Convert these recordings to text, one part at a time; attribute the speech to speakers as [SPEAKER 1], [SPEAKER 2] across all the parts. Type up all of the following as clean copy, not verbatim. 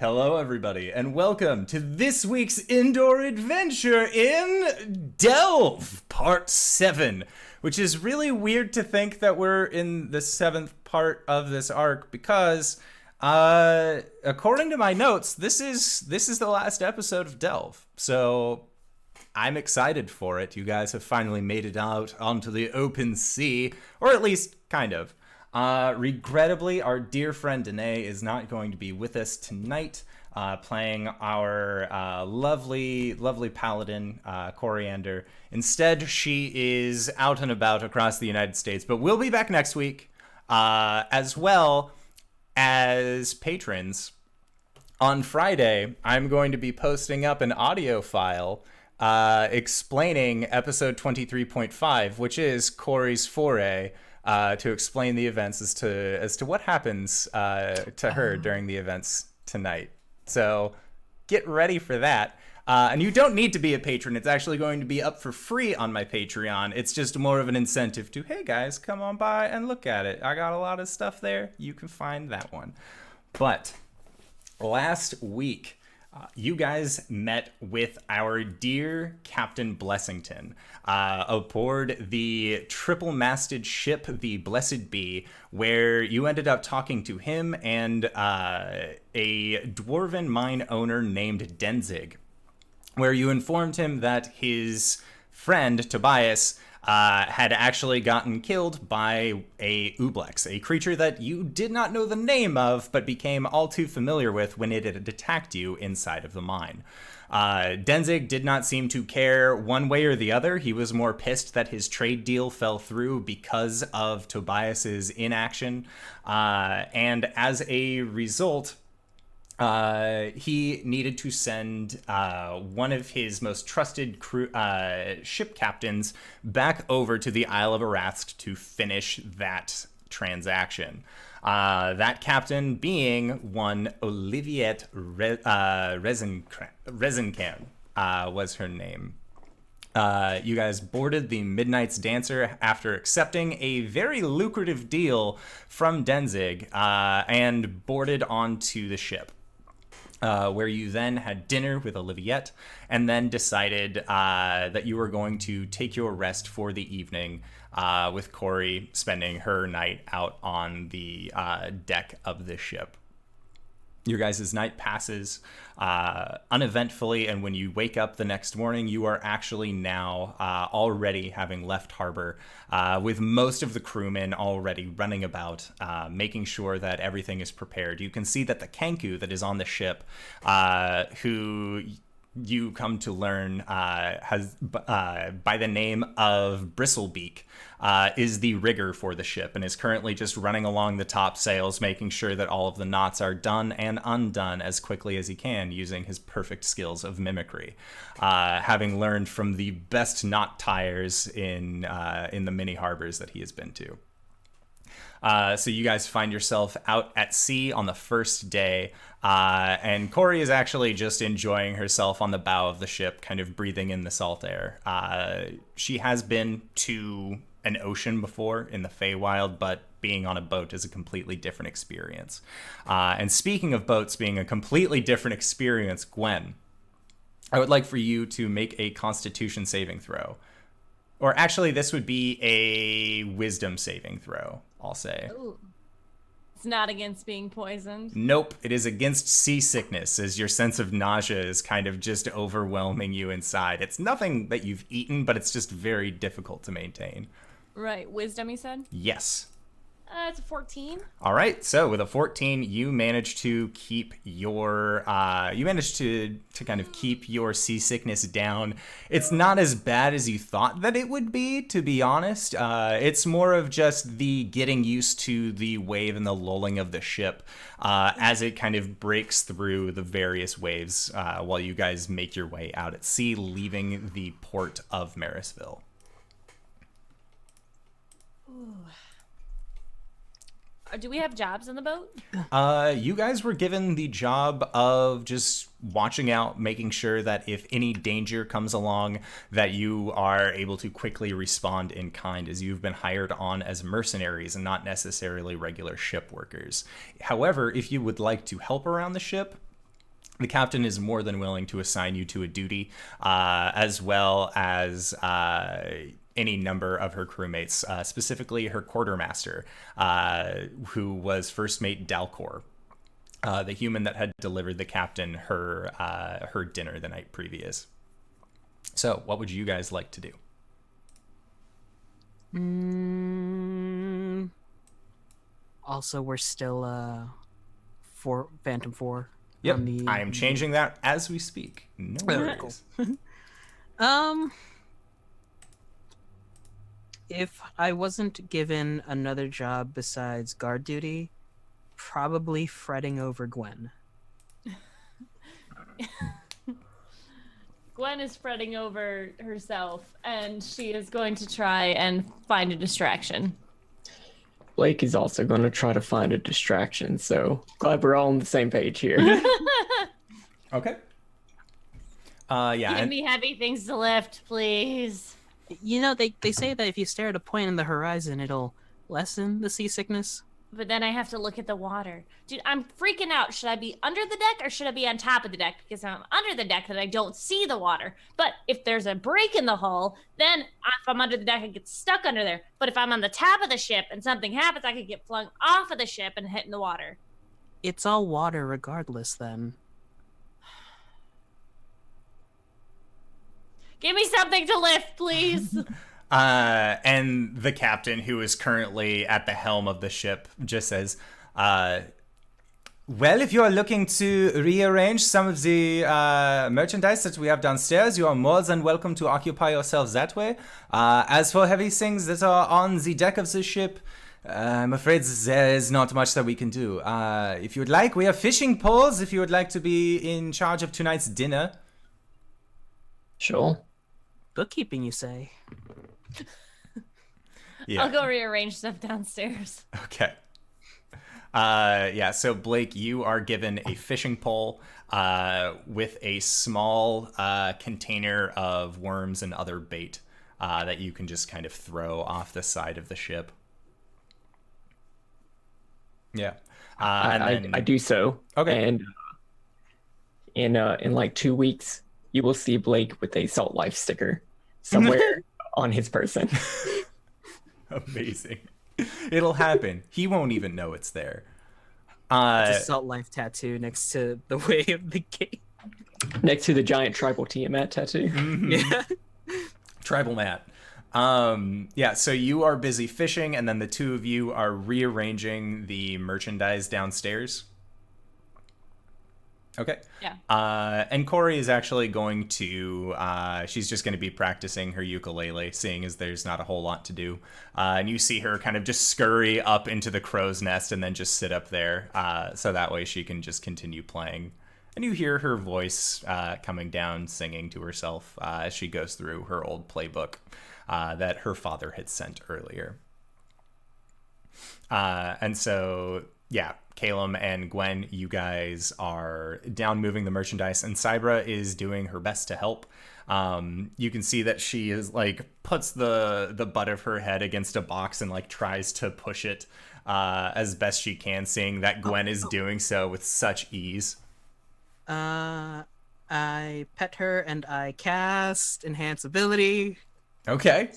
[SPEAKER 1] Hello, everybody, and welcome to this week's indoor adventure in Delve, Part 7, which is really weird to think that we're in the 7th part of this arc because, according to my notes, this is the last episode of Delve, so I'm excited for it. You guys have finally made it out onto the open sea, or at least kind of. Regrettably, our dear friend Danae is not going to be with us tonight, playing our lovely paladin, Coriander. Instead, she is out and about across the United States, but we'll be back next week, as well as patrons. On Friday, I'm going to be posting up an audio file explaining episode 23.5, which is Cori's foray, to explain the events as to what happens to her during the events tonight. So get ready for that. And you don't need to be a patron. It's actually going to be up for free on my Patreon. It's just more of an incentive to, hey guys, come on by and look at it. I got a lot of stuff there. You can find that one. But last week, you guys met with our dear Captain Blessington aboard the triple-masted ship, the Blessed Bee, where you ended up talking to him and a dwarven mine owner named Denzig, where you informed him that his friend, Tobias, had actually gotten killed by a Ublex, a creature that you did not know the name of, but became all too familiar with when it had attacked you inside of the mine. Denzig did not seem to care one way or the other. He was more pissed that his trade deal fell through because of Tobias's inaction. And as a result, he needed to send one of his most trusted ship captains back over to the Isle of Arathsk to finish that transaction. That captain being one Oliviette Rezencan was her name. You guys boarded the Midnight's Dancer after accepting a very lucrative deal from Denzig and boarded onto the ship. Where you then had dinner with Oliviette and then decided that you were going to take your rest for the evening with Cori spending her night out on the deck of the ship. Your guys' night passes uneventfully, and when you wake up the next morning, you are actually now already having left harbor with most of the crewmen already running about, making sure that everything is prepared. You can see that the Kenku that is on the ship, who you come to learn has by the name of Bristlebeak, is the rigger for the ship and is currently just running along the top sails, making sure that all of the knots are done and undone as quickly as he can using his perfect skills of mimicry, having learned from the best knot tires in the many harbors that he has been to. So you guys find yourself out at sea on the first day, and Cori is actually just enjoying herself on the bow of the ship, kind of breathing in the salt air. She has been to an ocean before in the Feywild, but being on a boat is a completely different experience. And speaking of boats being a completely different experience, Gwen, I would like for you to make a Constitution saving throw. Or actually, this would be a Wisdom saving throw, I'll say.
[SPEAKER 2] Ooh. It's not against being poisoned.
[SPEAKER 1] Nope, it is against seasickness, as your sense of nausea is kind of just overwhelming you inside. It's nothing that you've eaten, but it's just very difficult to maintain.
[SPEAKER 2] Right, wisdom, you said?
[SPEAKER 1] Yes.
[SPEAKER 2] It's a 14.
[SPEAKER 1] All right, so with a 14, you manage to keep your to kind of keep your seasickness down. It's not as bad as you thought that it would be honest. It's more of just the getting used to the wave and the lulling of the ship as it kind of breaks through the various waves while you guys make your way out at sea, leaving the port of Marisville.
[SPEAKER 2] Ooh. Do we have jobs on the boat?
[SPEAKER 1] You guys were given the job of just watching out, making sure that if any danger comes along, that you are able to quickly respond in kind, as you've been hired on as mercenaries and not necessarily regular ship workers. However, if you would like to help around the ship, the captain is more than willing to assign you to a duty, as well as any number of her crewmates, specifically her quartermaster, who was First Mate Dalcor, the human that had delivered the captain her dinner the night previous. So, what would you guys like to do?
[SPEAKER 3] Also, we're still for Phantom 4.
[SPEAKER 1] Yep, I am changing that as we speak. No worries.
[SPEAKER 3] If I wasn't given another job besides guard duty, probably fretting over Gwen.
[SPEAKER 2] Gwen is fretting over herself, and she is going to try and find a distraction.
[SPEAKER 4] Blake is also going to try to find a distraction, so glad we're all on the same page here.
[SPEAKER 1] Okay. Yeah.
[SPEAKER 2] Give me heavy things to lift, please.
[SPEAKER 3] You know, they say that if you stare at a point in the horizon, it'll lessen the seasickness.
[SPEAKER 2] But then I have to look at the water. Dude, I'm freaking out. Should I be under the deck or should I be on top of the deck? Because I'm under the deck, then I don't see the water. But if there's a break in the hull, then if I'm under the deck, I get stuck under there. But if I'm on the top of the ship and something happens, I could get flung off of the ship and hit in the water.
[SPEAKER 3] It's all water regardless, then.
[SPEAKER 2] Give me something to lift, please.
[SPEAKER 1] And the captain, who is currently at the helm of the ship, just says, well, if you are looking to rearrange some of the merchandise that we have downstairs, you are more than welcome to occupy yourselves that way. As for heavy things that are on the deck of the ship, I'm afraid there is not much that we can do. If you would like, we have fishing poles if you would like to be in charge of tonight's dinner.
[SPEAKER 4] Sure.
[SPEAKER 3] Bookkeeping, you say?
[SPEAKER 1] Yeah.
[SPEAKER 2] I'll go rearrange stuff downstairs.
[SPEAKER 1] Okay. Yeah, so Blake, you are given a fishing pole with a small container of worms and other bait that you can just kind of throw off the side of the ship. Yeah.
[SPEAKER 4] I do so.
[SPEAKER 1] Okay.
[SPEAKER 4] And in like 2 weeks, you will see Blake with a Salt Life sticker somewhere on his person.
[SPEAKER 1] Amazing. It'll happen. He won't even know it's there.
[SPEAKER 3] It's a Salt Life tattoo next to the way of the gate.
[SPEAKER 4] Next to the giant tribal Tiamat tattoo.
[SPEAKER 1] Mm-hmm.
[SPEAKER 3] Yeah.
[SPEAKER 1] Tribal mat. Yeah, so you are busy fishing, and then the two of you are rearranging the merchandise downstairs. Okay.
[SPEAKER 2] Yeah.
[SPEAKER 1] And Cori is actually going to, she's just going to be practicing her ukulele, seeing as there's not a whole lot to do. And you see her kind of just scurry up into the crow's nest and then just sit up there. So that way she can just continue playing. And you hear her voice coming down, singing to herself as she goes through her old playbook that her father had sent earlier. And so, yeah, Caelum and Gwen, you guys are down moving the merchandise, and Cybra is doing her best to help. You can see that she is like puts the butt of her head against a box and like tries to push it as best she can, seeing that Gwen is doing so with such ease.
[SPEAKER 3] I pet her and I cast Enhance Ability.
[SPEAKER 1] Okay.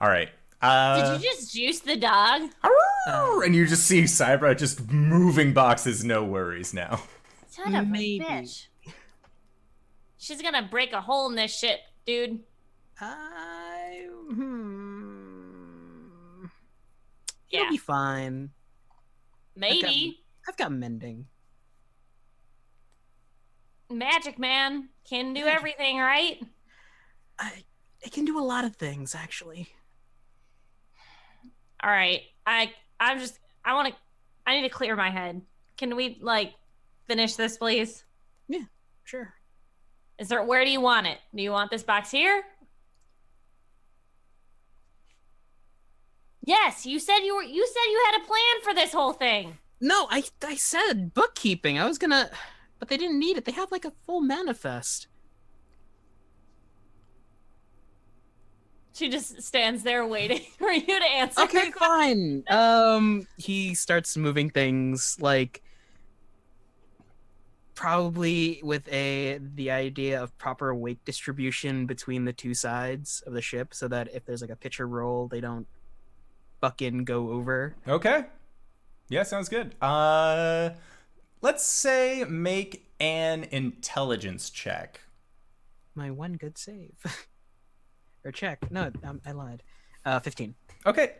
[SPEAKER 1] All right.
[SPEAKER 2] Did you just juice the dog?
[SPEAKER 1] And you just see Cybra just moving boxes, no worries now.
[SPEAKER 2] Son of
[SPEAKER 3] Maybe.
[SPEAKER 2] a bitch. She's gonna break a hole in this shit, dude.
[SPEAKER 3] You'll
[SPEAKER 2] Yeah,
[SPEAKER 3] be fine.
[SPEAKER 2] maybe.
[SPEAKER 3] I've got mending.
[SPEAKER 2] Magic man can do everything, right?
[SPEAKER 3] It can do a lot of things, actually.
[SPEAKER 2] All right. I need to clear my head. Can we like finish this, please?
[SPEAKER 3] Yeah, sure.
[SPEAKER 2] Where do you want it? Do you want this box here? Yes, you said you had a plan for this whole thing.
[SPEAKER 3] No, I said bookkeeping. I was gonna, but they didn't need it. They have like a full manifest.
[SPEAKER 2] She just stands there waiting for you to answer.
[SPEAKER 3] Okay,
[SPEAKER 2] her question.
[SPEAKER 3] fine. He starts moving things like Probably with the idea of proper weight distribution between the two sides of the ship, so that if there's like a pitcher roll, they don't go over.
[SPEAKER 1] Okay. Yeah, sounds good. Let's say make an intelligence check.
[SPEAKER 3] My one good save. Or check. No, I lied. 15.
[SPEAKER 1] Okay.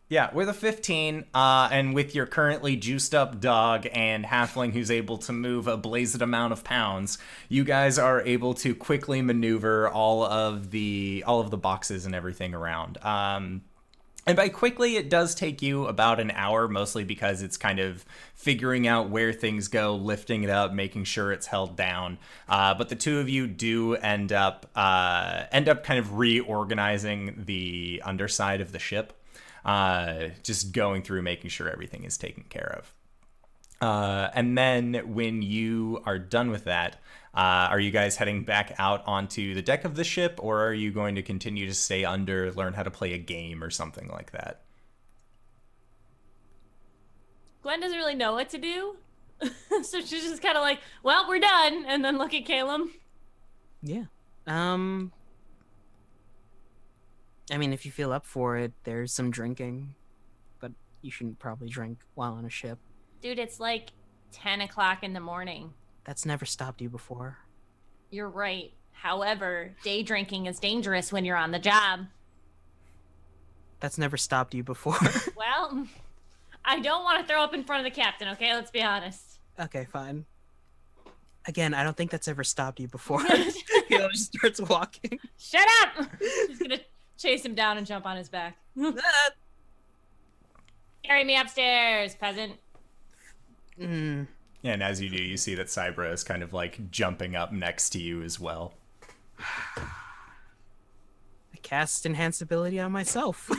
[SPEAKER 1] Yeah, with a 15, and with your currently juiced up dog and halfling who's able to move a blazed amount of pounds, you guys are able to quickly maneuver all of the boxes and everything around. And by quickly, it does take you about an hour, mostly because it's kind of figuring out where things go, lifting it up, making sure it's held down. But the two of you do end up kind of reorganizing the underside of the ship, just going through, making sure everything is taken care of. And then when you are done with that, are you guys heading back out onto the deck of the ship, or are you going to continue to stay under, learn how to play a game or something like that?
[SPEAKER 2] Gwen doesn't really know what to do. So she's just kind of like, well, we're done. And then look at Caelum.
[SPEAKER 3] Yeah. I mean, if you feel up for it, there's some drinking, but you shouldn't probably drink while on a ship.
[SPEAKER 2] Dude, it's like 10 o'clock in the morning.
[SPEAKER 3] That's never stopped you before.
[SPEAKER 2] You're right. However, day drinking is dangerous when you're on the job.
[SPEAKER 3] That's never stopped you before.
[SPEAKER 2] Well, I don't want to throw up in front of the captain, okay? Let's be honest.
[SPEAKER 3] Okay, fine. Again, I don't think that's ever stopped you before. Just starts walking.
[SPEAKER 2] Shut up! She's gonna chase him down and jump on his back. Carry me upstairs, peasant.
[SPEAKER 3] Mm.
[SPEAKER 1] And as you do, you see that Cybra is kind of like jumping up next to you as well.
[SPEAKER 3] I cast enhance ability on myself.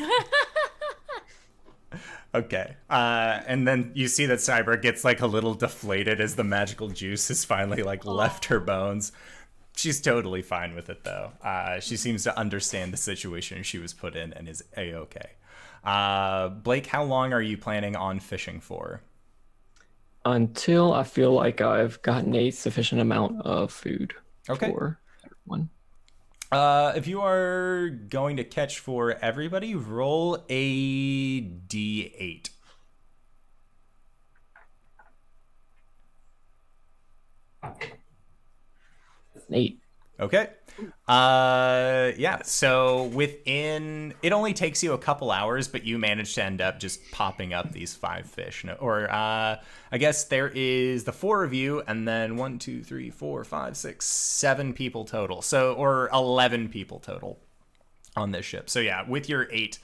[SPEAKER 1] Okay. And then you see that Cybra gets like a little deflated as the magical juice has finally like left her bones. She's totally fine with it though. She seems to understand the situation she was put in and is a-okay. Blake, how long are you planning on fishing for?
[SPEAKER 4] Until I feel like I've gotten a sufficient amount of food for everyone.
[SPEAKER 1] If you are going to catch for everybody, roll a d8.
[SPEAKER 4] 8.
[SPEAKER 1] Okay. Yeah, so within, it only takes you a couple hours, but you manage to end up just popping up these 5 fish. I guess there is the 4 of you, and then 1, 2, 3, 4, 5, 6, 7 people total. So, or 11 people total on this ship. So yeah, with your 8,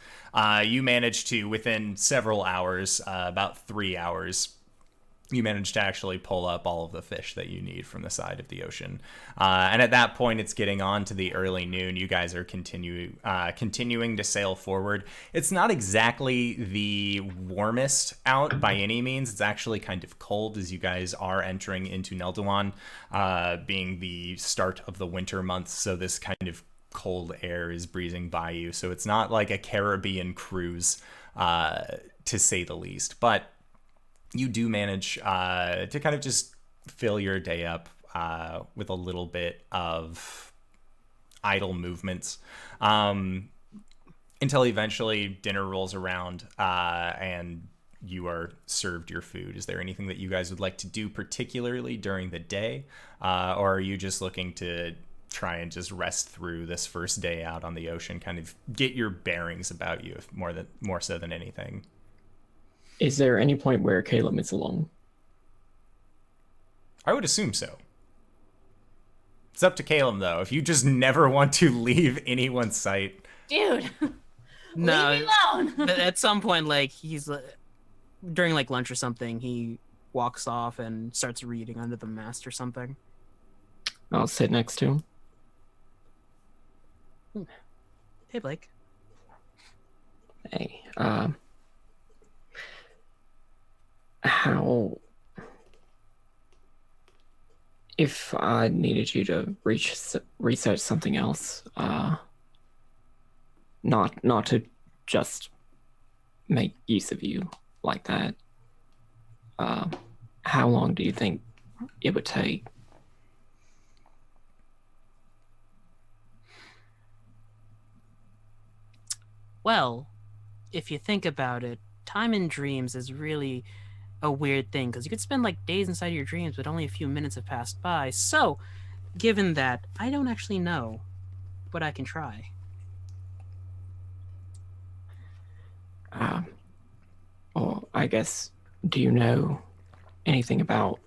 [SPEAKER 1] you manage to, within several hours, about 3 hours, you manage to actually pull up all of the fish that you need from the side of the ocean. And at that point, it's getting on to the early noon. You guys are continuing to sail forward. It's not exactly the warmest out by any means. It's actually kind of cold as you guys are entering into Neldawan, being the start of the winter months. So this kind of cold air is breezing by you. So it's not like a Caribbean cruise, to say the least. But you do manage to kind of just fill your day up with a little bit of idle movements until eventually dinner rolls around and you are served your food. Is there anything that you guys would like to do particularly during the day, or are you just looking to try and just rest through this first day out on the ocean, kind of get your bearings about you more so than anything?
[SPEAKER 4] Is there any point where Caelum is alone?
[SPEAKER 1] I would assume so. It's up to Caelum, though. If you just never want to leave anyone's sight.
[SPEAKER 2] Dude,
[SPEAKER 3] No,
[SPEAKER 2] leave me alone.
[SPEAKER 3] at some point, like he's during like lunch or something, he walks off and starts reading under the mast or something.
[SPEAKER 4] I'll sit next to him.
[SPEAKER 3] Hey, Blake.
[SPEAKER 4] Hey, how, if I needed you to research something else, not to just make use of you like that, how long do you think it would take.
[SPEAKER 3] Well, if you think about it, time in dreams is really a weird thing, because you could spend like days inside your dreams, but only a few minutes have passed by. So, given that, I don't actually know, but I can try.
[SPEAKER 4] Or I guess, do you know anything about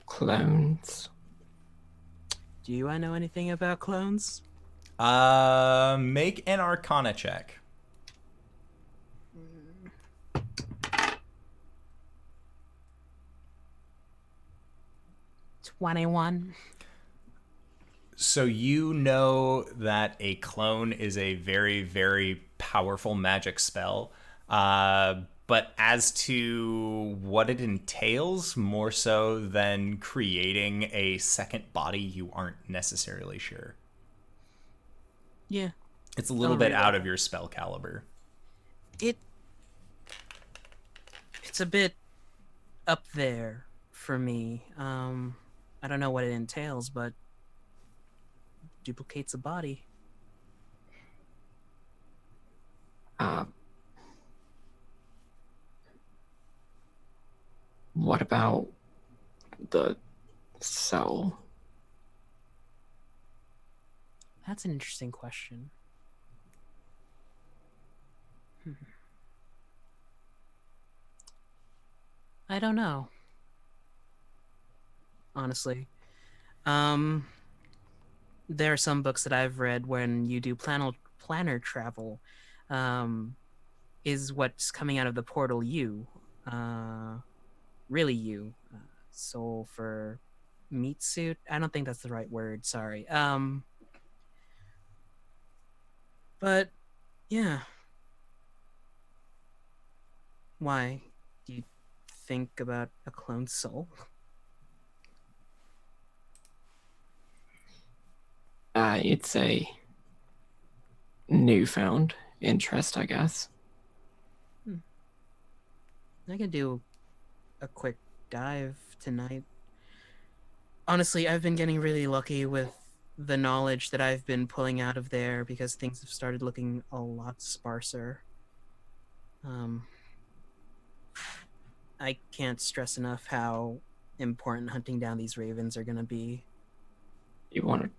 [SPEAKER 4] clones?
[SPEAKER 3] Do I know anything about clones?
[SPEAKER 1] Make an Arcana check.
[SPEAKER 3] 21.
[SPEAKER 1] So you know that a clone is a very, very powerful magic spell. But as to what it entails, more so than creating a second body, you aren't necessarily sure.
[SPEAKER 3] Yeah.
[SPEAKER 1] It's a little bit out of your spell caliber.
[SPEAKER 3] It's a bit up there for me. I don't know what it entails, but duplicates a body.
[SPEAKER 4] What about the soul?
[SPEAKER 3] That's an interesting question. I don't know. Honestly. There are some books that I've read when you do planner travel, is what's coming out of the portal you. Really you. Soul for meat suit? I don't think that's the right word, sorry. But, yeah. Why? Do you think about a clone soul?
[SPEAKER 4] It's a newfound interest, I guess.
[SPEAKER 3] I could do a quick dive tonight. Honestly, I've been getting really lucky with the knowledge that I've been pulling out of there because things have started looking a lot sparser. I can't stress enough how important hunting down these ravens are going to be.
[SPEAKER 4] You want to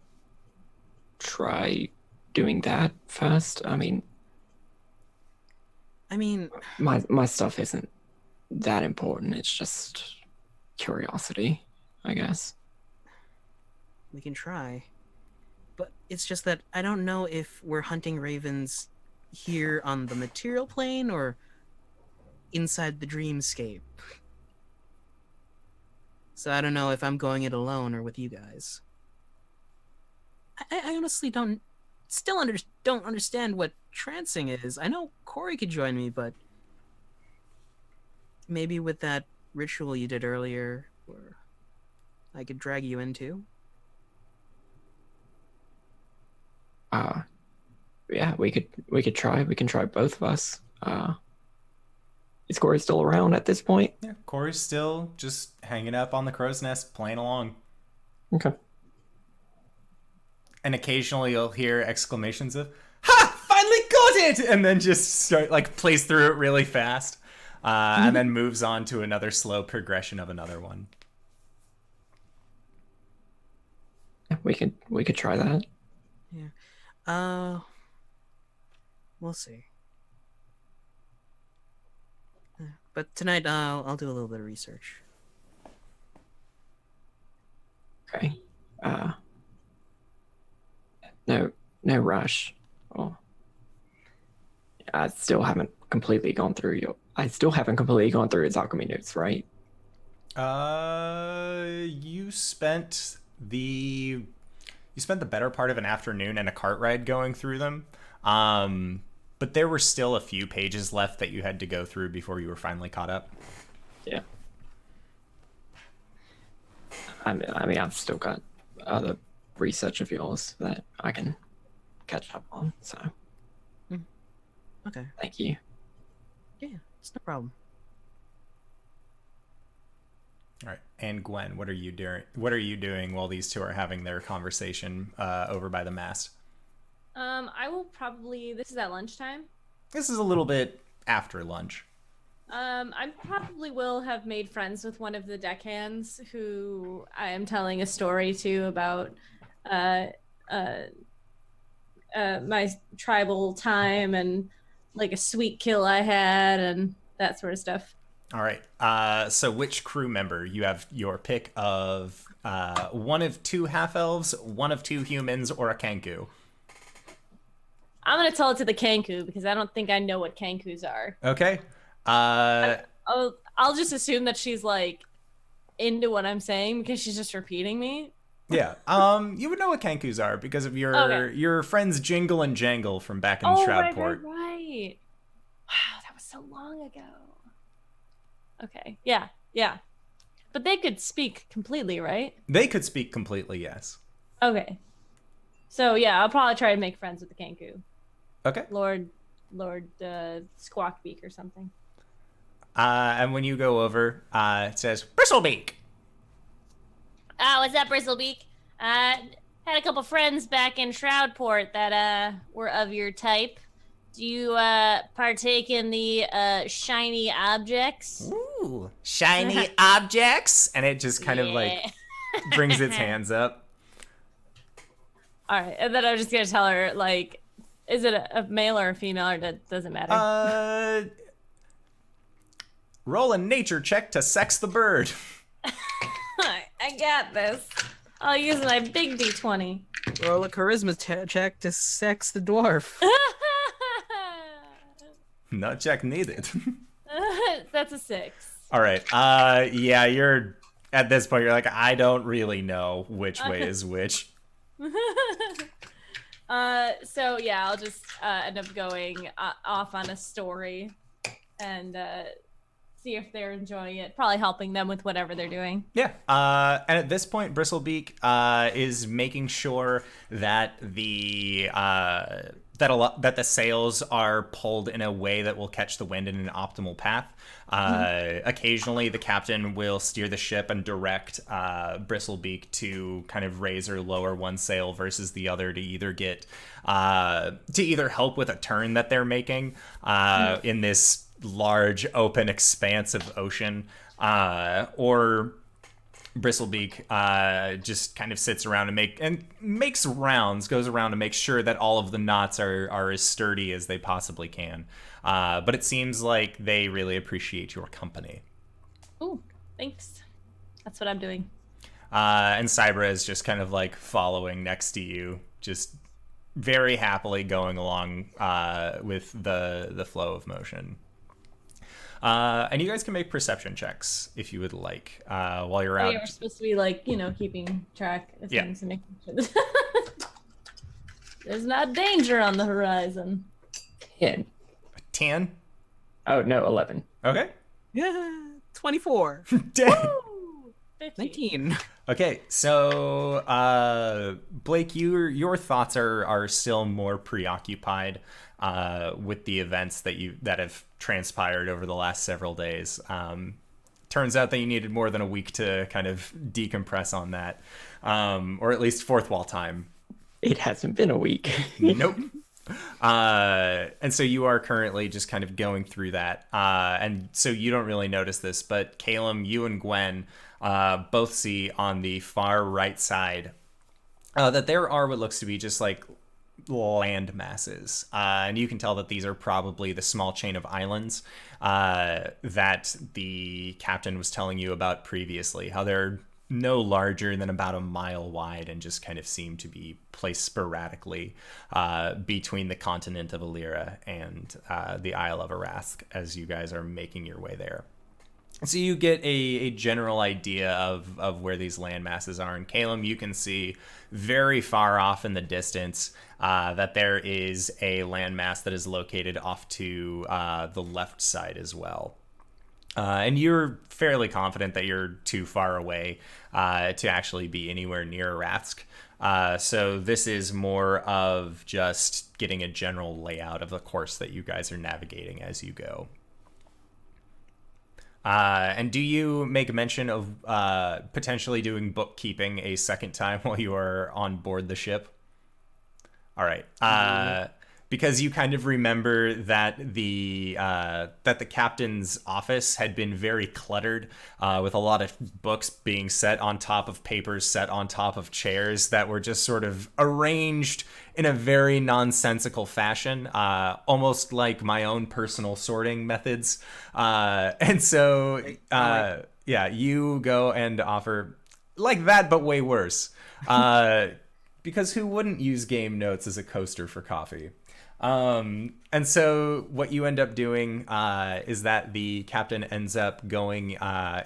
[SPEAKER 4] try doing that first? I mean, my stuff isn't that important. It's just curiosity, I guess.
[SPEAKER 3] We can try. But it's just that I don't know if we're hunting ravens here on the material plane or inside the dreamscape. So I don't know if I'm going it alone or with you guys. I honestly don't understand what trancing is. I know Cori could join me, but maybe with that ritual you did earlier, or I could drag you into.
[SPEAKER 4] Yeah, we could try. We can try both of us. Is Cori still around at this point?
[SPEAKER 1] Yeah, Cori's still just hanging up on the crow's nest, playing along.
[SPEAKER 4] Okay.
[SPEAKER 1] And occasionally you'll hear exclamations of, "Ha! Finally got it!" And then just start, plays through it really fast. And then moves on to another slow progression of another one.
[SPEAKER 4] Yeah, we could try that.
[SPEAKER 3] Yeah. We'll see. But tonight, I'll do a little bit of research.
[SPEAKER 4] Okay. No rush. Oh. I still haven't completely gone through his alchemy notes, right?
[SPEAKER 1] You spent the better part of an afternoon and a cart ride going through them. But there were still a few pages left that you had to go through before you were finally caught up.
[SPEAKER 4] Yeah. I mean, I've still got other research of yours that I can catch up on, so.
[SPEAKER 3] Okay.
[SPEAKER 4] Thank you.
[SPEAKER 3] Yeah, it's no problem.
[SPEAKER 1] All right. And Gwen, what are you doing? What are you doing while these two are having their conversation over by the mast?
[SPEAKER 2] I will probably. This is at lunchtime.
[SPEAKER 1] This is a little bit after lunch.
[SPEAKER 2] I probably will have made friends with one of the deckhands who I am telling a story to about my tribal time and like a sweet kill I had and that sort of stuff.
[SPEAKER 1] All right. So which crew member? You have your pick of one of two half-elves, one of two humans, or a Kenku.
[SPEAKER 2] I'm going to tell it to the Kenku because I don't think I know what Kenkus are.
[SPEAKER 1] Okay.
[SPEAKER 2] I'll just assume that she's like into what I'm saying because she's just repeating me.
[SPEAKER 1] Yeah. You would know what Kenkus are because of your friends Jingle and Jangle from back in Shroudport.
[SPEAKER 2] Right. Wow, that was so long ago. Okay. Yeah. But they could speak completely, right?
[SPEAKER 1] They could speak completely, yes.
[SPEAKER 2] Okay. So yeah, I'll probably try to make friends with the Kenku.
[SPEAKER 1] Okay.
[SPEAKER 2] Lord Squawkbeak or something.
[SPEAKER 1] And when you go over, it says, Bristlebeak!
[SPEAKER 2] What's up, Bristlebeak? Had a couple friends back in Shroudport that were of your type. Do you partake in the shiny objects?
[SPEAKER 1] Ooh, shiny objects! And it just kind of like brings its hands up.
[SPEAKER 2] All right, and then I'm just gonna tell her, like, is it a male or a female, or doesn't matter?
[SPEAKER 1] Roll a nature check to sex the bird.
[SPEAKER 2] I got this. I'll use my big D20.
[SPEAKER 3] Roll a charisma check to sex the dwarf.
[SPEAKER 1] No check needed.
[SPEAKER 2] That's a 6.
[SPEAKER 1] All right. Yeah, you're at this point. You're like, I don't really know which way is which.
[SPEAKER 2] So yeah, I'll just end up going off on a story and see if they're enjoying it. Probably helping them with whatever they're doing.
[SPEAKER 1] Yeah. And at this point, Bristlebeak is making sure that that the sails are pulled in a way that will catch the wind in an optimal path. Occasionally, the captain will steer the ship and direct Bristlebeak to kind of raise or lower one sail versus the other to either get to either help with a turn that they're making in this large open expanse of ocean, or Bristlebeak just kind of sits around and makes rounds, goes around to make sure that all of the knots are as sturdy as they possibly can. But it seems like they really appreciate your company.
[SPEAKER 2] Ooh, thanks. That's what I'm doing.
[SPEAKER 1] And Cybra is just kind of like following next to you, just very happily going along with the flow of motion. And you guys can make perception checks if you would like while you're out.
[SPEAKER 2] Yeah, we're supposed to be like, keeping track of things and making sure that there's not danger on the horizon.
[SPEAKER 1] 10?
[SPEAKER 4] Oh, no, 11.
[SPEAKER 1] Okay.
[SPEAKER 3] Yeah, 24.
[SPEAKER 1] Dang.
[SPEAKER 2] Woo! 50.
[SPEAKER 3] 19.
[SPEAKER 1] Okay, so Blake, your thoughts are still more preoccupied with the events that have transpired over the last several days. Turns out that you needed more than a week to kind of decompress on that, or at least fourth wall time.
[SPEAKER 4] It hasn't been a week.
[SPEAKER 1] Nope. And so you are currently just kind of going through that. And so you don't really notice this, but Caelum, you and Gwen both see on the far right side that there are what looks to be just like land masses. And you can tell that these are probably the small chain of islands that the captain was telling you about previously, how they're no larger than about a mile wide and just kind of seem to be placed sporadically between the continent of Illyria and the Isle of Arask as you guys are making your way there. So you get a general idea of where these land masses are. In Caelum, you can see very far off in the distance that there is a landmass that is located off to the left side as well. And you're fairly confident that you're too far away to actually be anywhere near Arask. So this is more of just getting a general layout of the course that you guys are navigating as you go. And do you make mention of potentially doing bookkeeping a second time while you are on board the ship? All right. Because you kind of remember that the captain's office had been very cluttered, with a lot of books being set on top of papers, set on top of chairs that were just sort of arranged in a very nonsensical fashion, almost like my own personal sorting methods. And so, yeah, you go and offer like that, but way worse. Because who wouldn't use game notes as a coaster for coffee? And so what you end up doing is that the captain ends up going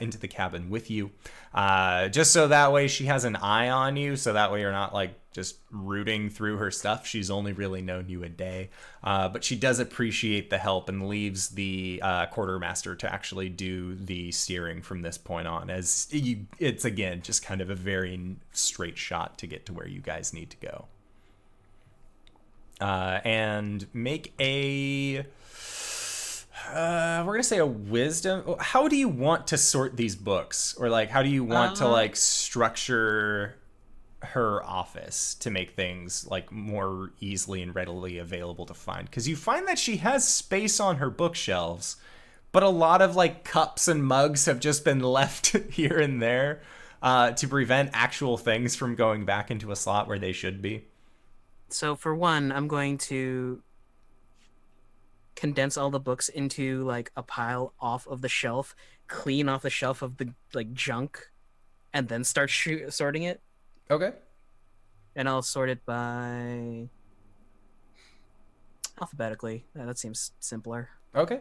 [SPEAKER 1] into the cabin with you, just so that way she has an eye on you, so that way you're not like just rooting through her stuff. She's only really known you a day, but she does appreciate the help and leaves the quartermaster to actually do the steering from this point on, as it's again just kind of a very straight shot to get to where you guys need to go. And make a, we're going to say a wisdom. How do you want to sort these books? Or like, how do you want to like structure her office to make things like more easily and readily available to find? Because you find that she has space on her bookshelves, but a lot of like cups and mugs have just been left here and there, to prevent actual things from going back into a slot where they should be.
[SPEAKER 3] So for one, I'm going to condense all the books into like a pile off of the shelf, clean off the shelf of the like junk, and then start sorting it.
[SPEAKER 1] Okay.
[SPEAKER 3] And I'll sort it by alphabetically. That seems simpler.
[SPEAKER 1] Okay.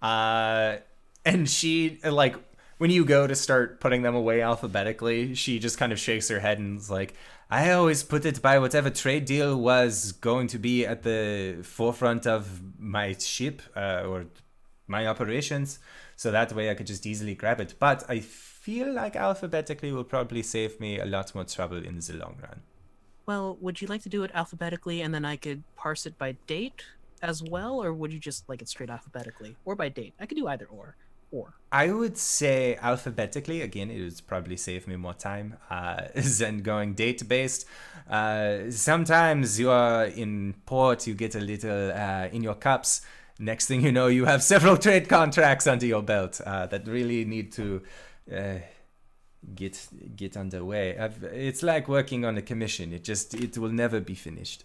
[SPEAKER 1] And she, like, when you go to start putting them away alphabetically, she just kind of shakes her head and is like, I always put it by whatever trade deal was going to be at the forefront of my ship, or my operations, so that way I could just easily grab it. But I feel like alphabetically will probably save me a lot more trouble in the long run.
[SPEAKER 3] Well, would you like to do it alphabetically and then I could parse it by date as well, or would you just like it straight alphabetically? Or by date? I could do either or.
[SPEAKER 1] I would say alphabetically. Again, it would probably save me more time than going date-based. Sometimes you are in port, you get a little in your cups. Next thing you know, you have several trade contracts under your belt that really need to get underway. It's like working on a commission. It will never be finished.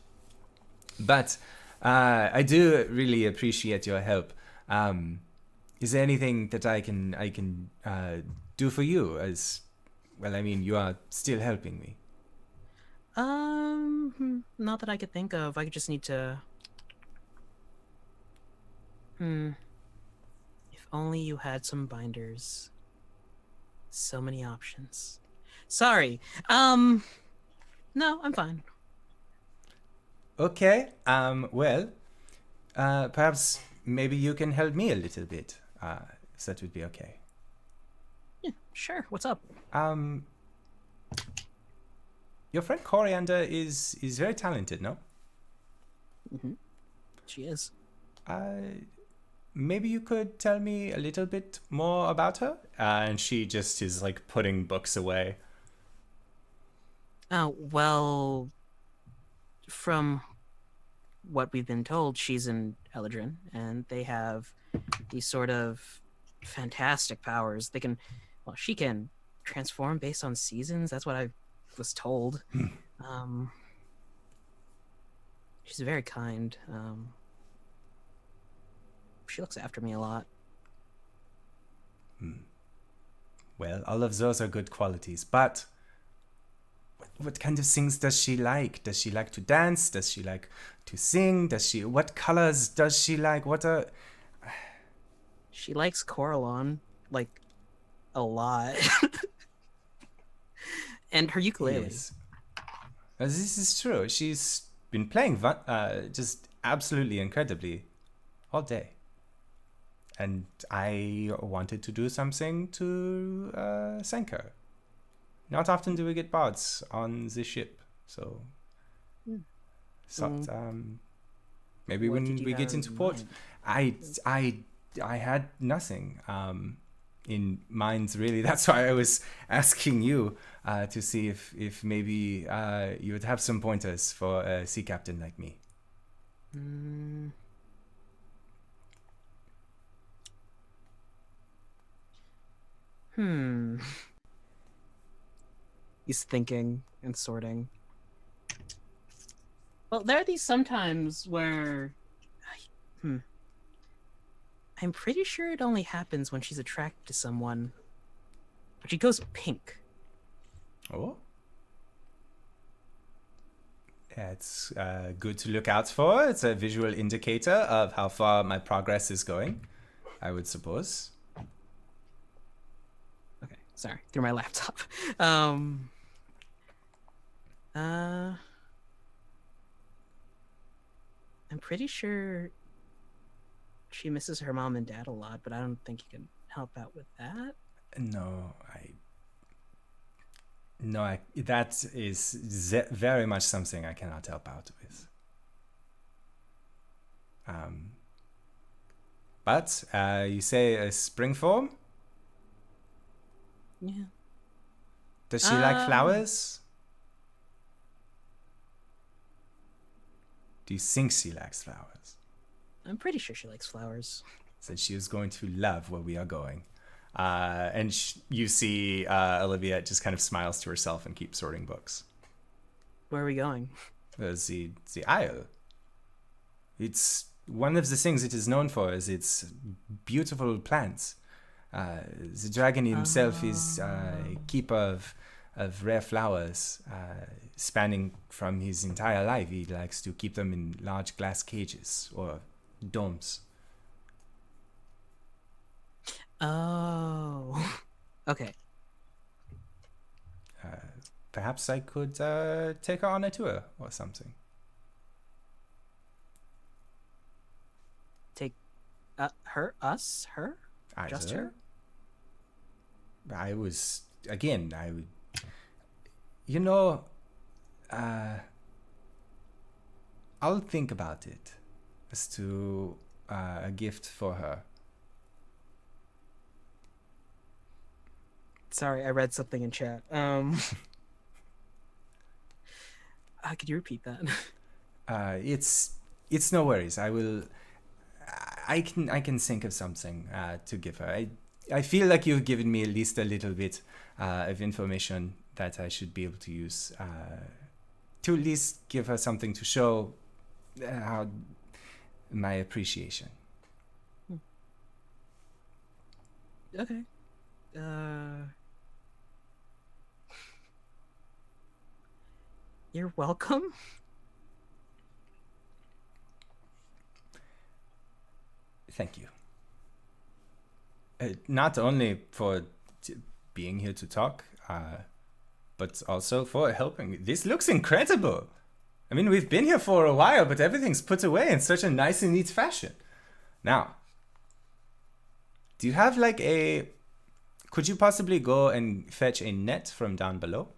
[SPEAKER 1] But I do really appreciate your help. Is there anything that I can do for you? As well, I mean, you are still helping me.
[SPEAKER 3] Not that I could think of. I just need to. If only you had some binders. So many options. Sorry. No, I'm fine.
[SPEAKER 1] Okay. Well, perhaps maybe you can help me a little bit. If that would be okay.
[SPEAKER 3] Yeah, sure. What's up?
[SPEAKER 1] Your friend Coriander is very talented, no?
[SPEAKER 3] Mm-hmm. She is.
[SPEAKER 1] Maybe you could tell me a little bit more about her? And she just is like putting books away.
[SPEAKER 3] Oh, well, from what we've been told, she's in Eladrin, and they have these sort of fantastic powers. She can transform based on seasons. That's what I was told. She's very kind. She looks after me a lot.
[SPEAKER 1] Well, all of those are good qualities, but what kind of things does she like? Does she like to dance? Does she like to sing? What colors does she like?
[SPEAKER 3] She likes Caelum, like, a lot. And her ukulele.
[SPEAKER 1] Yes. This is true. She's been playing just absolutely incredibly all day. And I wanted to do something to thank her. Not often do we get bards on this ship, so maybe when we get into port, I had nothing. in mind, really. That's why I was asking you to see if maybe you would have some pointers for a sea captain like me.
[SPEAKER 3] He's thinking and sorting. Well, there are these sometimes where... I'm pretty sure it only happens when she's attracted to someone. But she goes pink.
[SPEAKER 1] Oh? Yeah, it's good to look out for. It's a visual indicator of how far my progress is going, I would suppose.
[SPEAKER 3] Okay, sorry. Through my laptop. I'm pretty sure she misses her mom and dad a lot, but I don't think you can help out with that.
[SPEAKER 1] No, that is very much something I cannot help out with. But you say a spring form?
[SPEAKER 3] Yeah.
[SPEAKER 1] Does she like flowers? Do you think she likes flowers?
[SPEAKER 3] I'm pretty sure she likes flowers.
[SPEAKER 1] Said she is going to love where we are going. And you see Olivia just kind of smiles to herself and keeps sorting books.
[SPEAKER 3] Where are we going?
[SPEAKER 1] The Isle. It's one of the things it is known for is its beautiful plants. The dragon himself is a keeper of rare flowers, spanning from his entire life. He likes to keep them in large glass cages or domes.
[SPEAKER 3] Oh, okay.
[SPEAKER 1] Perhaps I could take her on a tour or something.
[SPEAKER 3] Take her? Just her?
[SPEAKER 1] I would, I'll think about it as to a gift for her.
[SPEAKER 3] Sorry, I read something in chat. Could you repeat that?
[SPEAKER 1] It's no worries. I can think of something to give her. I feel like you've given me at least a little bit of information that I should be able to use to at least give her something to show how my appreciation.
[SPEAKER 3] Okay. You're welcome.
[SPEAKER 1] Thank you. Not only for being here to talk, but also for helping me. This looks incredible. I mean, we've been here for a while, but everything's put away in such a nice and neat fashion. Now, do you have like could you possibly go and fetch a net from down below?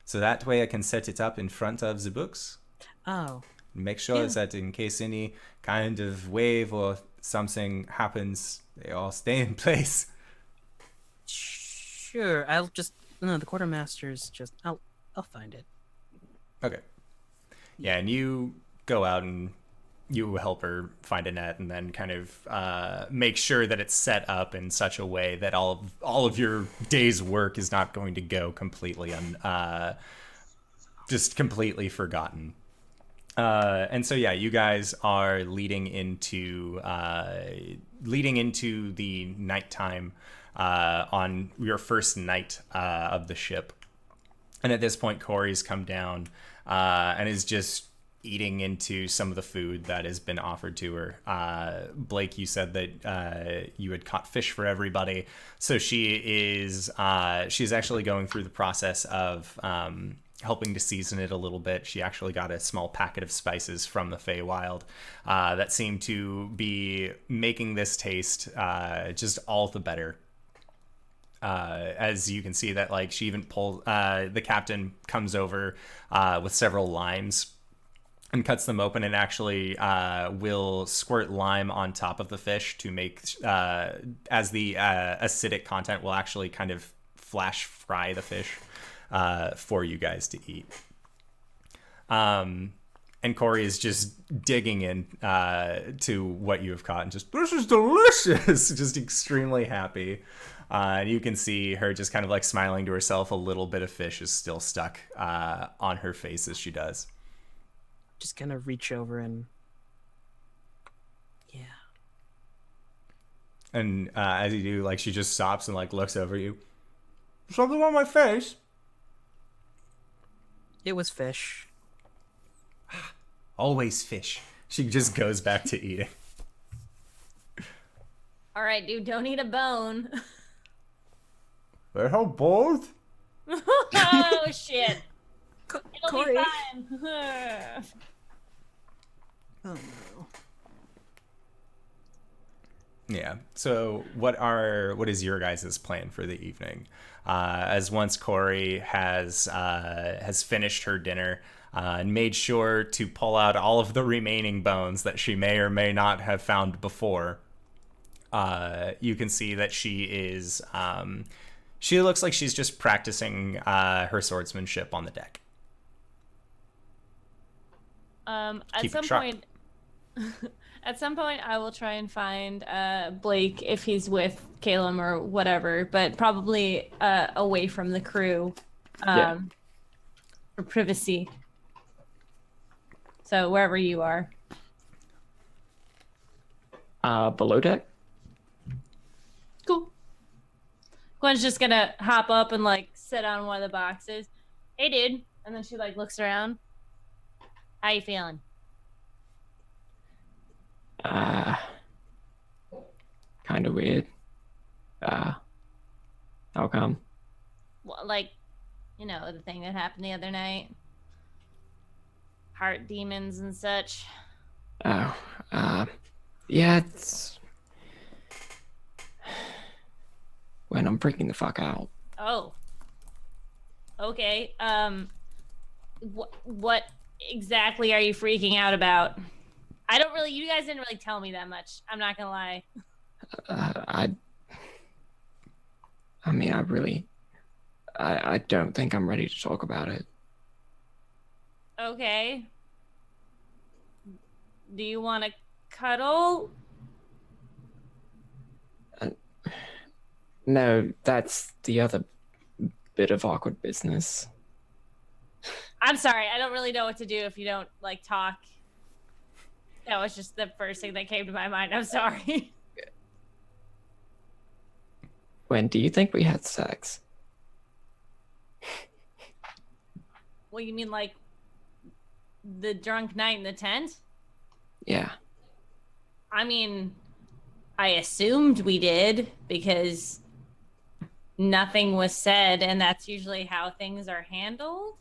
[SPEAKER 1] So that way I can set it up in front of the books.
[SPEAKER 3] Oh.
[SPEAKER 1] Make sure that in case any kind of wave or something happens, they all stay in place.
[SPEAKER 3] Sure. The quartermaster's just I'll find it.
[SPEAKER 1] Okay. Yeah, and you go out and you help her find a net and then kind of make sure that it's set up in such a way that all of your day's work is not going to go completely just completely forgotten. And so yeah, you guys are leading into the nighttime on your first night of the ship. And at this point, Cori's come down and is just eating into some of the food that has been offered to her. Blake, you said that you had caught fish for everybody, so she's actually going through the process of helping to season it a little bit. She actually got a small packet of spices from the Feywild that seem to be making this taste just all the better. As you can see that, like, she even pulls, the captain comes over with several limes and cuts them open and actually will squirt lime on top of the fish to make, as the acidic content will actually kind of flash fry the fish for you guys to eat. And Cori is just digging in to what you have caught and just, this is delicious, just extremely happy. And you can see her just kind of like smiling to herself. A little bit of fish is still stuck on her face as she does.
[SPEAKER 3] Just gonna reach over and... Yeah.
[SPEAKER 1] And as you do, like, she just stops and like looks over you. Something on my face?
[SPEAKER 3] It was fish.
[SPEAKER 1] Always fish. She just goes back to eating.
[SPEAKER 2] All right, dude, don't eat a bone.
[SPEAKER 1] They have both?
[SPEAKER 2] Oh, shit. It'll
[SPEAKER 3] Cori.
[SPEAKER 2] be fine.
[SPEAKER 3] Oh no.
[SPEAKER 1] Yeah. So what is your guys' plan for the evening? As once Cori has finished her dinner and made sure to pull out all of the remaining bones that she may or may not have found before, you can see that she is she looks like she's just practicing her swordsmanship on the deck.
[SPEAKER 2] At some point, I will try and find Blake if he's with Caelum or whatever, but probably away from the crew for privacy. So wherever you are.
[SPEAKER 4] Below deck?
[SPEAKER 2] Cool. Gwen's just gonna hop up and like sit on one of the boxes. Hey, dude. And then she like looks around. How you feeling?
[SPEAKER 4] Kind of weird. How come?
[SPEAKER 2] Well, like, you know, the thing that happened the other night. Heart demons and such.
[SPEAKER 4] Oh, yeah, it's... when I'm freaking the fuck out.
[SPEAKER 2] Oh. Okay. What exactly are you freaking out about? You guys didn't really tell me that much. I'm not gonna lie.
[SPEAKER 4] I mean, I don't think I'm ready to talk about it.
[SPEAKER 2] Okay. Do you want to cuddle?
[SPEAKER 4] No, that's the other bit of awkward business.
[SPEAKER 2] I'm sorry. I don't really know what to do if you don't, like, talk. That was just the first thing that came to my mind. I'm sorry.
[SPEAKER 4] When do you think we had sex?
[SPEAKER 2] Well, you mean, like, the drunk night in the tent?
[SPEAKER 4] Yeah.
[SPEAKER 2] I mean, I assumed we did because nothing was said, and that's usually how things are handled.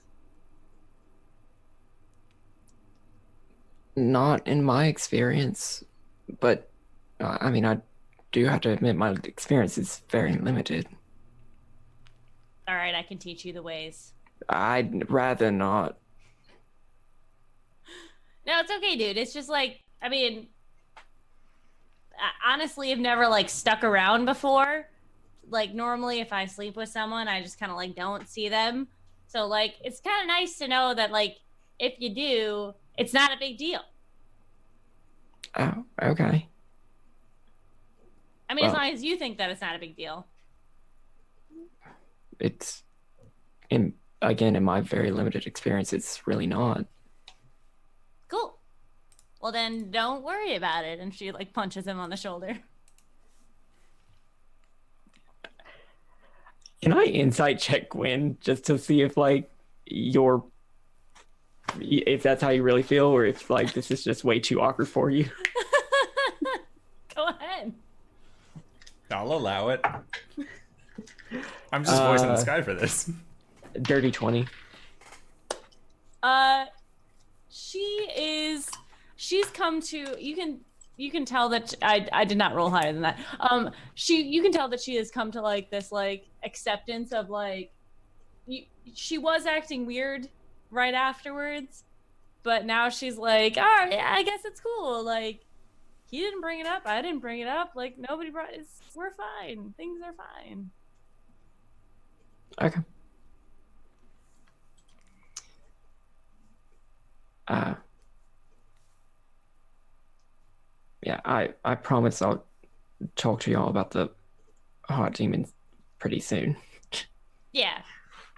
[SPEAKER 4] Not in my experience, but I mean, I do have to admit my experience is very limited.
[SPEAKER 2] All right, I can teach you the ways.
[SPEAKER 4] I'd rather not.
[SPEAKER 2] No, it's okay, dude. It's just like, I mean, I honestly have never like stuck around before. Like normally if I sleep with someone, I just kind of like don't see them. So like, it's kind of nice to know that like, if you do, it's not a big deal.
[SPEAKER 4] Oh, okay.
[SPEAKER 2] I mean, as long as you think that it's not a big deal.
[SPEAKER 4] It's, in my very limited experience, it's really not.
[SPEAKER 2] Cool. Well, then don't worry about it. And she like punches him on the shoulder.
[SPEAKER 4] Can I insight check Gwen just to see if like if that's how you really feel, or if like this is just way too awkward for you?
[SPEAKER 2] Go ahead.
[SPEAKER 1] I'll allow it. I'm just voicing the sky for this.
[SPEAKER 4] Dirty 20.
[SPEAKER 2] She's come to, you can tell that I did not roll higher than that. You can tell that she has come to like this like acceptance of like she was acting weird right afterwards, but now she's like, all right, yeah, I guess it's cool. Like, he didn't bring it up. I didn't bring it up. Like, nobody brought it. We're fine. Things are fine.
[SPEAKER 4] Okay. Yeah, I promise I'll talk to y'all about the heart demons pretty soon.
[SPEAKER 2] Yeah.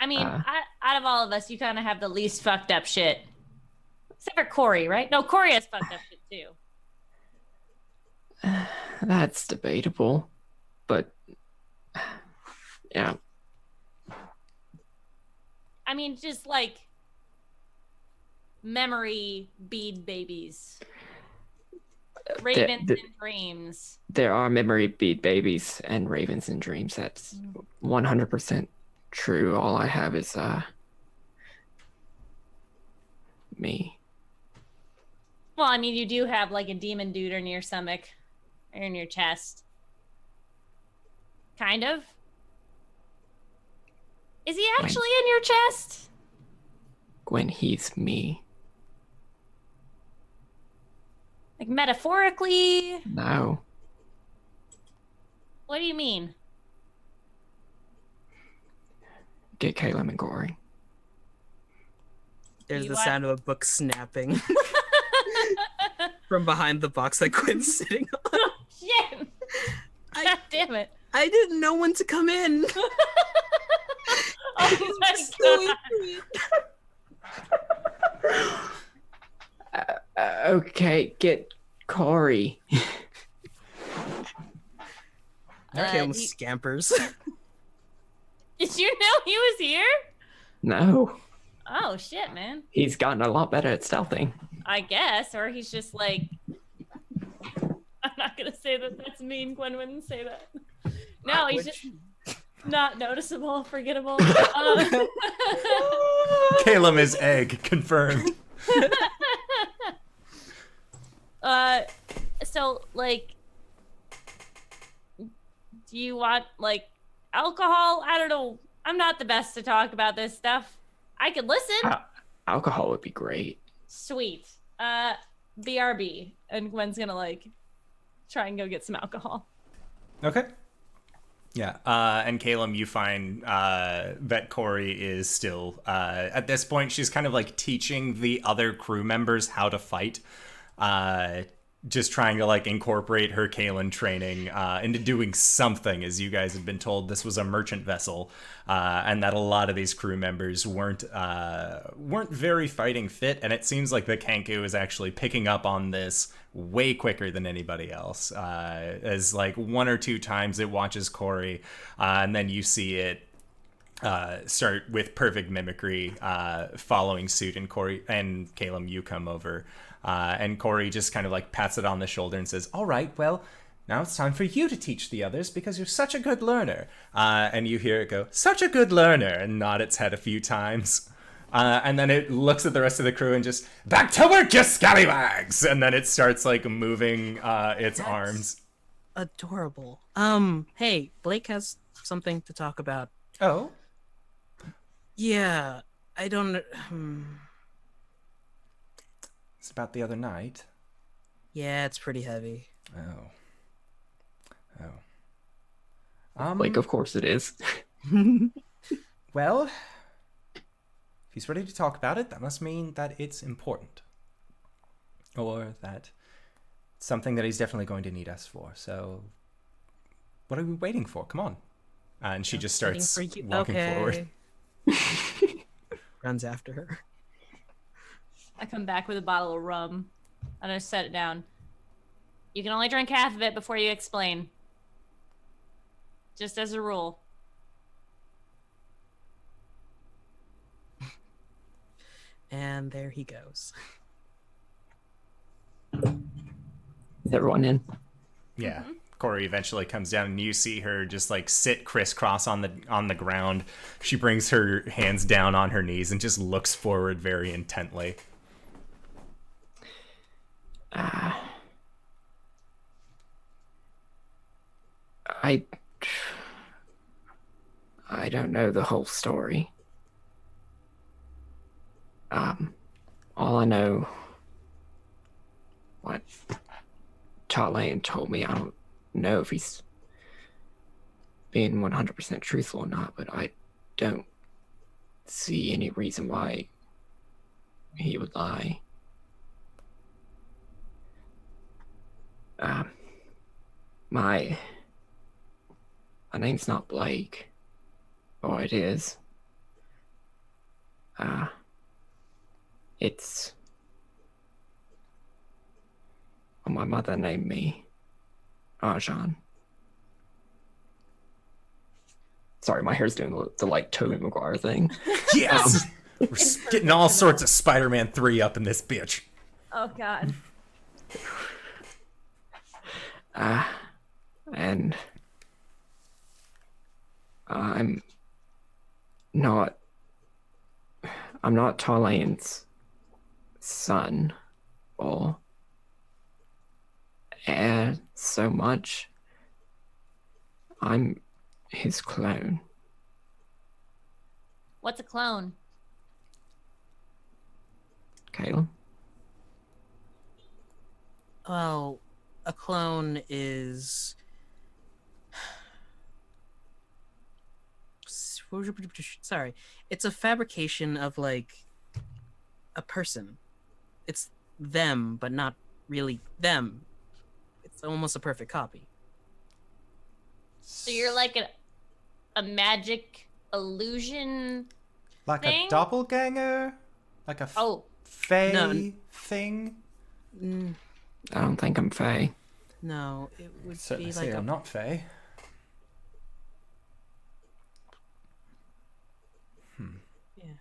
[SPEAKER 2] I mean, out of all of us, you kind of have the least fucked up shit. Except for Cori, right? No, Cori has fucked up shit too.
[SPEAKER 4] That's debatable, but yeah.
[SPEAKER 2] I mean, just like memory bead babies. Ravens and dreams.
[SPEAKER 4] There are memory bead babies and ravens and dreams. That's 100% true. All I have is me.
[SPEAKER 2] Well, I mean, you do have like a demon dude in your stomach or in your chest. Kind of. Is he actually in your chest?
[SPEAKER 4] Gwen, he's me.
[SPEAKER 2] Like metaphorically?
[SPEAKER 4] No.
[SPEAKER 2] What do you mean?
[SPEAKER 4] Get Caelum and Cori.
[SPEAKER 3] There's the sound of a book snapping from behind the box that Gwen's sitting on.
[SPEAKER 2] Oh, shit! God damn it.
[SPEAKER 3] I didn't know when to come in.
[SPEAKER 2] Oh my God.
[SPEAKER 4] Okay, get Cori.
[SPEAKER 3] Caelum scampers.
[SPEAKER 2] Did you know he was here?
[SPEAKER 4] No.
[SPEAKER 2] Oh shit, man.
[SPEAKER 4] He's gotten a lot better at stealthing.
[SPEAKER 2] I guess, or he's just like. I'm not gonna say that. That's mean. Gwen wouldn't say that. No, he's just not noticeable, forgettable.
[SPEAKER 1] Caelum is egg, confirmed.
[SPEAKER 2] So like, do you want like alcohol? I don't know. I'm not the best to talk about this stuff. I could listen.
[SPEAKER 4] Alcohol would be great.
[SPEAKER 2] Sweet. BRB. And Gwen's gonna like try and go get some alcohol.
[SPEAKER 1] Okay. Yeah. And Caelum, you find that Cori is still at this point. She's kind of like teaching the other crew members how to fight. Just trying to like incorporate her Caelum training into doing something, as you guys have been told this was a merchant vessel, and that a lot of these crew members weren't very fighting fit, and it seems like the Kenku is actually picking up on this way quicker than anybody else. As like one or two times it watches Cori, and then you see it start with perfect mimicry following suit, and Cori and Caelum, you come over. And Cori just kind of like pats it on the shoulder and says, all right, well, now it's time for you to teach the others because you're such a good learner. And you hear it go, such a good learner, and nod its head a few times. And then it looks at the rest of the crew and just, back to work, you scallywags! And then it starts like moving its arms.
[SPEAKER 3] Adorable. Hey, Blake has something to talk about.
[SPEAKER 1] Oh?
[SPEAKER 3] Yeah, I don't...
[SPEAKER 1] It's about the other night.
[SPEAKER 3] Yeah, it's pretty heavy.
[SPEAKER 1] Oh.
[SPEAKER 4] Like, of course it is.
[SPEAKER 1] Well, if he's ready to talk about it, that must mean that it's important. Or that it's something that he's definitely going to need us for. So, what are we waiting for? Come on. And she just starts walking forward.
[SPEAKER 3] Runs after her.
[SPEAKER 2] I come back with a bottle of rum and I set it down. You can only drink half of it before you explain. Just as a rule.
[SPEAKER 3] And there he goes.
[SPEAKER 4] Is everyone in?
[SPEAKER 1] Yeah. Cori eventually comes down and you see her just like sit crisscross on the ground. She brings her hands down on her knees and just looks forward very intently.
[SPEAKER 4] I don't know the whole story. all I know, what Tarlaen told me, I don't know if he's being 100% truthful or not, but I don't see any reason why he would lie. My name's not Blake, or it is. It's what my mother named me, Arjan. Sorry, my hair's doing the like Tobey Maguire thing.
[SPEAKER 1] Yes! We're getting all sorts of Spider-Man 3 up in this bitch.
[SPEAKER 2] Oh, God.
[SPEAKER 4] And I'm not Tarlaen's son or heir so much. I'm his clone.
[SPEAKER 2] What's a clone?
[SPEAKER 4] Caelum?
[SPEAKER 3] Well, a clone is... Sorry. It's a fabrication of, like, a person. It's them, but not really them. It's almost a perfect copy.
[SPEAKER 2] So you're like a magic illusion
[SPEAKER 1] Like
[SPEAKER 2] thing?
[SPEAKER 1] a doppelganger? Like a fae thing?
[SPEAKER 4] I don't think I'm Fae.
[SPEAKER 3] No, it would
[SPEAKER 1] Certainly
[SPEAKER 3] be
[SPEAKER 1] say
[SPEAKER 3] like
[SPEAKER 1] I'm not fae.
[SPEAKER 3] Yeah.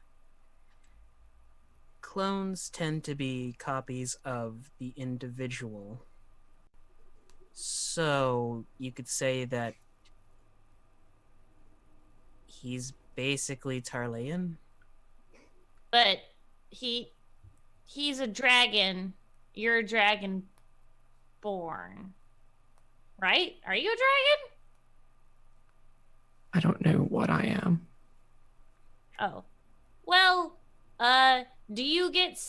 [SPEAKER 3] Clones tend to be copies of the individual. So you could say that he's basically Tarlaen.
[SPEAKER 2] But he's a dragon. You're a dragon born. Right? Are you a dragon?
[SPEAKER 4] I don't know what I am.
[SPEAKER 2] Oh. Well, do you get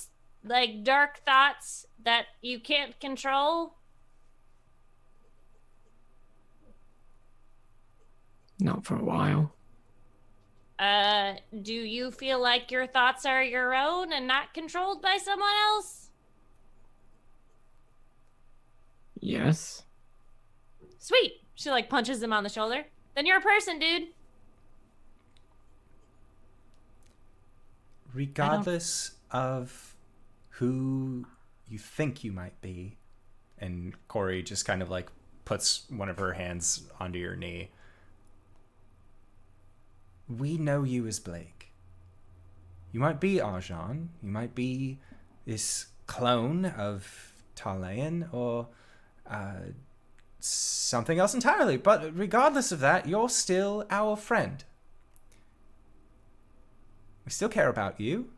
[SPEAKER 2] like dark thoughts that you can't control?
[SPEAKER 4] Not for a while.
[SPEAKER 2] Do you feel like your thoughts are your own and not controlled by someone else?
[SPEAKER 4] Yes.
[SPEAKER 2] Sweet. She like punches him on the shoulder. Then you're a person, dude.
[SPEAKER 1] Regardless of who you think you might be, and Cori just kind of like puts one of her hands onto your knee. We know you as Blake. You might be Arjan. You might be this clone of Tarlaen or something else entirely. But regardless of that, you're still our friend. We still care about you.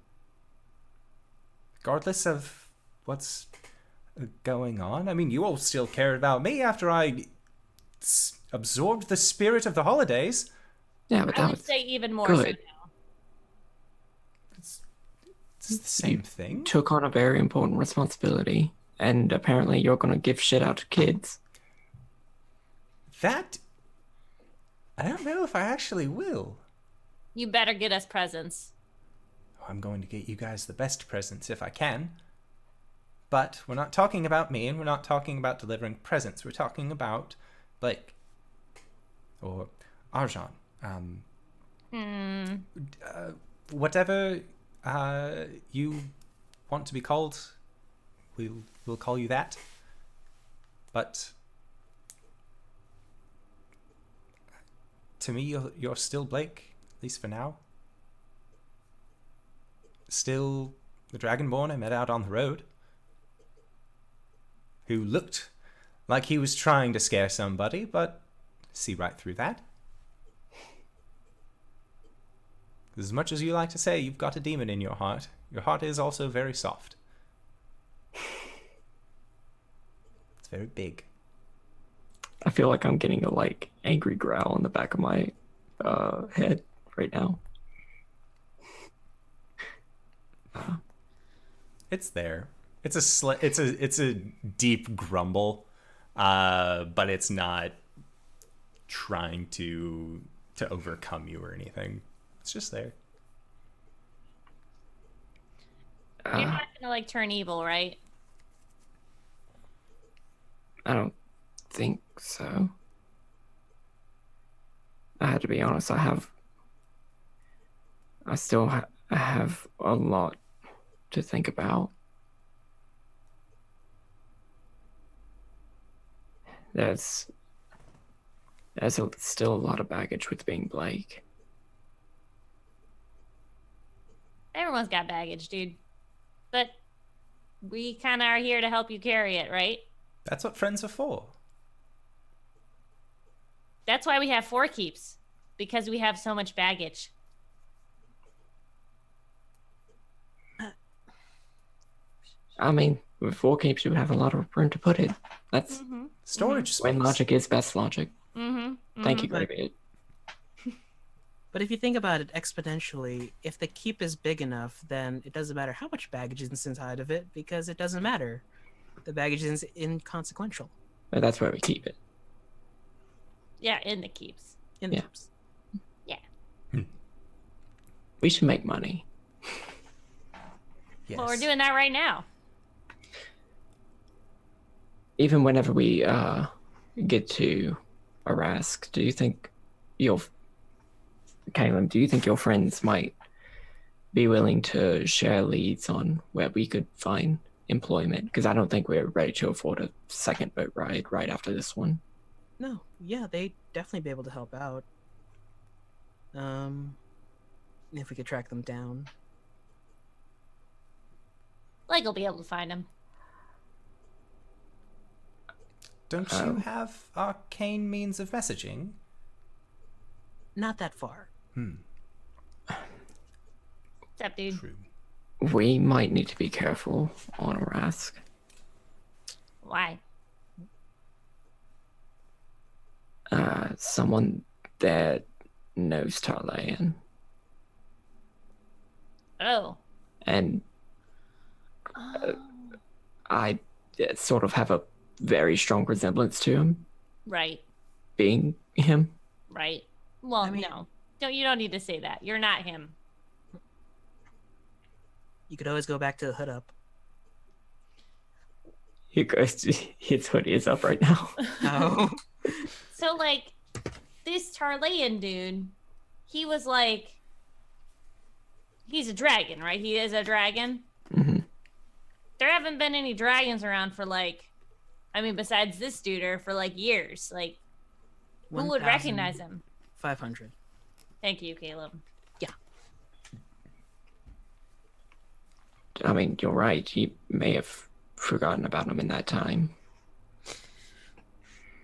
[SPEAKER 1] Regardless of what's going on. I mean, you all still cared about me after I absorbed the spirit of the holidays.
[SPEAKER 4] Yeah, but
[SPEAKER 2] I
[SPEAKER 4] that
[SPEAKER 2] would
[SPEAKER 4] was
[SPEAKER 2] say even more so
[SPEAKER 4] good.
[SPEAKER 2] now.
[SPEAKER 1] It's the same thing.
[SPEAKER 4] Took on a very important responsibility, and apparently you're gonna give shit out to kids.
[SPEAKER 1] That... I don't know if I actually will.
[SPEAKER 2] You better get us presents.
[SPEAKER 1] I'm going to get you guys the best presents if I can. But we're not talking about me, and we're not talking about delivering presents. We're talking about Blake. Or Arjan. Whatever you want to be called, we'll call you that. But to me, you're still Blake, at least for now. Still the Dragonborn I met out on the road, who looked like he was trying to scare somebody, but see right through that. As much as you like to say you've got a demon in your heart is also very soft. It's very big.
[SPEAKER 4] I feel like I'm getting a like angry growl in the back of my head right now.
[SPEAKER 1] It's there. It's a deep grumble, but it's not trying to overcome you or anything. It's just there.
[SPEAKER 2] You're not gonna like turn evil, right?
[SPEAKER 4] I don't think so. I had to be honest. I still have a lot to think about. There's still a lot of baggage with being Blake.
[SPEAKER 2] Everyone's got baggage, dude. But we kind of are here to help you carry it, right?
[SPEAKER 1] That's what friends are for.
[SPEAKER 2] That's why we have 4 keeps, because we have so much baggage.
[SPEAKER 4] I mean, with 4 keeps, you have a lot of room to put it. That's
[SPEAKER 1] Storage space.
[SPEAKER 4] when logic is best logic.
[SPEAKER 2] Mm-hmm.
[SPEAKER 4] Thank you, Gravy.
[SPEAKER 3] But if you think about it exponentially, if the keep is big enough, then it doesn't matter how much baggage is inside of it, because it doesn't matter. The baggage is inconsequential.
[SPEAKER 4] But that's where we keep it.
[SPEAKER 2] Yeah, in the keeps.
[SPEAKER 3] In the
[SPEAKER 4] Yeah.
[SPEAKER 3] keeps.
[SPEAKER 2] Yeah.
[SPEAKER 4] We should make money.
[SPEAKER 1] Yes.
[SPEAKER 2] Well, we're doing that right now.
[SPEAKER 4] Even whenever we get to Arask, do you think Caelum, do you think your friends might be willing to share leads on where we could find employment? Because I don't think we're ready to afford a second boat ride right after this one.
[SPEAKER 3] No, yeah, they'd definitely be able to help out. If we could track them down.
[SPEAKER 2] Like, we'll be able to find him.
[SPEAKER 1] Don't you have arcane means of messaging?
[SPEAKER 3] Not that far.
[SPEAKER 2] What's up, dude?
[SPEAKER 1] True.
[SPEAKER 4] We might need to be careful on Arask.
[SPEAKER 2] Why?
[SPEAKER 4] Someone that knows Tarlaen
[SPEAKER 2] Oh.
[SPEAKER 4] and
[SPEAKER 2] Oh.
[SPEAKER 4] I sort of have a very strong resemblance to him,
[SPEAKER 2] Right.
[SPEAKER 4] being him.
[SPEAKER 2] Right. Well,
[SPEAKER 3] I mean-
[SPEAKER 2] no. You don't need to say that. You're not him.
[SPEAKER 3] You could always go back to the hood up.
[SPEAKER 4] His hoodie is up right now.
[SPEAKER 3] Oh.
[SPEAKER 2] So, like, this Tarlaen dude, he was like, he's a dragon, right? He is a dragon.
[SPEAKER 4] hmm
[SPEAKER 2] There haven't been any dragons around for, like, I mean, besides this dude, for, like, years. Like, who would recognize him?
[SPEAKER 3] 500.
[SPEAKER 2] Thank you, Caelum.
[SPEAKER 4] I mean, you're right. He may have forgotten about him in that time.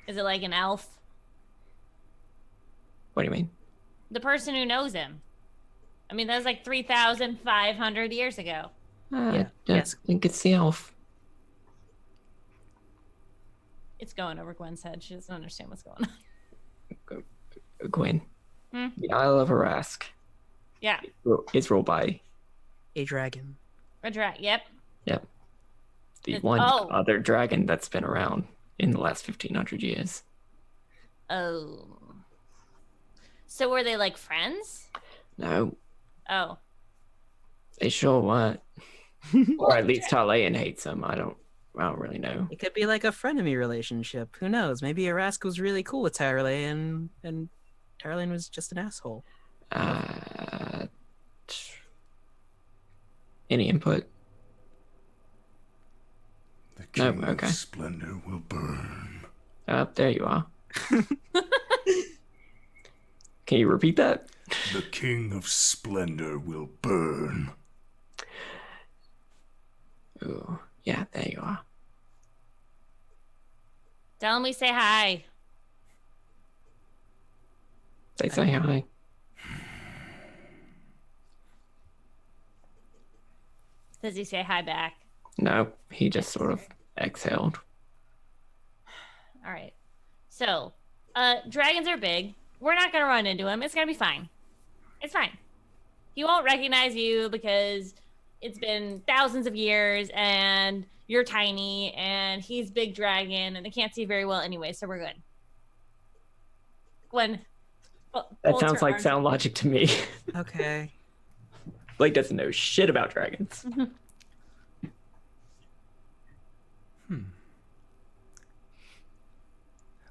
[SPEAKER 2] Is it like an elf?
[SPEAKER 4] What do you mean?
[SPEAKER 2] The person who knows him. I mean, that was like 3,500 years ago.
[SPEAKER 4] I
[SPEAKER 3] yes.
[SPEAKER 4] think it's the elf.
[SPEAKER 2] It's going over Gwen's head. She doesn't understand what's going on.
[SPEAKER 4] Gwen.
[SPEAKER 2] Hmm?
[SPEAKER 4] The Isle of Arask.
[SPEAKER 2] Yeah.
[SPEAKER 4] It's ruled by
[SPEAKER 3] A dragon.
[SPEAKER 2] A yep.
[SPEAKER 4] the
[SPEAKER 2] It's-
[SPEAKER 4] one
[SPEAKER 2] oh.
[SPEAKER 4] other dragon that's been around in the last 1,500 years.
[SPEAKER 2] Oh. So were they like friends?
[SPEAKER 4] No,
[SPEAKER 2] Oh.
[SPEAKER 4] they sure weren't. Or at least Tarlaen hates him. I don't really know.
[SPEAKER 3] It could be like a frenemy relationship. Who knows? Maybe Arask was really cool with Tarlaen, and Tarlaen was just an asshole.
[SPEAKER 4] Any input?
[SPEAKER 5] The
[SPEAKER 4] No,
[SPEAKER 5] king
[SPEAKER 4] okay.
[SPEAKER 5] of splendor will burn.
[SPEAKER 4] There you are. Can you repeat that?
[SPEAKER 5] The king of splendor will burn.
[SPEAKER 4] Ooh, yeah, there you are.
[SPEAKER 2] Tell him we say hi.
[SPEAKER 4] They say hi.
[SPEAKER 2] Does he say hi back?
[SPEAKER 4] No, he just sort of exhaled.
[SPEAKER 2] All right. So, dragons are big. We're not going to run into him. It's going to be fine. It's fine. He won't recognize you because it's been thousands of years, and you're tiny, and he's big dragon, and they can't see very well anyway, so we're good. Gwen.
[SPEAKER 4] That sounds like sound logic to me.
[SPEAKER 3] Okay.
[SPEAKER 4] Blake doesn't know shit about dragons.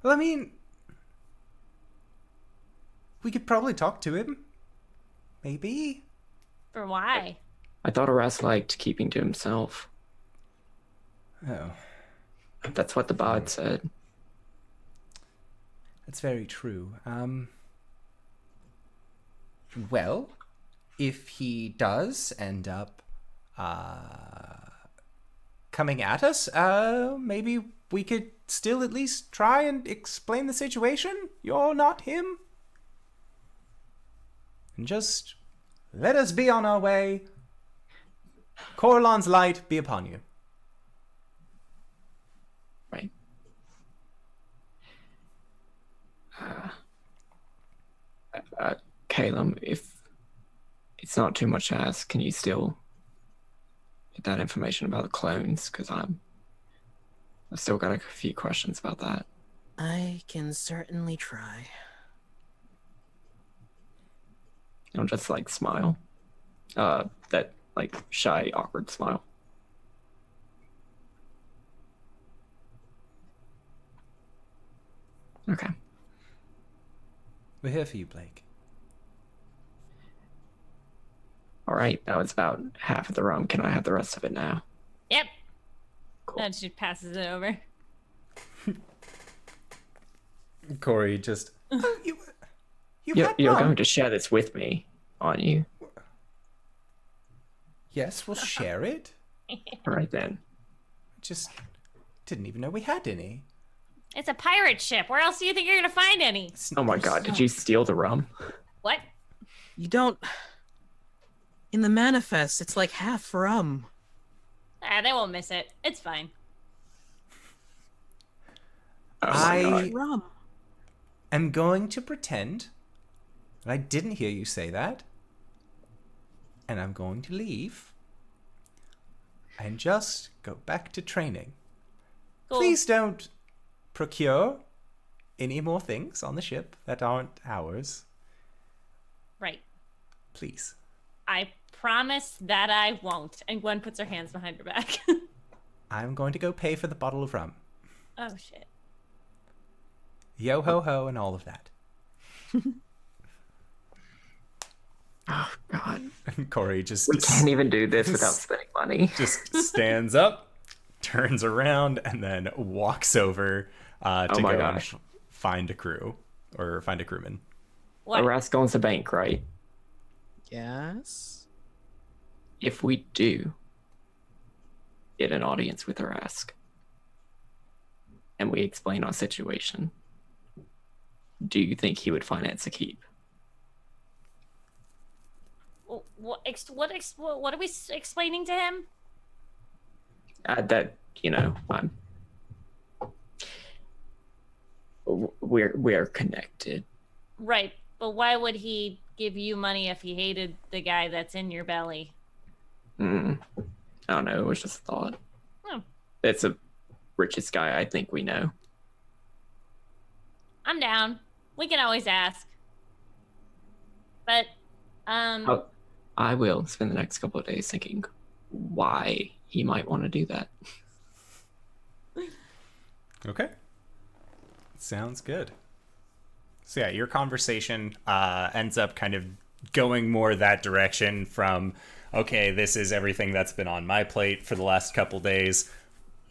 [SPEAKER 1] Well, I mean, we could probably talk to him. Maybe.
[SPEAKER 2] For why?
[SPEAKER 4] I thought Aras liked keeping to himself.
[SPEAKER 1] Oh,
[SPEAKER 4] That's what the bod said.
[SPEAKER 1] that's very true. Well, if he does end up coming at us, maybe we could still at least try and explain the situation. You're not him. And just let us be on our way. Corlan's light be upon you.
[SPEAKER 4] Right. Caelum, if it's not too much to ask, can you still get that information about the clones? Because I've still got a few questions about that.
[SPEAKER 3] I can certainly try.
[SPEAKER 4] I'll just like smile. That like shy, awkward smile. Okay.
[SPEAKER 1] We're here for you, Blake.
[SPEAKER 4] All right, that was about half of the rum. Can I have the rest of it now?
[SPEAKER 2] Yep.
[SPEAKER 4] Cool.
[SPEAKER 2] And she passes it over.
[SPEAKER 1] Cori just... Oh, you
[SPEAKER 4] You're
[SPEAKER 1] had rum.
[SPEAKER 4] going to share this with me, aren't you?
[SPEAKER 1] Yes, we'll share it.
[SPEAKER 4] All right then.
[SPEAKER 1] Just didn't even know we had any.
[SPEAKER 2] It's a pirate ship. Where else do you think you're gonna find any?
[SPEAKER 4] Oh my god, did you steal the rum?
[SPEAKER 2] What?
[SPEAKER 3] You don't... In the manifest, it's like half rum.
[SPEAKER 2] Ah, they won't miss it. It's fine.
[SPEAKER 4] Oh my god.
[SPEAKER 1] I
[SPEAKER 3] Rum.
[SPEAKER 1] am going to pretend that I didn't hear you say that. And I'm going to leave. And just go back to training.
[SPEAKER 2] Cool.
[SPEAKER 1] Please don't procure any more things on the ship that aren't ours.
[SPEAKER 2] Right.
[SPEAKER 1] Please.
[SPEAKER 2] I promise that I won't. And Gwen puts her hands behind her back.
[SPEAKER 1] I'm going to go pay for the bottle of rum.
[SPEAKER 2] Oh, shit.
[SPEAKER 1] Yo ho ho and all of that.
[SPEAKER 4] Oh god.
[SPEAKER 1] And Cori just
[SPEAKER 4] We can't even do this without spending money.
[SPEAKER 1] just stands up, turns around, and then walks over to
[SPEAKER 4] Oh my
[SPEAKER 1] go
[SPEAKER 4] gosh.
[SPEAKER 1] and find a crew or find a crewman.
[SPEAKER 2] What?
[SPEAKER 4] Aras owns a bank, right?
[SPEAKER 3] Yes?
[SPEAKER 4] If we do get an audience with Arask and we explain our situation, do you think he would finance a keep?
[SPEAKER 2] What are we explaining to him?
[SPEAKER 4] That, you know, we're connected.
[SPEAKER 2] Right, but why would he give you money if he hated the guy that's in your belly?
[SPEAKER 4] I don't know. It was just a thought.
[SPEAKER 2] Hmm.
[SPEAKER 4] It's the richest guy I think we know.
[SPEAKER 2] I'm down. We can always ask. But,
[SPEAKER 4] Oh, I will spend the next couple of days thinking why he might want to do that.
[SPEAKER 1] Okay. Sounds good. So yeah, your conversation ends up kind of going more that direction from, okay, this is everything that's been on my plate for the last couple days,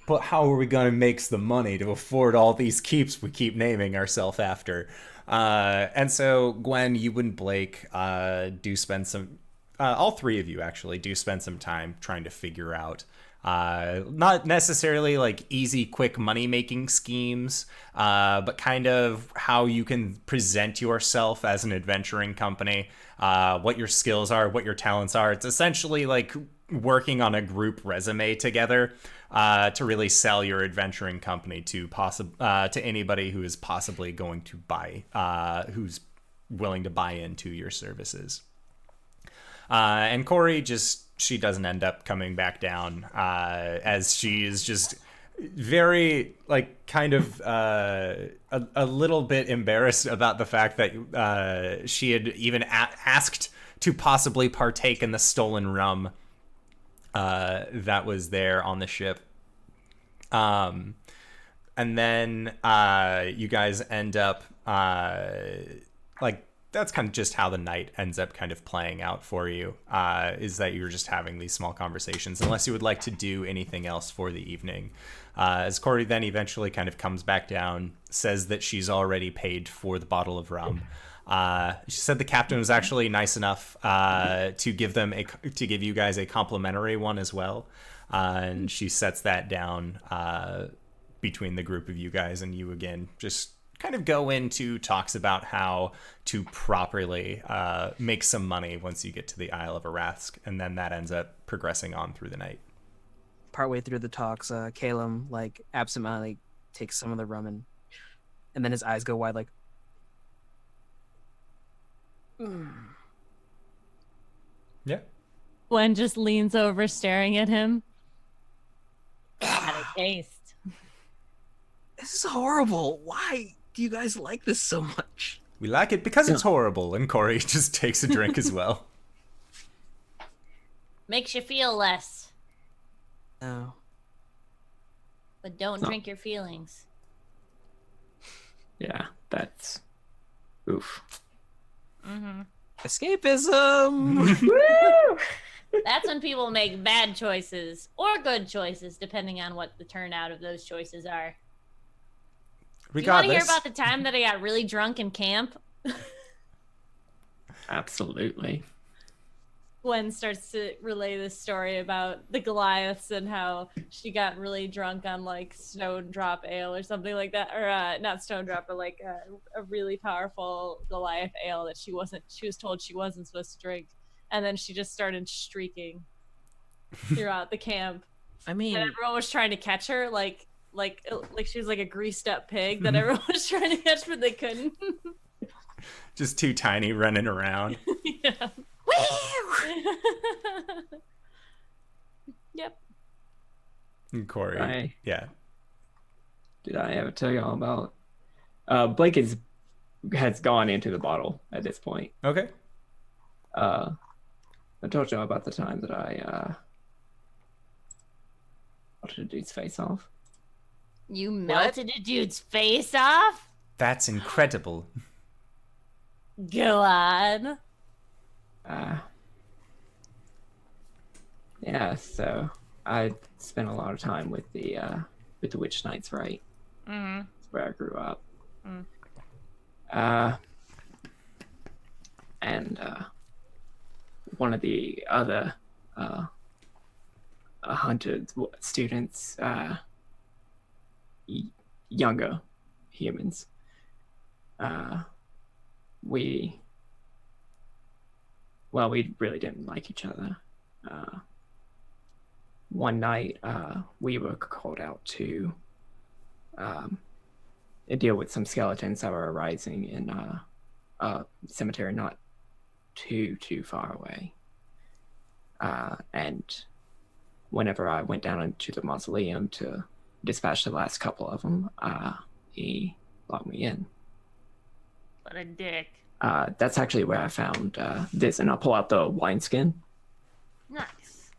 [SPEAKER 1] but how are we going to make the money to afford all these keeps we keep naming ourselves after? And so Gwen, you and Blake do spend some, all three of you actually do spend some time trying to figure out not necessarily like easy, quick money-making schemes, but kind of how you can present yourself as an adventuring company, what your skills are, what your talents are. It's essentially like working on a group resume together to really sell your adventuring company to anybody who is possibly going to buy, who's willing to buy into your services. And Cori just she doesn't end up coming back down, as she is just very, like, kind of a little bit embarrassed about the fact that she had even asked to possibly partake in the stolen rum that was there on the ship. And then you guys end up like, that's kind of just how the night ends up kind of playing out for you, is that you're just having these small conversations, unless you would like to do anything else for the evening. As Cori then eventually kind of comes back down, says that she's already paid for the bottle of rum. She said the captain was actually nice enough to give you guys a complimentary one as well. And she sets that down between the group of you guys, and you again just kind of go into talks about how to properly make some money once you get to the Isle of Arask, and then that ends up progressing on through the night.
[SPEAKER 3] Partway through the talks, Caelum, like, absentmindedly takes some of the rum and then his eyes go wide, like,
[SPEAKER 1] Yeah.
[SPEAKER 2] Gwen just leans over, staring at him. How to taste.
[SPEAKER 3] this is horrible. Why do you guys like this so much?
[SPEAKER 1] We like it because it's horrible, and Cori just takes a drink as well.
[SPEAKER 2] Makes you feel less.
[SPEAKER 3] No.
[SPEAKER 2] But don't drink your feelings.
[SPEAKER 4] Yeah, that's oof.
[SPEAKER 2] Mm-hmm.
[SPEAKER 3] Escapism!
[SPEAKER 2] Woo! That's when people make bad choices or good choices, depending on what the turnout of those choices are. Do you want to hear about the time that I got really drunk in camp?
[SPEAKER 4] Absolutely.
[SPEAKER 2] Gwen starts to relay this story about the Goliaths and how she got really drunk on, like, Stone Drop Ale or something like that. Or not Stone Drop, but like a really powerful Goliath ale that she was told she wasn't supposed to drink. And then she just started streaking throughout the camp.
[SPEAKER 3] I mean,
[SPEAKER 2] and everyone was trying to catch her, like she was like a greased up pig that everyone was trying to catch, but they couldn't.
[SPEAKER 1] Just too tiny running around.
[SPEAKER 2] Yeah. Yep.
[SPEAKER 1] And Cori. Yeah.
[SPEAKER 4] Did I ever tell y'all about Blake has gone into the bottle at this point.
[SPEAKER 1] Okay.
[SPEAKER 4] I told y'all about the time that I melted a dude's face off.
[SPEAKER 2] You melted a dude's face off?
[SPEAKER 1] That's incredible.
[SPEAKER 2] Go on.
[SPEAKER 4] Yeah, so I spent a lot of time with the Witch Knights, right?
[SPEAKER 2] Mm-hmm.
[SPEAKER 4] That's where I grew up.
[SPEAKER 2] Mm.
[SPEAKER 4] And one of the other hunted students, younger humans, we really didn't like each other. One night, we were called out to deal with some skeletons that were arising in a cemetery not too far away. And whenever I went down into the mausoleum to dispatch the last couple of them, he locked me in.
[SPEAKER 2] What a dick.
[SPEAKER 4] That's actually where I found this, and I'll pull out the wineskin.
[SPEAKER 2] Nice.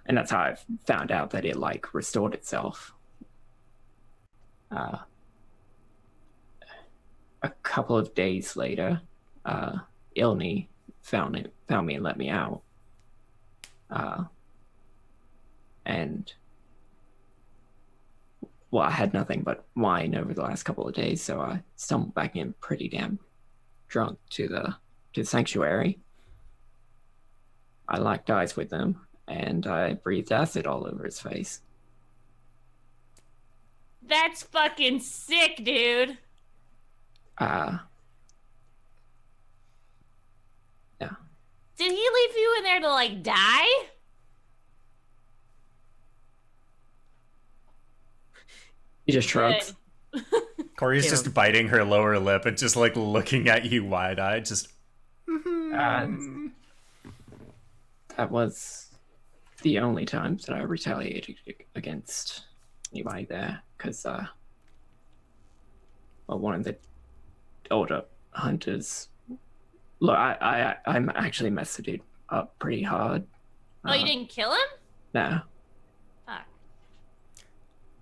[SPEAKER 4] And that's how I found out that it, like, restored itself. A couple of days later, Ilni found me and let me out. And well, I had nothing but wine over the last couple of days, so I stumbled back in pretty damn drunk to the sanctuary. I locked eyes with him, and I breathed acid all over his face.
[SPEAKER 2] That's fucking sick, dude.
[SPEAKER 4] Yeah.
[SPEAKER 2] Did he leave you in there to, like, die?
[SPEAKER 4] He just shrugs.
[SPEAKER 1] Cori's just biting her lower lip and just, like, looking at you wide-eyed, just...
[SPEAKER 4] that was the only times that I retaliated against anybody there, because one of the older hunters. Look, I'm actually messed it up pretty hard.
[SPEAKER 2] Oh, you didn't kill him?
[SPEAKER 4] No.
[SPEAKER 2] Fuck.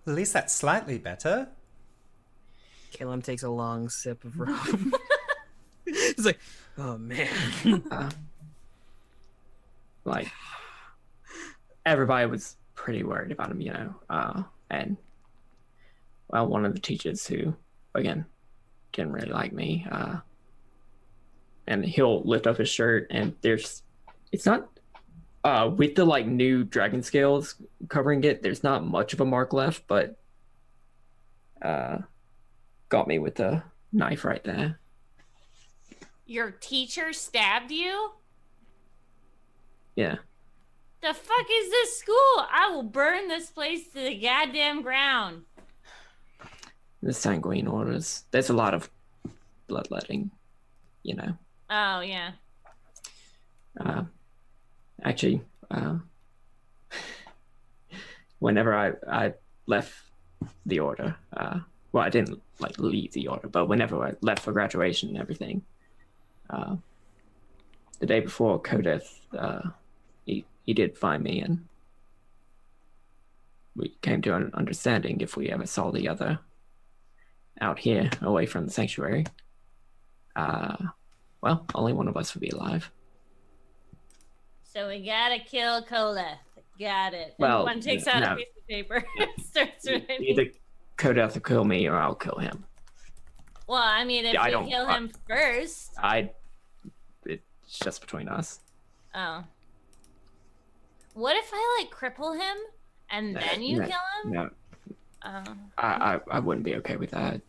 [SPEAKER 1] At least that's slightly better.
[SPEAKER 3] Caelum takes a long sip of rum. He's like, oh man.
[SPEAKER 4] Like, everybody was pretty worried about him, and well, one of the teachers who, again, didn't really like me, and he'll lift up his shirt, and it's not, with the like new dragon scales covering it, there's not much of a mark left, but got me with the knife right there.
[SPEAKER 2] Your teacher stabbed you?
[SPEAKER 4] Yeah.
[SPEAKER 2] The fuck is this school? I will burn this place to the goddamn ground.
[SPEAKER 4] The sanguine orders. There's a lot of bloodletting,
[SPEAKER 2] Oh, yeah.
[SPEAKER 4] Actually, whenever I left the order, well, I didn't like leave the order, but whenever I left for graduation and everything, the day before Kodeth, he did find me, and we came to an understanding if we ever saw the other out here away from the sanctuary, well, only one of us would be alive.
[SPEAKER 2] So we gotta kill Koleth. Got it.
[SPEAKER 4] Well,
[SPEAKER 2] One takes out
[SPEAKER 4] no.
[SPEAKER 2] a piece of paper and starts writing.
[SPEAKER 4] Either Kodeth will kill me or I'll kill him.
[SPEAKER 2] Well, I mean, if
[SPEAKER 4] I
[SPEAKER 2] we
[SPEAKER 4] don't-
[SPEAKER 2] kill him first.
[SPEAKER 4] It's just between us.
[SPEAKER 2] Oh. What if I, like, cripple him and then you kill him?
[SPEAKER 4] No,
[SPEAKER 2] Oh.
[SPEAKER 4] I wouldn't be okay with that.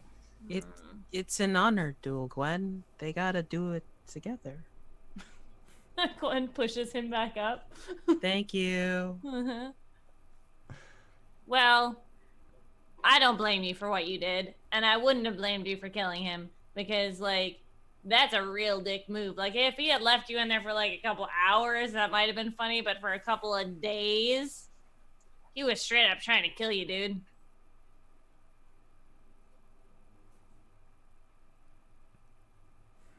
[SPEAKER 3] It's an honor duel, Gwen. They gotta do it together.
[SPEAKER 2] Gwen pushes him back up.
[SPEAKER 3] Thank you.
[SPEAKER 2] Well, I don't blame you for what you did, and I wouldn't have blamed you for killing him because, like, that's a real dick move. Like, if he had left you in there for like a couple hours, that might have been funny, but for a couple of days, he was straight up trying to kill you, dude.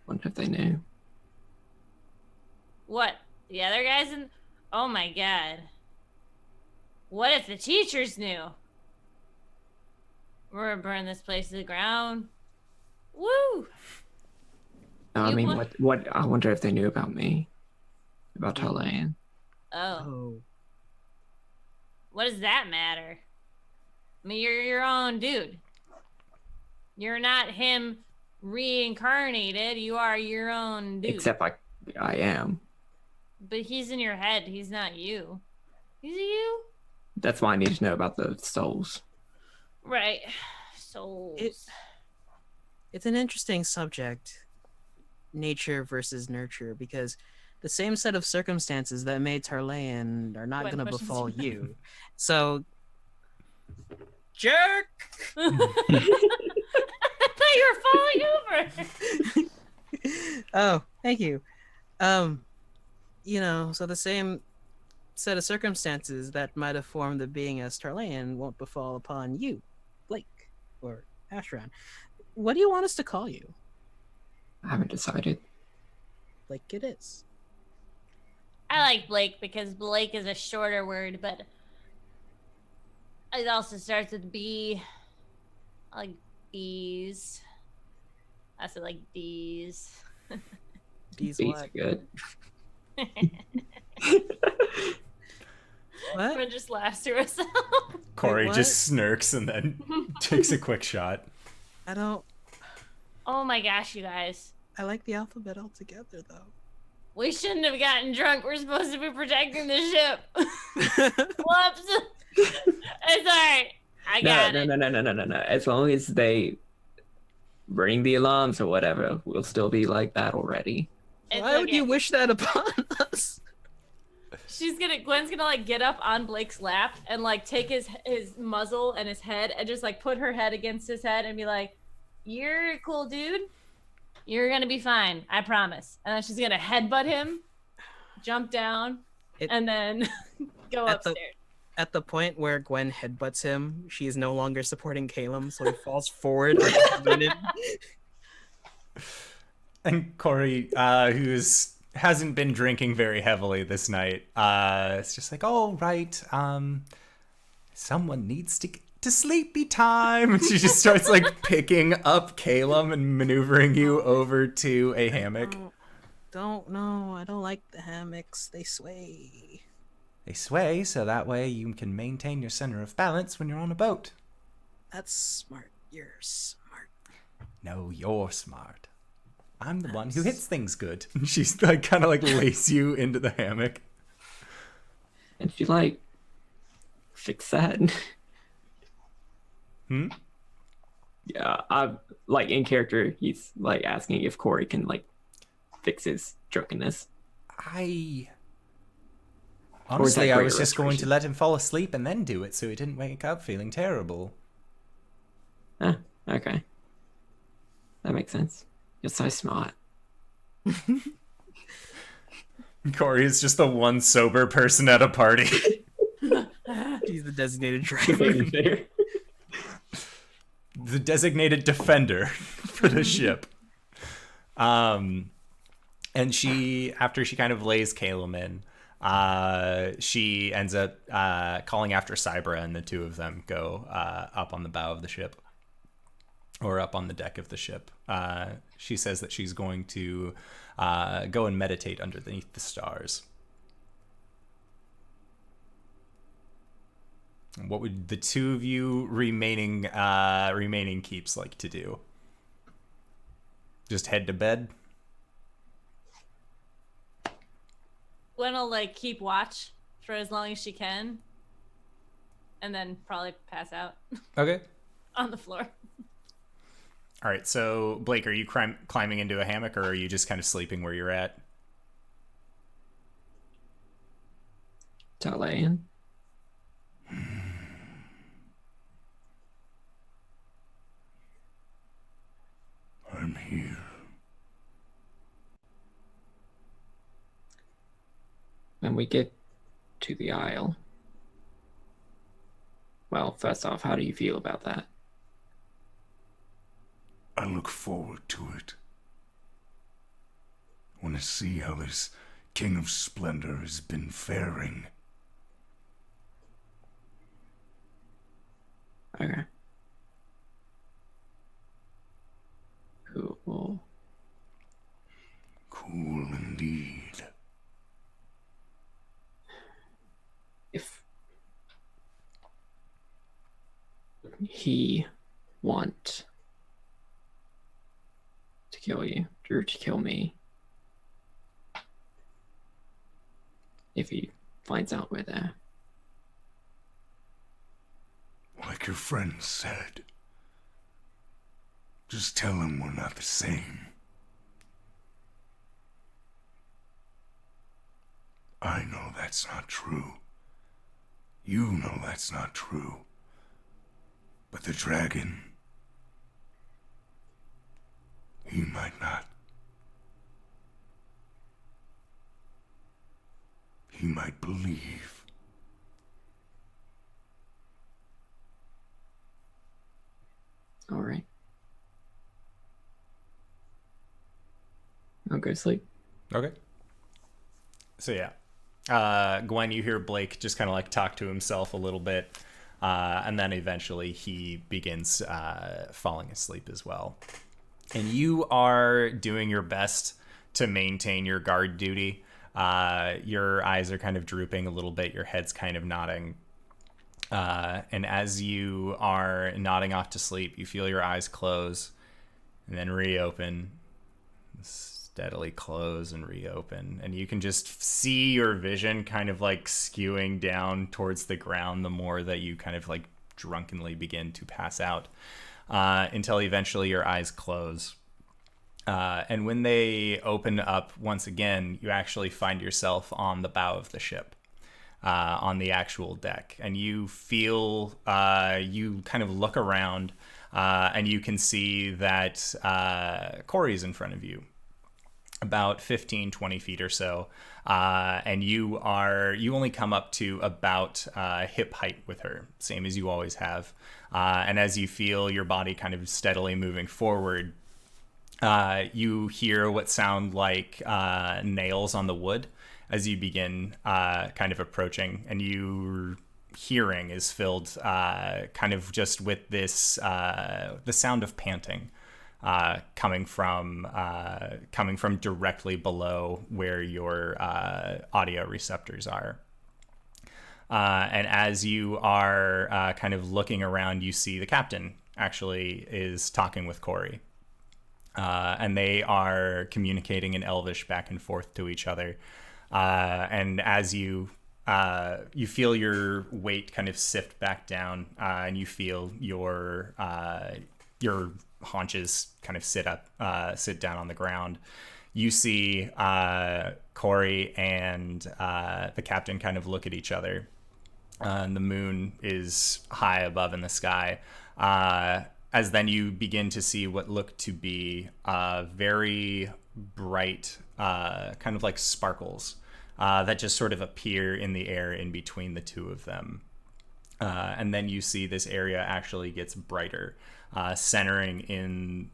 [SPEAKER 4] Wonder if they knew.
[SPEAKER 2] What? The other guys in... Oh my god. What if the teachers knew? We're gonna burn this place to the ground. Woo!
[SPEAKER 4] No, I
[SPEAKER 2] You
[SPEAKER 4] mean,
[SPEAKER 2] want-
[SPEAKER 4] what? I wonder if they knew about me, about Tarlaen.
[SPEAKER 2] Oh.
[SPEAKER 3] Oh.
[SPEAKER 2] What does that matter? I mean, you're your own dude. You're not him reincarnated. You are your own dude.
[SPEAKER 4] Except I am.
[SPEAKER 2] But he's in your head. He's not you. He's you?
[SPEAKER 4] That's why I need to know about the souls.
[SPEAKER 2] Right. Souls.
[SPEAKER 3] It's an interesting subject, nature versus nurture, because the same set of circumstances that made Tarlaen are not
[SPEAKER 2] Gwen
[SPEAKER 3] going to
[SPEAKER 2] pushes
[SPEAKER 3] befall
[SPEAKER 2] you.
[SPEAKER 3] you. So, jerk!
[SPEAKER 2] I thought you were falling over.
[SPEAKER 3] Oh, thank you. So the same set of circumstances that might have formed the being as Tarlaen won't befall upon you, Blake, or Ashran. What do you want us to call you?
[SPEAKER 4] I haven't decided.
[SPEAKER 3] Blake it is.
[SPEAKER 2] I like Blake because Blake is a shorter word, but it also starts with B. I like bees. I said like D's.
[SPEAKER 3] These
[SPEAKER 4] Bees
[SPEAKER 3] what?
[SPEAKER 4] are good.
[SPEAKER 3] What?
[SPEAKER 2] Everyone just laughs to herself.
[SPEAKER 1] Cori
[SPEAKER 3] what?
[SPEAKER 1] just smirks and then takes a quick shot.
[SPEAKER 3] I don't.
[SPEAKER 2] Oh my gosh, you guys.
[SPEAKER 3] I like the alphabet altogether, though.
[SPEAKER 2] We shouldn't have gotten drunk. We're supposed to be protecting the ship. Whoops. It's alright. I got it.
[SPEAKER 4] No. As long as they ring the alarms or whatever, we'll still be like battle ready.
[SPEAKER 2] It's
[SPEAKER 3] Why would
[SPEAKER 2] okay.
[SPEAKER 3] you wish that upon us?
[SPEAKER 2] Gwen's gonna like get up on Blake's lap and like take his muzzle and his head and just like put her head against his head and be like, "You're a cool dude. You're gonna be fine. I promise." And then she's gonna headbutt him, jump down, and then go upstairs.
[SPEAKER 3] At the point where Gwen headbutts him, she is no longer supporting Caelum, so he falls forward.
[SPEAKER 1] And Cori, who hasn't been drinking very heavily this night, it's just like, oh, right, someone needs to get to sleepy time. And she just starts like picking up Caelum and maneuvering you over to a hammock.
[SPEAKER 3] Don't know. I don't like the hammocks. They sway.
[SPEAKER 1] They sway, so that way you can maintain your center of balance when you're on a boat.
[SPEAKER 3] That's smart. You're smart.
[SPEAKER 1] No, you're smart. I'm the one who hits things good. She's like kind of like lace you into the hammock.
[SPEAKER 4] And she like fix that. Yeah, I'm like in character. He's like asking if Cori can like fix his drunkenness.
[SPEAKER 1] Honestly, I was just going to let him fall asleep and then do it, so he didn't wake up feeling terrible.
[SPEAKER 4] Ah, okay. That makes sense. You're so smart.
[SPEAKER 1] Cori is just the one sober person at a party.
[SPEAKER 3] He's the designated driver.
[SPEAKER 1] The designated defender for the ship. And she, after she kind of lays Caelum in, she ends up calling after Cybra, and the two of them go up on the bow of the ship, or up on the deck of the ship. She says that she's going to go and meditate underneath the stars. What would the two of you remaining keeps like to do? Just head to bed?
[SPEAKER 2] Gwen will like keep watch for as long as she can, and then probably pass out
[SPEAKER 1] Okay.
[SPEAKER 2] on the floor.
[SPEAKER 1] All right, so Blake, are you climbing into a hammock, or are you just kind of sleeping where you're at?
[SPEAKER 4] Tarlaen.
[SPEAKER 5] I'm here.
[SPEAKER 4] When we get to the Isle, well, first off, how do you feel about that?
[SPEAKER 5] I look forward to it. I want to see how this King of Splendor has been faring.
[SPEAKER 4] Okay. Cool.
[SPEAKER 5] Cool indeed.
[SPEAKER 4] If he want to kill you, or to kill me, if he finds out we're there,
[SPEAKER 5] Like your friend said, just tell him we're not the same. I know that's not true. You know that's not true. But the dragon, he might not. He might believe.
[SPEAKER 4] all right. I'll go sleep.
[SPEAKER 1] Okay. So yeah, Gwen, you hear Blake just kind of like talk to himself a little bit, and then eventually he begins falling asleep as well. And you are doing your best to maintain your guard duty. Your eyes are kind of drooping a little bit. Your head's kind of nodding. And as you are nodding off to sleep, you feel your eyes close and then reopen, steadily close and reopen. And you can just see your vision kind of like skewing down towards the ground the more that you kind of like drunkenly begin to pass out, until eventually your eyes close. And when they open up once again, you actually find yourself on the bow of the ship. On the actual deck, and you feel, you kind of look around, and you can see that Cori's in front of you. about 15, 20 feet or so. And you only come up to about hip height with her, same as you always have. And as you feel your body kind of steadily moving forward, you hear what sound like nails on the wood as you begin kind of approaching, and your hearing is filled kind of just with this the sound of panting coming from directly below where your audio receptors are. And as you are kind of looking around, you see the captain actually is talking with Cori. And they are communicating in Elvish back and forth to each other. And as you feel your weight kind of sift back down, and you feel your haunches kind of sit down on the ground, you see Cori and the captain kind of look at each other. And the moon is high above in the sky. As then you begin to see what look to be very bright, kind of like sparkles that just sort of appear in the air in between the two of them. And then you see this area actually gets brighter, centering in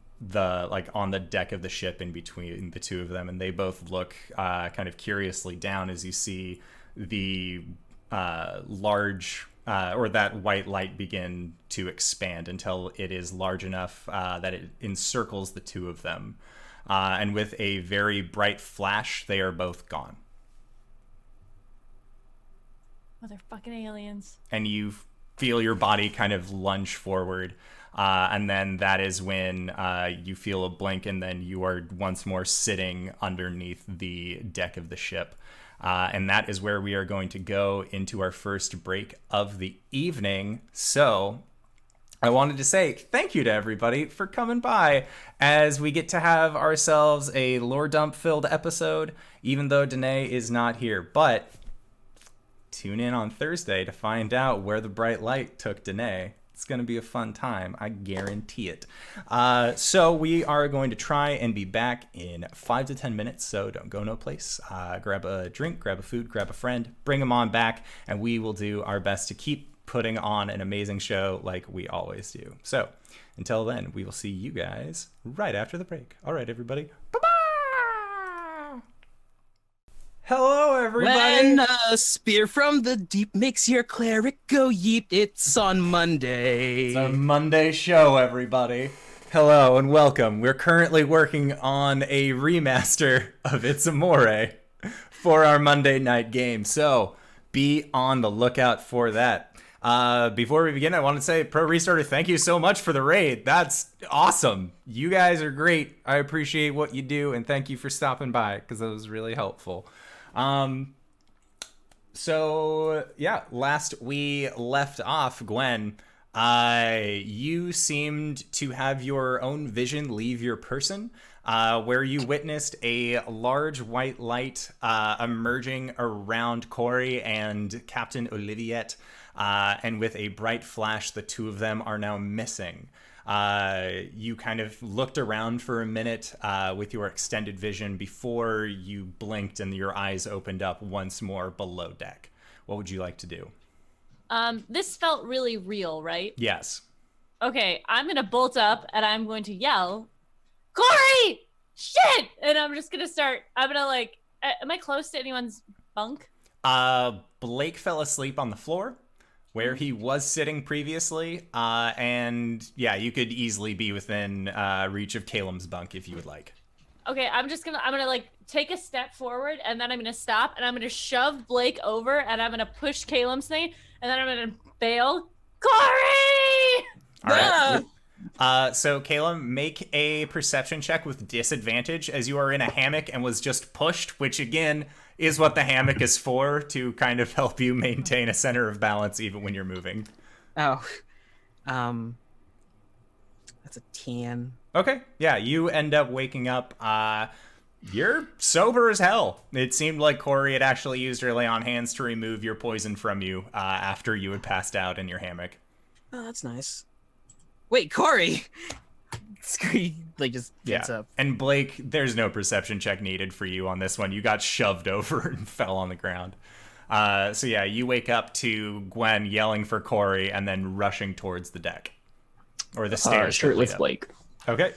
[SPEAKER 1] on the deck of the ship in between the two of them. And they both look kind of curiously down as you see the large or that white light begin to expand until it is large enough that it encircles the two of them. And with a very bright flash, they are both gone.
[SPEAKER 2] Motherfucking aliens.
[SPEAKER 1] And you feel your body kind of lunge forward. And then that is when you feel a blink, and then you are once more sitting underneath the deck of the ship. And that is where we are going to go into our first break of the evening. So I wanted to say thank you to everybody for coming by as we get to have ourselves a lore dump filled episode, even though Danae is not here. But tune in on Thursday to find out where the bright light took Danae. It's going to be a fun time. I guarantee it. So we are going to try and be back in 5 to 10 minutes. So don't go no place. Grab a drink, grab a food, grab a friend, bring them on back, and we will do our best to keep putting on an amazing show like we always do. So until then, we will see you guys right after the break. All right, everybody. Bye-bye. Hello, everybody.
[SPEAKER 3] When a spear from the deep makes your cleric go yeet, it's on Monday.
[SPEAKER 1] It's our Monday show, everybody. Hello and welcome. We're currently working on a remaster of It's Amore for our Monday night game, so be on the lookout for that. Before we begin, I want to say, Pro Restarter, thank you so much for the raid. That's awesome. You guys are great. I appreciate what you do, and thank you for stopping by, because that was really helpful. So yeah, last we left off, Gwen, you seemed to have your own vision leave your person, where you witnessed a large white light emerging around Cori and Captain Oliviette, and with a bright flash, the two of them are now missing. You kind of looked around for a minute with your extended vision before you blinked and your eyes opened up once more below deck. What would you like to do?
[SPEAKER 2] This felt really real, right?
[SPEAKER 1] Yes.
[SPEAKER 2] Okay, I'm gonna bolt up and I'm going to yell, Cori! Shit! And I'm just gonna start, I'm gonna like, am I close to anyone's bunk?
[SPEAKER 1] Blake fell asleep on the floor where he was sitting previously, and yeah, you could easily be within reach of Caelum's bunk if you would like.
[SPEAKER 2] Okay, I'm gonna like take a step forward, and then I'm gonna stop, and I'm gonna shove Blake over, and I'm gonna push Caelum's thing, and then I'm gonna bail. Cori!
[SPEAKER 1] All right. So Caelum, make a perception check with disadvantage as you are in a hammock and was just pushed, which again is what the hammock is for, to kind of help you maintain a center of balance even when you're moving.
[SPEAKER 3] Oh, that's a 10.
[SPEAKER 1] Okay, yeah, you end up waking up. You're sober as hell. It seemed like Cori had actually used her lay on hands to remove your poison from you after you had passed out in your hammock.
[SPEAKER 3] Oh, that's nice. Wait, Cori! like just gets up.
[SPEAKER 1] And Blake, there's no perception check needed for you on this one. You got shoved over and fell on the ground. So yeah, you wake up to Gwen yelling for Cori and then rushing towards the deck. Or the stairs.
[SPEAKER 4] Shirtless Blake.
[SPEAKER 1] Okay.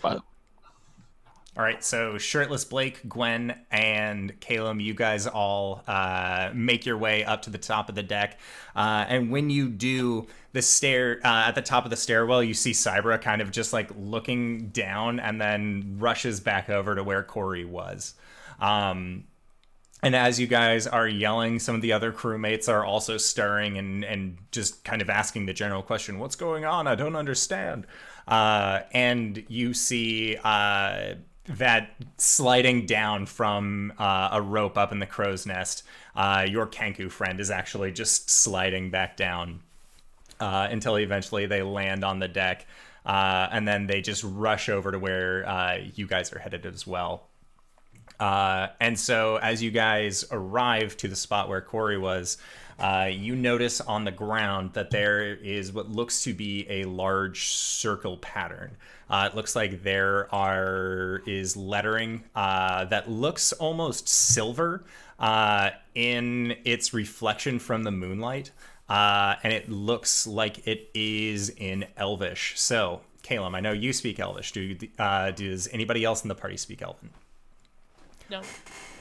[SPEAKER 1] All right, so shirtless Blake, Gwen, and Caelum, you guys all make your way up to the top of the deck. And when you do, at the top of the stairwell, you see Cybra kind of just like looking down and then rushes back over to where Cori was. And as you guys are yelling, some of the other crewmates are also stirring and just kind of asking the general question, what's going on? I don't understand. And you see that sliding down from a rope up in the crow's nest, your Kenku friend is actually just sliding back down until eventually they land on the deck. And then they just rush over to where you guys are headed as well. And so as you guys arrive to the spot where Cori was, you notice on the ground that there is what looks to be a large circle pattern. It looks like there is lettering that looks almost silver in its reflection from the moonlight. And it looks like it is in Elvish. So, Caelum, I know you speak Elvish. Does anybody else in the party speak Elven?
[SPEAKER 2] No.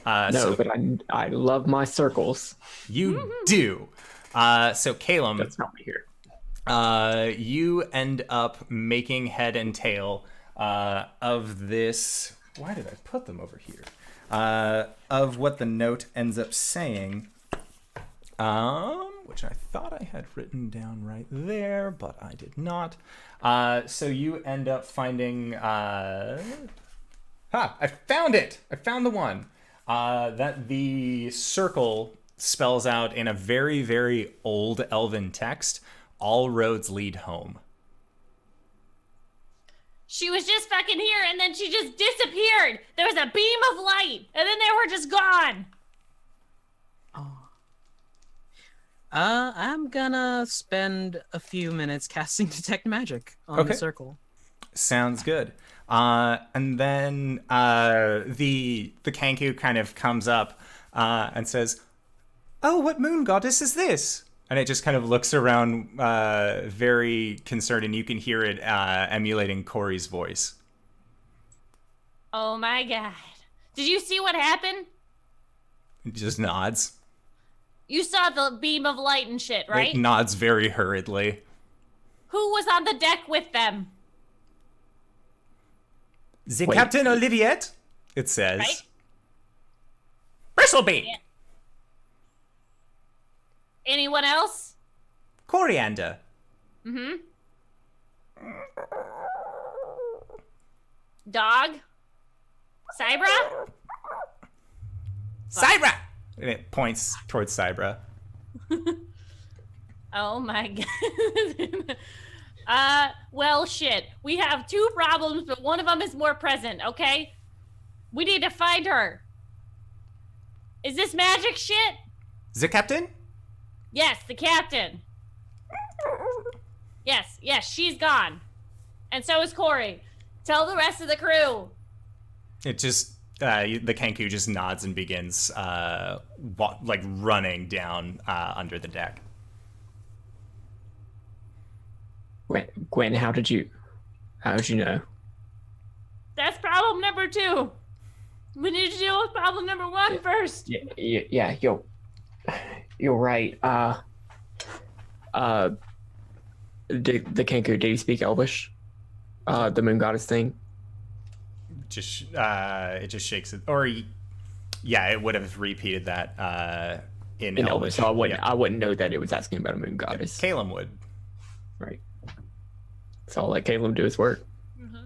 [SPEAKER 4] No, but I love my circles.
[SPEAKER 1] You do. So Caelum,
[SPEAKER 4] That's not me here.
[SPEAKER 1] you end up making head and tail of this. Why did I put them over here? Of what the note ends up saying, which I thought I had written down right there, but I did not. So you end up finding. I found it! I found the one. That the circle spells out in a very, very old elven text, all roads lead home.
[SPEAKER 2] She was just fucking here, and then she just disappeared. There was a beam of light, and then they were just gone.
[SPEAKER 3] I'm gonna spend a few minutes casting Detect Magic on the circle.
[SPEAKER 1] Sounds good. And then the Kenku kind of comes up and says, "Oh, what moon goddess is this?" And it just kind of looks around very concerned, and you can hear it emulating Cori's voice.
[SPEAKER 2] Oh my god. Did you see what happened?
[SPEAKER 1] It just nods.
[SPEAKER 2] You saw the beam of light and shit, right?
[SPEAKER 1] It nods very hurriedly.
[SPEAKER 2] Who was on the deck with them?
[SPEAKER 1] The Captain Oliviet, it says.
[SPEAKER 2] Right?
[SPEAKER 1] Bristlebeak!
[SPEAKER 2] Yeah. Anyone else?
[SPEAKER 1] Coriander.
[SPEAKER 2] Mm-hmm. Dog? Cybra?
[SPEAKER 1] Cybra! And it points towards Cybra.
[SPEAKER 2] Oh my god. Well, shit. We have two problems, but one of them is more present, okay? We need to find her. Is this magic shit?
[SPEAKER 1] The Captain?
[SPEAKER 2] Yes, the captain. Yes, she's gone. And so is Cori. Tell the rest of the crew.
[SPEAKER 1] It just, the Kenku just nods and begins, running down under the deck.
[SPEAKER 4] Gwen, how did you know?
[SPEAKER 2] That's problem number 2. We need to deal with problem number 1 first.
[SPEAKER 4] Yeah, you're right. The Kenku, did he speak Elvish? The moon goddess thing?
[SPEAKER 1] It just shakes it. Or, yeah, it would have repeated that in Elvish.
[SPEAKER 4] So I wouldn't know that it was asking about a moon goddess.
[SPEAKER 1] Caelum would.
[SPEAKER 4] Right. So I'll let Caelum do his work.
[SPEAKER 2] Mm-hmm.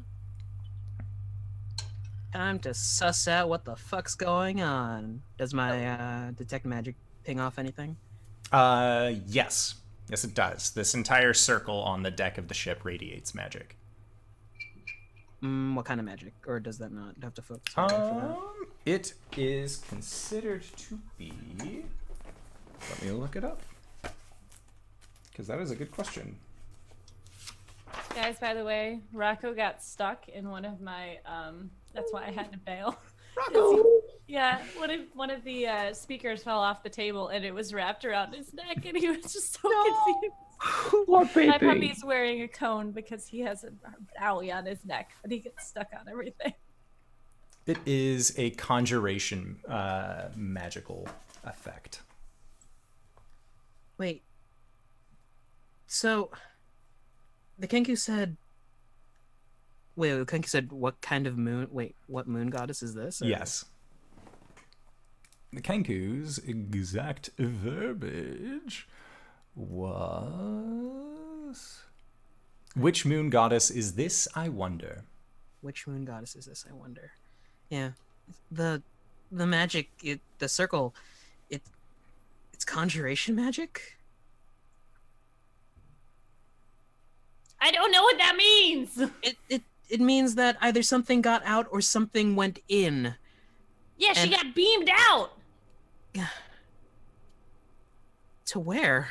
[SPEAKER 3] Time to suss out what the fuck's going on. Does my Detect Magic ping off anything?
[SPEAKER 1] Yes. Yes, it does. This entire circle on the deck of the ship radiates magic.
[SPEAKER 3] What kind of magic? Or does that not have to focus on for that?
[SPEAKER 1] It is considered to be... Let me look it up. Because that is a good question.
[SPEAKER 2] Guys, by the way, Rocco got stuck in one of my, that's why I had to bail.
[SPEAKER 4] Rocco!
[SPEAKER 2] Yeah, one of the speakers fell off the table and it was wrapped around his neck and he was just so confused.
[SPEAKER 4] Poor
[SPEAKER 2] My
[SPEAKER 4] baby.
[SPEAKER 2] puppy's wearing a cone because he has an owie on his neck, but he gets stuck on everything.
[SPEAKER 1] It is a conjuration magical effect.
[SPEAKER 3] Wait. So, the Kenku said... Wait, the Kenku said what kind of moon... Wait, what moon goddess is this? Or-
[SPEAKER 1] Yes. The Kenku's exact verbiage was... Which moon goddess is this, I wonder?
[SPEAKER 3] Which moon goddess is this, I wonder? Yeah. The magic, the circle, it's conjuration magic?
[SPEAKER 2] I don't know what that means.
[SPEAKER 3] It means that either something got out or something went in.
[SPEAKER 2] Yeah, she
[SPEAKER 3] And-
[SPEAKER 2] got beamed out.
[SPEAKER 3] To where?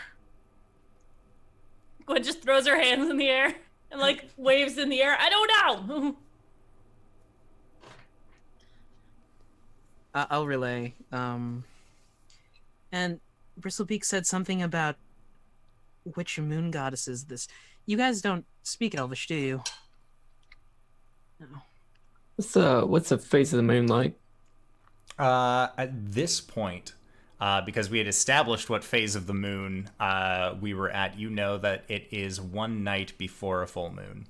[SPEAKER 2] Gwen just throws her hands in the air and like waves in the air. I don't know.
[SPEAKER 3] I'll relay. And Bristlebeak said something about which moon goddess is this. You guys don't speak Elvish, do you? No.
[SPEAKER 4] What's the phase of the moon like?
[SPEAKER 1] At this point, because we had established what phase of the moon we were at, you know that it is one night before a full moon.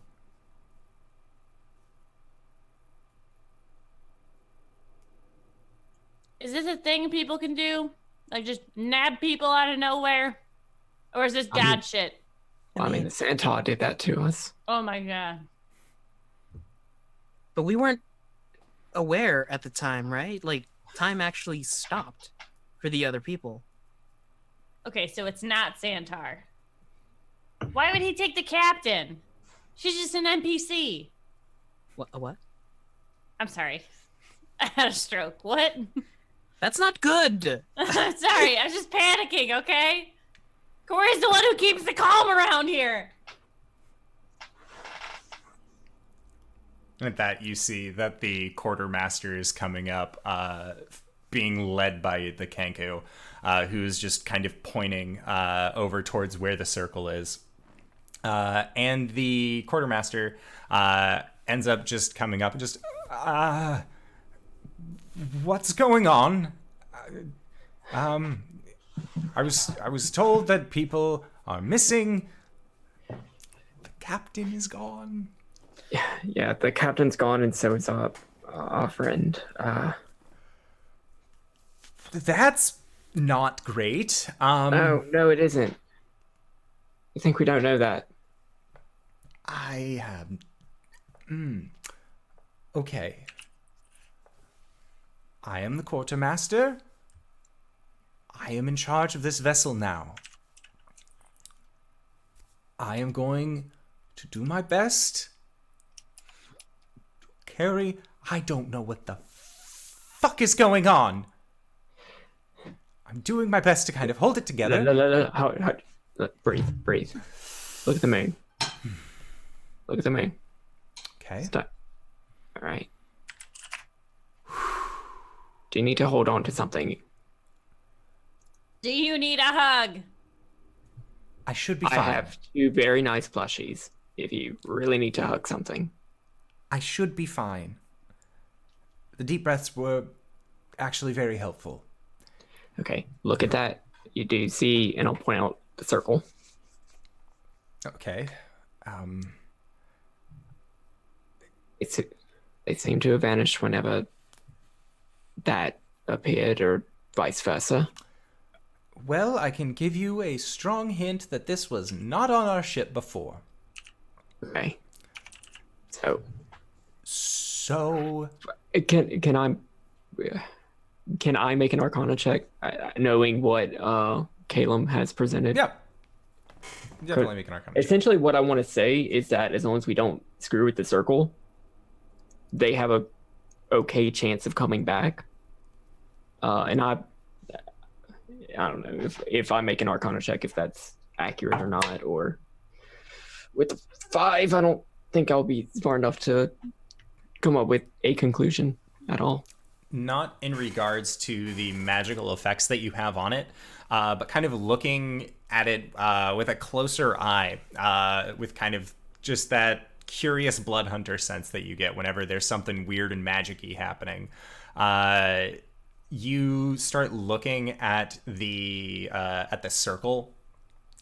[SPEAKER 2] Is this a thing people can do? Like just nab people out of nowhere? Or is this
[SPEAKER 4] I mean-
[SPEAKER 2] god shit?
[SPEAKER 4] I mean, the Centaur did that to us.
[SPEAKER 2] Oh my god.
[SPEAKER 3] But we weren't aware at the time, right? Like, time actually stopped for the other people.
[SPEAKER 2] Okay, so it's not Santar. Why would he take the captain? She's just an NPC.
[SPEAKER 3] What? A what?
[SPEAKER 2] I'm sorry. I had a stroke. What?
[SPEAKER 3] That's not good!
[SPEAKER 2] I'm sorry. I'm just panicking, okay? Cori's the one who keeps the calm around here.
[SPEAKER 1] At that, you see that the quartermaster is coming up, being led by the Kenku, who's just kind of pointing over towards where the circle is. And the quartermaster ends up just coming up and just, what's going on? I was told that people are missing. The captain is gone.
[SPEAKER 4] Yeah, the captain's gone, and so is our friend.
[SPEAKER 1] That's not great.
[SPEAKER 4] No, it isn't. You think we don't know that?
[SPEAKER 1] I have. Okay. I am the quartermaster. I am in charge of this vessel now. I am going to do my best. Carrie, I don't know what the fuck is going on. I'm doing my best to kind of hold it together.
[SPEAKER 4] Look, breathe. Look at the moon. Look at the moon.
[SPEAKER 1] Okay.
[SPEAKER 4] Stop. All right. Do you need to hold on to something?
[SPEAKER 2] Do you need a hug?
[SPEAKER 1] I should be fine.
[SPEAKER 4] I have 2 very nice plushies. If you really need to hug something.
[SPEAKER 1] I should be fine. The deep breaths were actually very helpful.
[SPEAKER 4] Okay, look at that. You do see, and I'll point out the circle.
[SPEAKER 1] Okay.
[SPEAKER 4] They seem to have vanished whenever that appeared, or vice versa.
[SPEAKER 1] Well, I can give you a strong hint that this was not on our ship before.
[SPEAKER 4] Okay.
[SPEAKER 1] So,
[SPEAKER 4] Can I make an Arcana check, knowing what Caelum has presented?
[SPEAKER 1] yeah. Definitely make an Arcana check.
[SPEAKER 4] Essentially, what I want to say is that as long as we don't screw with the circle, they have a okay chance of coming back. And I don't know if I make an Arcana check, if that's accurate or not, or with a 5, I don't think I'll be smart enough to come up with a conclusion at all.
[SPEAKER 1] Not in regards to the magical effects that you have on it, but kind of looking at it with a closer eye, with kind of just that curious blood hunter sense that you get whenever there's something weird and magic-y happening. You start looking at the circle,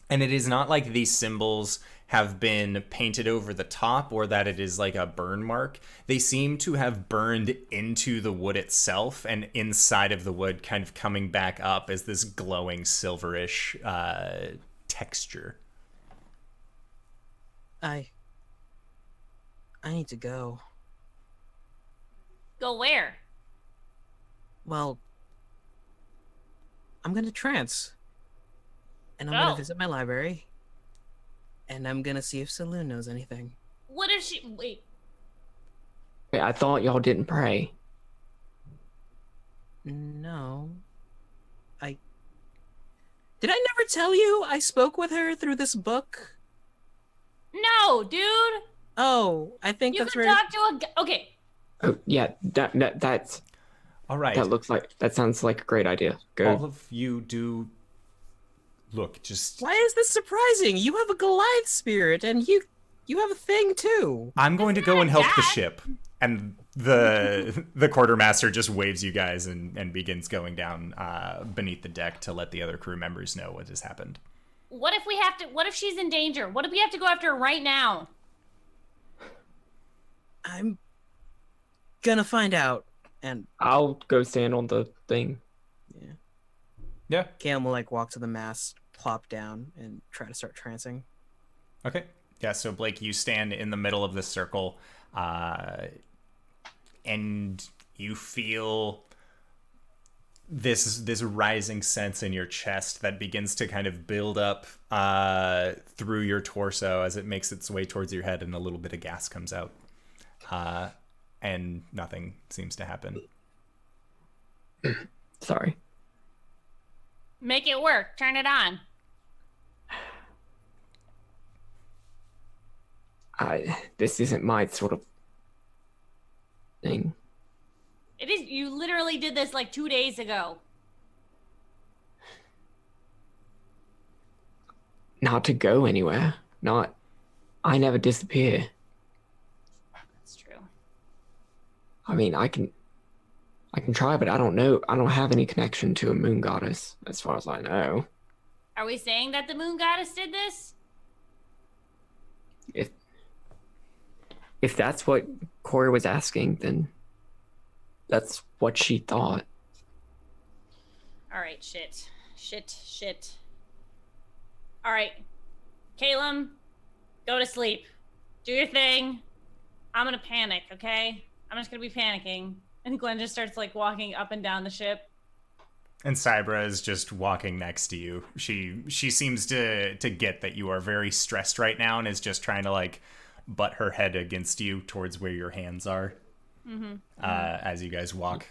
[SPEAKER 1] and it is not like these symbols have been painted over the top or that it is like a burn mark. They seem to have burned into the wood itself, and inside of the wood kind of coming back up as this glowing silverish texture.
[SPEAKER 3] I need to go.
[SPEAKER 2] Go where?
[SPEAKER 3] Well, I'm gonna trance. And I'm
[SPEAKER 2] Oh.
[SPEAKER 3] gonna visit my library. And I'm gonna see if Saloon knows anything.
[SPEAKER 2] What if she... Wait.
[SPEAKER 4] Wait, I thought y'all didn't pray.
[SPEAKER 3] No. Did I never tell you I spoke with her through this book?
[SPEAKER 2] No, dude!
[SPEAKER 3] Oh, I think
[SPEAKER 2] You
[SPEAKER 3] that's
[SPEAKER 2] can
[SPEAKER 3] where...
[SPEAKER 2] talk to a... Okay.
[SPEAKER 4] Oh, yeah, that's...
[SPEAKER 1] All right.
[SPEAKER 4] That sounds like a great idea. Go.
[SPEAKER 1] All of you do... Look, just...
[SPEAKER 3] Why is this surprising? You have a Goliath spirit, and you have a thing, too.
[SPEAKER 1] I'm going to go and help the
[SPEAKER 2] Dad.
[SPEAKER 1] ship. And the quartermaster just waves you guys and begins going down beneath the deck to let the other crew members know what has happened.
[SPEAKER 2] What if we have to... What if she's in danger? What if we have to go after her right now?
[SPEAKER 3] I'm gonna find out. And
[SPEAKER 4] I'll go stand on the thing.
[SPEAKER 1] Yeah.
[SPEAKER 3] Caelum will, walk to the mast, plop down, and try to start trancing.
[SPEAKER 1] Okay. Yeah, so Blake, you stand in the middle of the circle, and you feel this rising sense in your chest that begins to kind of build up through your torso as it makes its way towards your head, and a little bit of gas comes out. And nothing seems to happen.
[SPEAKER 4] Sorry.
[SPEAKER 2] Make it work. Turn it on.
[SPEAKER 4] This isn't my sort of thing.
[SPEAKER 2] It is... You literally did this like 2 days ago.
[SPEAKER 4] Not to go anywhere. I never disappear.
[SPEAKER 2] That's true.
[SPEAKER 4] I mean, I can try, but I don't know. I don't have any connection to a moon goddess, as far as I know.
[SPEAKER 2] Are we saying that the moon goddess did this?
[SPEAKER 4] If that's what Cori was asking, then that's what she thought.
[SPEAKER 2] All right, shit. All right, Caelum, go to sleep. Do your thing. I'm gonna panic, okay? I'm just gonna be panicking. And Gwen just starts walking up and down the ship.
[SPEAKER 1] And Cybra is just walking next to you. She seems to get that you are very stressed right now and is just trying to butt her head against you towards where your hands are.
[SPEAKER 2] Mm-hmm.
[SPEAKER 1] As you guys walk.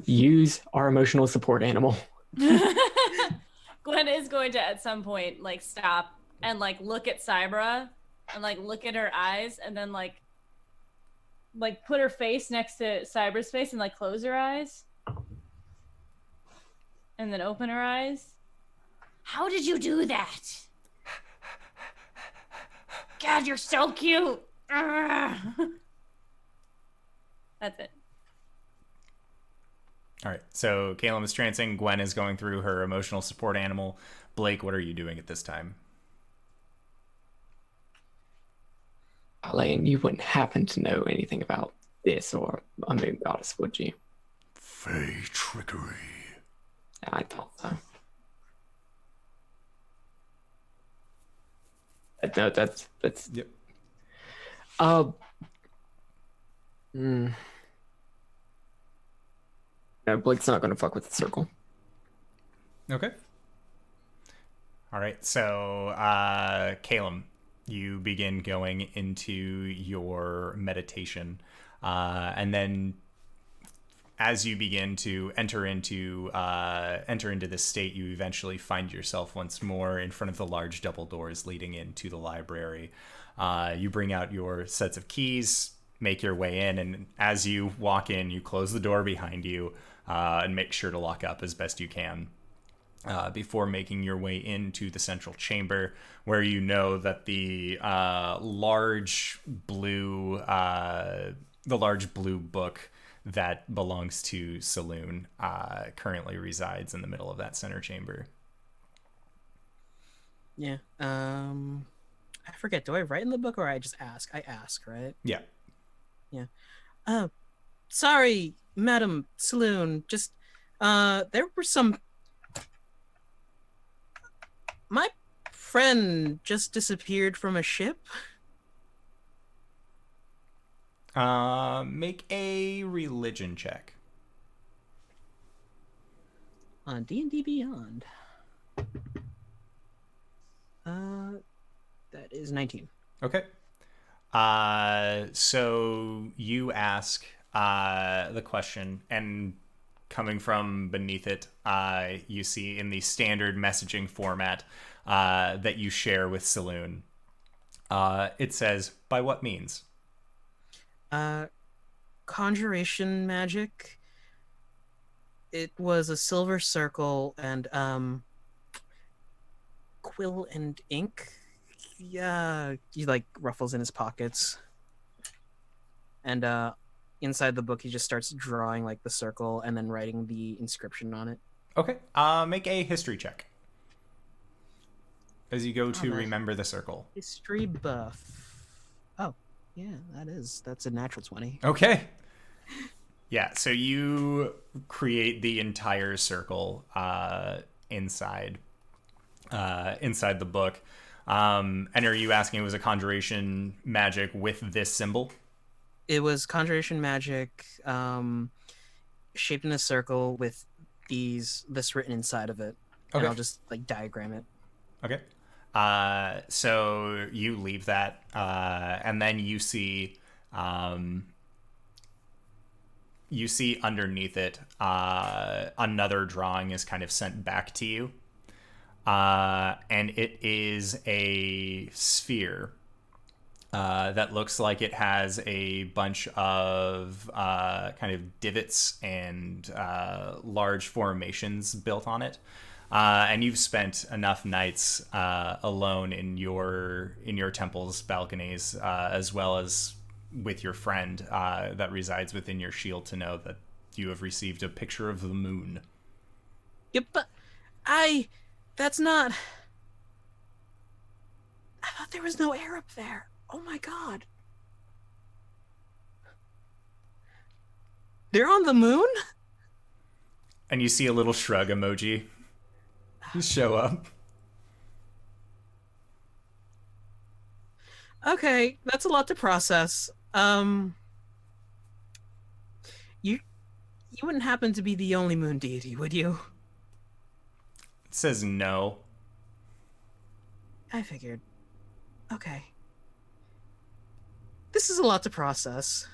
[SPEAKER 4] Use our emotional support animal.
[SPEAKER 2] Gwen is going to at some point stop and look at Cybra and look at her eyes and then put her face next to Cybra's face and close her eyes and then open her eyes. How did you do that? God, you're so cute. That's it.
[SPEAKER 1] All right, so Caelum is trancing. Gwen is going through her emotional support animal. Blake, what are you doing at this time?
[SPEAKER 4] Tarlaen, you wouldn't happen to know anything about this or a moon goddess, would you?
[SPEAKER 5] Fey trickery.
[SPEAKER 4] I thought so. No, that's
[SPEAKER 1] Yep.
[SPEAKER 4] No, Blake's not gonna fuck with the circle.
[SPEAKER 1] Okay. All right, so Caelum, you begin going into your meditation, and then as you begin to enter into this state, you eventually find yourself once more in front of the large double doors leading into the library. You bring out your sets of keys, make your way in, and as you walk in, you close the door behind you and make sure to lock up as best you can. Before making your way into the central chamber, where you know that the large blue book that belongs to Saloon currently resides in the middle of that center chamber.
[SPEAKER 3] Yeah. I forget. Do I write in the book or I just ask? I ask, right?
[SPEAKER 1] Yeah.
[SPEAKER 3] Yeah. Sorry, Madam Saloon. Just there were some. My friend just disappeared from a ship.
[SPEAKER 1] Make a religion check.
[SPEAKER 3] On D&D Beyond. That is 19.
[SPEAKER 1] Okay. So you ask the question, and coming from beneath it, you see in the standard messaging format that you share with Saloon, it says, "By what means?"
[SPEAKER 3] Conjuration magic. It was a silver circle and quill and ink. Yeah, he like ruffles in his pockets. And inside the book he just starts drawing like the circle and then writing the inscription on it.
[SPEAKER 1] Okay. Make a history check as you go to remember the circle.
[SPEAKER 3] History buff. Oh, yeah, that's a natural 20.
[SPEAKER 1] Okay. Yeah, so you create the entire circle inside the book. And are you asking, it was a conjuration magic with this symbol?
[SPEAKER 3] It was conjuration magic shaped in a circle with this written inside of it.
[SPEAKER 1] Okay.
[SPEAKER 3] And I'll just like diagram it.
[SPEAKER 1] Okay. So you leave that, and then you see underneath it another drawing is kind of sent back to you, and it is a sphere that looks like it has a bunch of kind of divots and large formations built on it. And you've spent enough nights alone in your temple's balconies, as well as with your friend that resides within your shield, to know that you have received a picture of the moon.
[SPEAKER 3] Yep, but that's not. I thought there was no air up there. Oh my god. They're on the moon?
[SPEAKER 1] And you see a little shrug emoji. You show up.
[SPEAKER 3] Okay, that's a lot to process. You wouldn't happen to be the only moon deity, would you?
[SPEAKER 1] It says no.
[SPEAKER 3] I figured. Okay. This is a lot to process.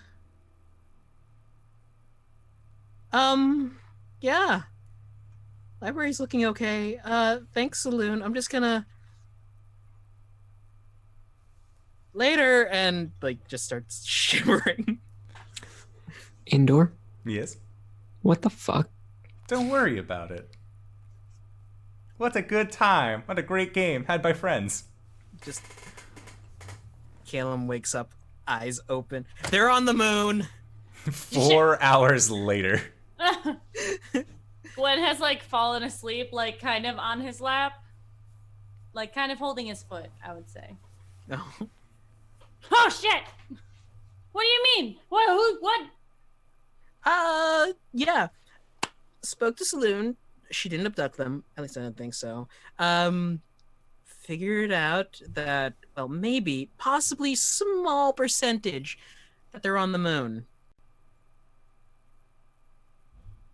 [SPEAKER 3] Yeah. Library's looking okay. Thanks, Saloon. I'm just gonna... Later, and, like, just starts shivering.
[SPEAKER 4] Indoor?
[SPEAKER 1] Yes.
[SPEAKER 4] What the fuck?
[SPEAKER 1] Don't worry about it. What a good time. What a great game had by friends.
[SPEAKER 3] Just... Caelum wakes up, eyes open. They're on the moon!
[SPEAKER 1] 4 hours later.
[SPEAKER 2] Gwen has like fallen asleep, like kind of on his lap, like kind of holding his foot, I would say.
[SPEAKER 3] No.
[SPEAKER 2] Oh shit! What do you mean? What?
[SPEAKER 3] Yeah. Spoke to Saloon. She didn't abduct them. At least I don't think so. Figured out that, well, maybe, possibly small percentage that they're on the moon.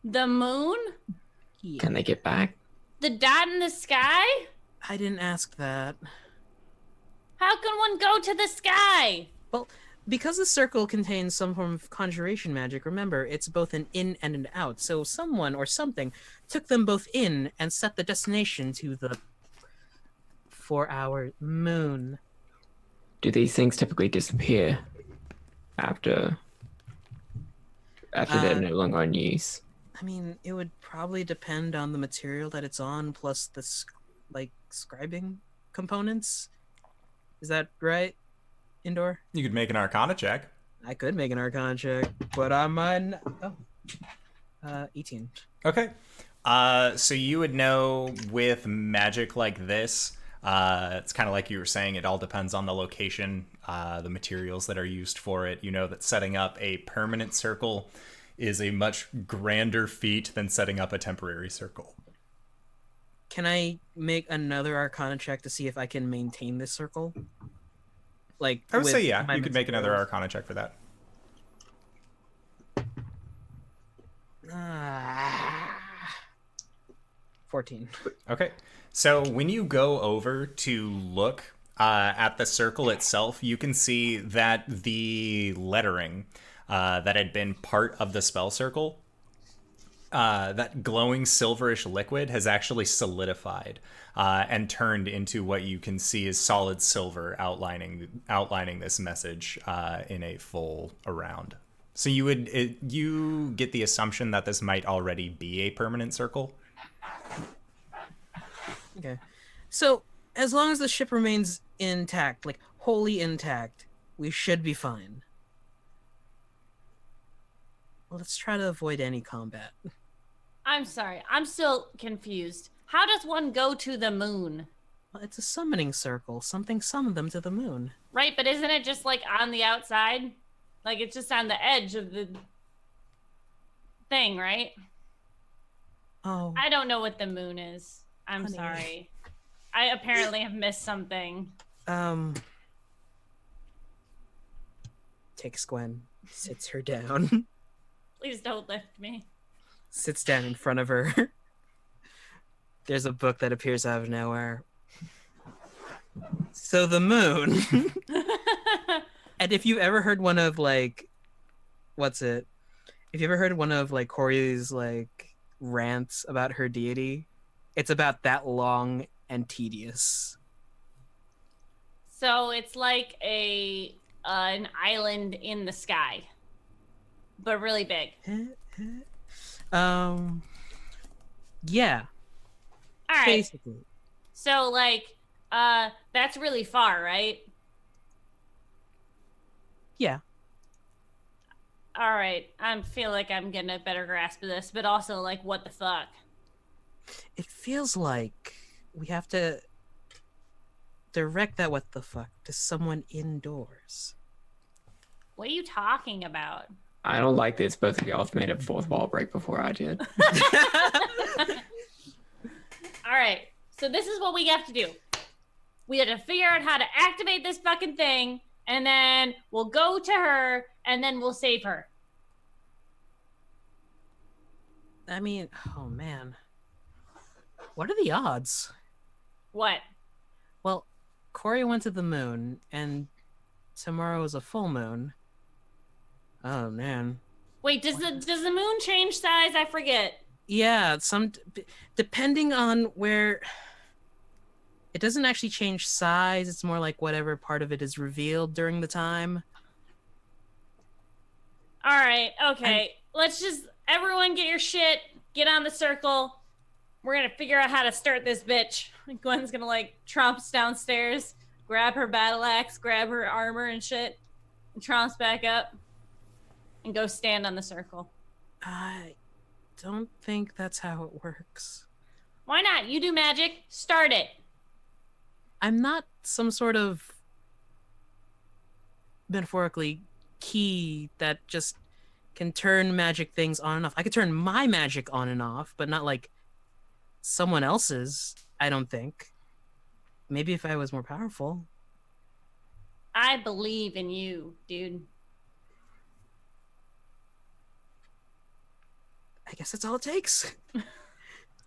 [SPEAKER 2] The moon?
[SPEAKER 3] Yeah.
[SPEAKER 4] Can they get back?
[SPEAKER 2] The dot in the sky?
[SPEAKER 3] I didn't ask that.
[SPEAKER 2] How can one go to the sky?
[SPEAKER 3] Well, because the circle contains some form of conjuration magic, remember, it's both an in and an out. So someone or something took them both in and set the destination to the 4-hour moon.
[SPEAKER 4] Do these things typically disappear after they're no longer in use?
[SPEAKER 3] I mean, it would probably depend on the material that it's on, plus the scribing components. Is that right, Indoor?
[SPEAKER 1] You could make an Arcana check.
[SPEAKER 3] I could make an Arcana check, but I'm on 18.
[SPEAKER 1] Okay. So you would know with magic like this, it's kind of like you were saying, it all depends on the location, the materials that are used for it. You know that setting up a permanent circle is a much grander feat than setting up a temporary circle.
[SPEAKER 3] Can I make another Arcana check to see if I can maintain this circle? Like,
[SPEAKER 1] I would
[SPEAKER 3] with
[SPEAKER 1] say, yeah,
[SPEAKER 3] my
[SPEAKER 1] you could make another
[SPEAKER 3] materials?
[SPEAKER 1] Arcana check for that.
[SPEAKER 3] 14.
[SPEAKER 1] Okay. So when you go over to look at the circle itself, you can see that the lettering that had been part of the spell circle, that glowing silverish liquid has actually solidified and turned into what you can see as solid silver outlining this message in a full around. So you get the assumption that this might already be a permanent circle.
[SPEAKER 3] Okay. So, as long as the ship remains intact, like wholly intact, we should be fine. Let's try to avoid any combat.
[SPEAKER 2] I'm sorry. I'm still confused. How does one go to the moon?
[SPEAKER 3] Well, it's a summoning circle. Something summoned them to the moon.
[SPEAKER 2] Right, but isn't it just like on the outside? Like it's just on the edge of the thing, right?
[SPEAKER 3] Oh.
[SPEAKER 2] I don't know what the moon is. I'm
[SPEAKER 3] Honey.
[SPEAKER 2] sorry. I apparently have missed something.
[SPEAKER 3] Takes Gwen, sits her down,
[SPEAKER 2] Please don't lift me.
[SPEAKER 3] sits down in front of her. There's a book that appears out of nowhere. So the moon. And if you've ever heard one of like, If you ever heard one of like Cori's like rants about her deity, it's about that long and tedious.
[SPEAKER 2] So it's like an island in the sky, but really big.
[SPEAKER 3] Yeah,
[SPEAKER 2] All right.
[SPEAKER 3] basically.
[SPEAKER 2] So like, that's really far, right?
[SPEAKER 3] Yeah.
[SPEAKER 2] All right. I feel like I'm getting a better grasp of this, but also like, what the fuck?
[SPEAKER 3] It feels like we have to direct that what the fuck to someone indoors.
[SPEAKER 2] What are you talking about?
[SPEAKER 4] I don't like this. Both of y'all have made a fourth wall break before I did.
[SPEAKER 2] All right. So this is what we have to do. We have to figure out how to activate this fucking thing, and then we'll go to her, and then we'll save her.
[SPEAKER 3] I mean, oh man. What are the odds?
[SPEAKER 2] What?
[SPEAKER 3] Well, Cori went to the moon, and tomorrow is a full moon. Oh man.
[SPEAKER 2] Wait, does the moon change size? I forget.
[SPEAKER 3] Yeah, depending on where. It doesn't actually change size. It's more like whatever part of it is revealed during the time.
[SPEAKER 2] All right. Okay. Let's just everyone get your shit. Get on the circle. We're gonna figure out how to start this bitch. Gwen's gonna like tromps downstairs, grab her battle axe, grab her armor and shit, and tromps back up, and go stand on the circle.
[SPEAKER 3] I don't think that's how it works.
[SPEAKER 2] Why not? You do magic. Start it.
[SPEAKER 3] I'm not some sort of metaphorically key that just can turn magic things on and off. I could turn my magic on and off, but not like someone else's, I don't think. Maybe if I was more powerful.
[SPEAKER 2] I believe in you, dude.
[SPEAKER 3] I guess that's all it takes.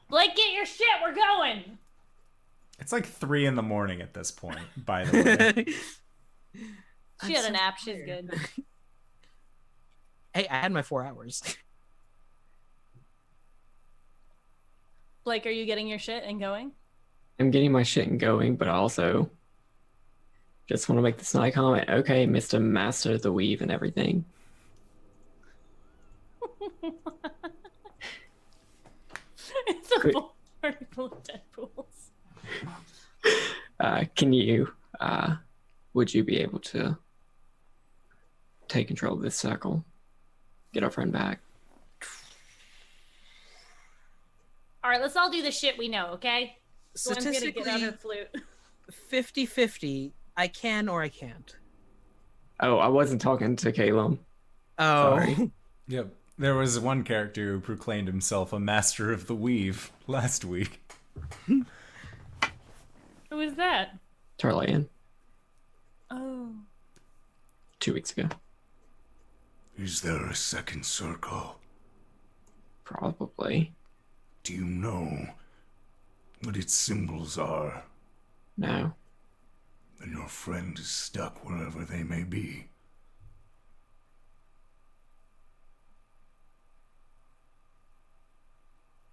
[SPEAKER 2] Blake, get your shit. We're going.
[SPEAKER 1] It's like 3 a.m. at this point, by the way.
[SPEAKER 2] She
[SPEAKER 3] I'm
[SPEAKER 2] had a
[SPEAKER 3] so
[SPEAKER 2] nap. She's
[SPEAKER 3] tired.
[SPEAKER 2] good.
[SPEAKER 3] Hey, I had my 4 hours.
[SPEAKER 2] Blake, are you getting your shit and going?
[SPEAKER 4] I'm getting my shit and going, but I also just want to make the snide comment. Okay, Mr. Master of the Weave and everything.
[SPEAKER 2] It's a
[SPEAKER 4] Great.
[SPEAKER 2] party full of Deadpools.
[SPEAKER 4] Would you be able to take control of this circle? Get our friend back?
[SPEAKER 2] All right, let's all do the shit we know, okay? Gwen's gonna get out her
[SPEAKER 3] Statistically,
[SPEAKER 2] flute.
[SPEAKER 3] 50-50. I can or I can't.
[SPEAKER 4] Oh, I wasn't talking to Caelum.
[SPEAKER 3] Oh.
[SPEAKER 4] Sorry.
[SPEAKER 1] Yep. There was one character who proclaimed himself a master of the weave last week.
[SPEAKER 2] Who was that?
[SPEAKER 4] Tarlaen,
[SPEAKER 2] Oh.
[SPEAKER 4] 2 weeks ago.
[SPEAKER 5] Is there a second circle?
[SPEAKER 4] Probably.
[SPEAKER 5] Do you know what its symbols are?
[SPEAKER 4] No.
[SPEAKER 5] Then your friend is stuck wherever they may be.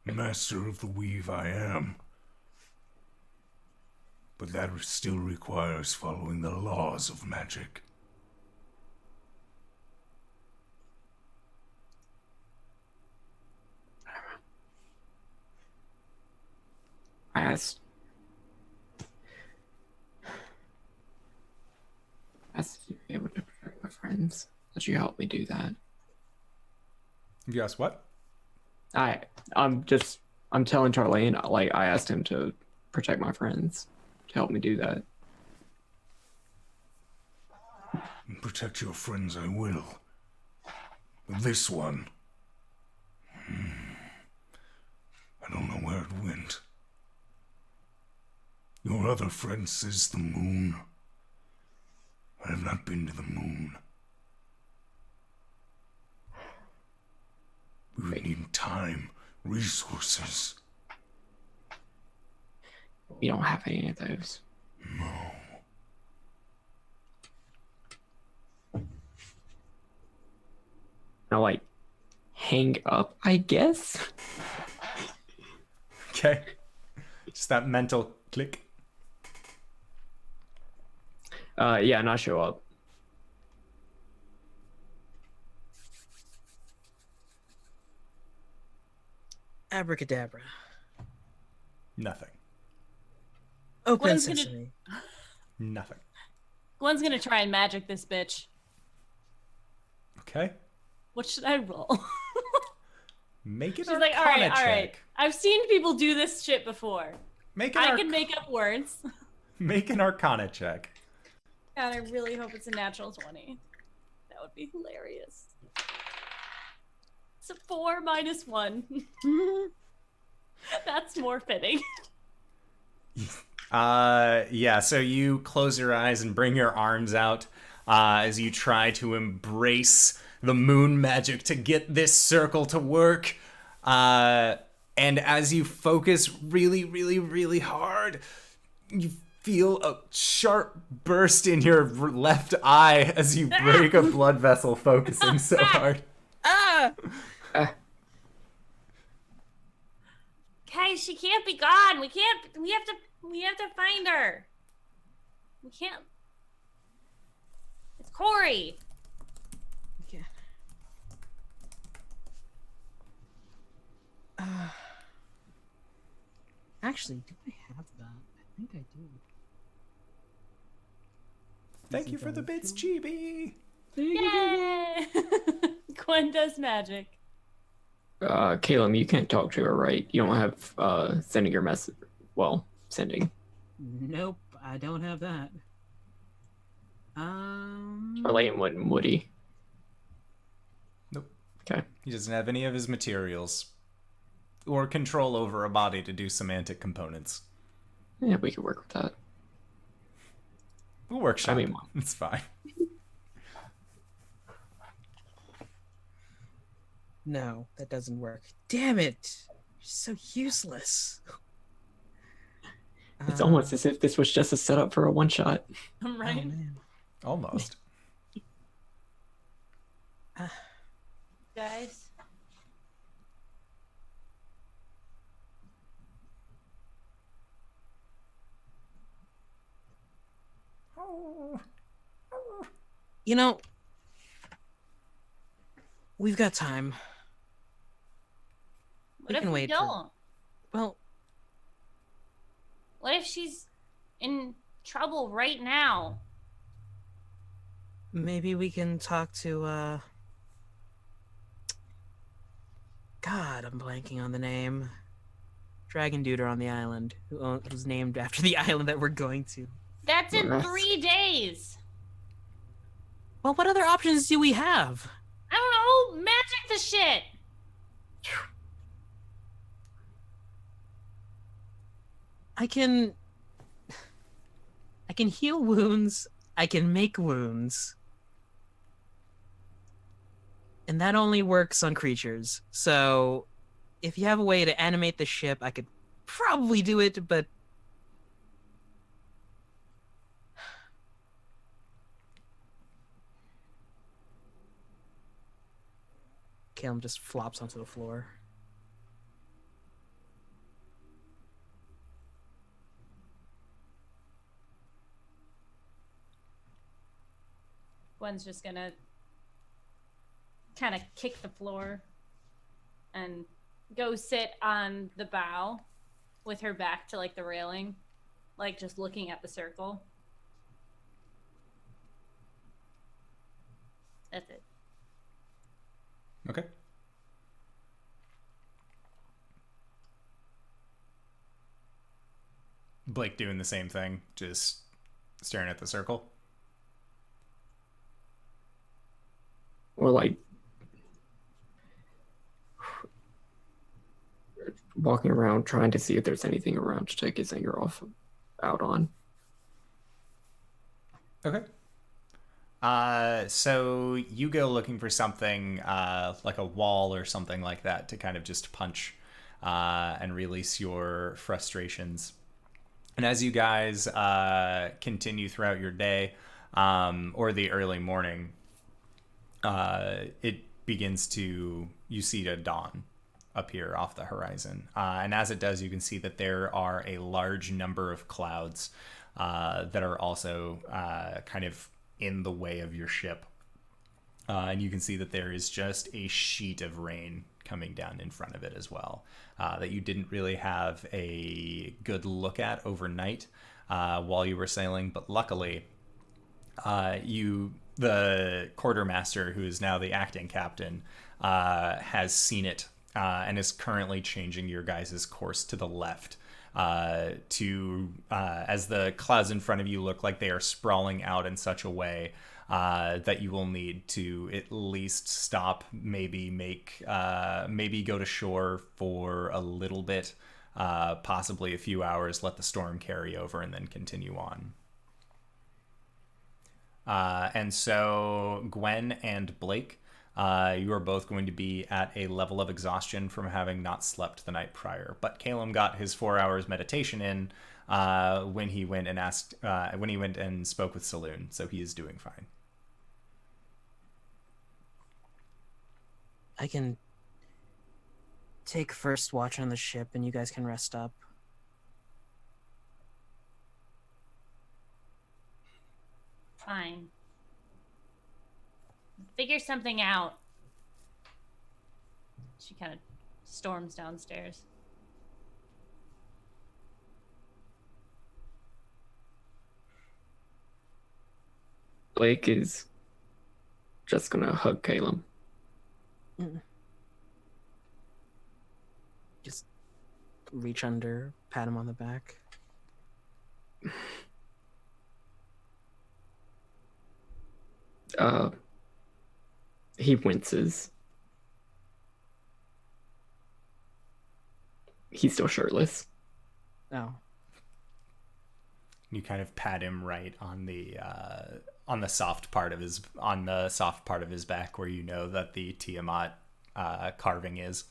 [SPEAKER 5] Master of the Weave I am. But that still requires following the laws of magic.
[SPEAKER 4] I asked if you'd be able to protect my friends. That you help me do that.
[SPEAKER 1] You asked what?
[SPEAKER 4] I'm telling Tarlaen, like, I asked him to protect my friends, to help me do that.
[SPEAKER 5] And protect your friends I will. But this one... I don't know where it went. Your other friend says the moon. I have not been to the moon. We would need time, resources.
[SPEAKER 4] We don't have any of those.
[SPEAKER 5] No.
[SPEAKER 4] Now, like, hang up, I guess?
[SPEAKER 1] Okay. Just that mental click.
[SPEAKER 4] Yeah, not show up.
[SPEAKER 3] Abracadabra.
[SPEAKER 1] Nothing.
[SPEAKER 3] Open
[SPEAKER 2] Gwen's gonna-
[SPEAKER 3] sesame.
[SPEAKER 1] Nothing.
[SPEAKER 2] Gwen's gonna try and magic this bitch.
[SPEAKER 1] Okay.
[SPEAKER 2] What should I roll?
[SPEAKER 1] Make it
[SPEAKER 2] She's like, all right,
[SPEAKER 1] check.
[SPEAKER 2] all right. I've seen people do this shit before.
[SPEAKER 1] Make an
[SPEAKER 2] I can make up words.
[SPEAKER 1] Make an Arcana check.
[SPEAKER 2] God, I really hope it's a natural 20. That would be hilarious. It's a 4 minus 1. That's more fitting.
[SPEAKER 1] Yeah, so you close your eyes and bring your arms out as you try to embrace the moon magic to get this circle to work. And as you focus really, really, really hard, you feel a sharp burst in your left eye as you break a blood vessel focusing so hard.
[SPEAKER 3] Ah!
[SPEAKER 2] Guys, she can't be gone. We have to find her. We can't. It's Cori.
[SPEAKER 3] Okay. Actually, do I have that? I think I do.
[SPEAKER 1] Thank you for the bits, Chibi.
[SPEAKER 2] Yay! Gwen does magic.
[SPEAKER 4] Caelum, you can't talk to her, right? You don't have sending your message. Well, sending.
[SPEAKER 3] Nope, I don't have that.
[SPEAKER 4] Tarlaen wouldn't, would he?
[SPEAKER 1] Nope.
[SPEAKER 4] Okay.
[SPEAKER 1] He doesn't have any of his materials or control over a body to do semantic components.
[SPEAKER 4] Yeah, we could work with that.
[SPEAKER 1] We'll workshop.
[SPEAKER 4] I mean,
[SPEAKER 1] It's fine.
[SPEAKER 3] No, that doesn't work. Damn it! You're so useless.
[SPEAKER 4] it's almost as if this was just a setup for a one-shot.
[SPEAKER 3] Oh,
[SPEAKER 2] Right?
[SPEAKER 3] man.
[SPEAKER 1] Almost.
[SPEAKER 2] Guys.
[SPEAKER 3] You know, we've got time.
[SPEAKER 2] What if we don't?
[SPEAKER 3] Well,
[SPEAKER 2] What if she's in trouble right now?
[SPEAKER 3] maybe we can talk to, God, I'm blanking on the name. Dragon Duder on the island, who's named after the island that we're going to.
[SPEAKER 2] That's in
[SPEAKER 4] Yes.
[SPEAKER 2] 3 days.
[SPEAKER 3] Well, what other options do we have?
[SPEAKER 2] I don't know. Magic the shit.
[SPEAKER 3] I can heal wounds. I can make wounds. And that only works on creatures. So if you have a way to animate the ship, I could probably do it, but Caelum just flops onto the floor.
[SPEAKER 2] Gwen's just gonna kind of kick the floor and go sit on the bow with her back to like the railing, like just looking at the circle. That's it.
[SPEAKER 1] Okay. Blake doing the same thing, just staring at the circle.
[SPEAKER 4] Or like walking around trying to see if there's anything around to take his anger out on.
[SPEAKER 1] Okay. So you go looking for something like a wall or something like that to kind of just punch and release your frustrations. And as you guys continue throughout your day or the early morning, it begins to, you see the dawn appear off the horizon. And as it does, you can see that there are a large number of clouds that are also kind of in the way of your ship. And you can see that there is just a sheet of rain coming down in front of it as well, that you didn't really have a good look at overnight while you were sailing. But luckily, the quartermaster, who is now the acting captain, has seen it and is currently changing your guys' course to the left. As the clouds in front of you look like they are sprawling out in such a way that you will need to at least stop, maybe go to shore for a little bit, possibly a few hours, let the storm carry over, and then continue on. And so Gwen and Blake, you are both going to be at a level of exhaustion from having not slept the night prior. But Caelum got his 4 hours meditation in when he went and spoke with Saloon, so he is doing fine.
[SPEAKER 3] I can take first watch on the ship and you guys can rest up.
[SPEAKER 2] Fine. Figure something out. She kind of storms downstairs.
[SPEAKER 4] Blake is just gonna hug Caelum.
[SPEAKER 3] Just reach under, pat him on the back.
[SPEAKER 4] He winces. He's still shirtless.
[SPEAKER 3] Oh.
[SPEAKER 1] You kind of pat him right on the soft part of his back, where you know that the Tiamat carving is.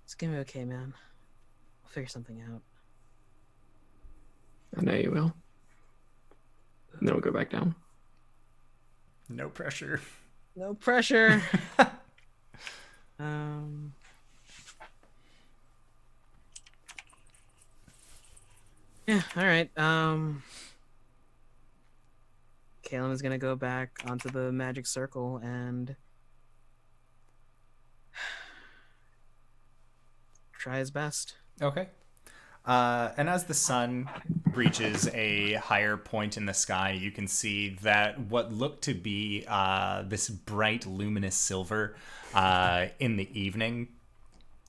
[SPEAKER 3] It's gonna be okay, man. We'll figure something out.
[SPEAKER 4] I know you will. And then we'll go back down.
[SPEAKER 1] No pressure.
[SPEAKER 3] No pressure. um. Yeah. All right. Caelum is gonna go back onto the magic circle and try his best.
[SPEAKER 1] Okay. And as the sun reaches a higher point in the sky, you can see that what looked to be this bright, luminous silver in the evening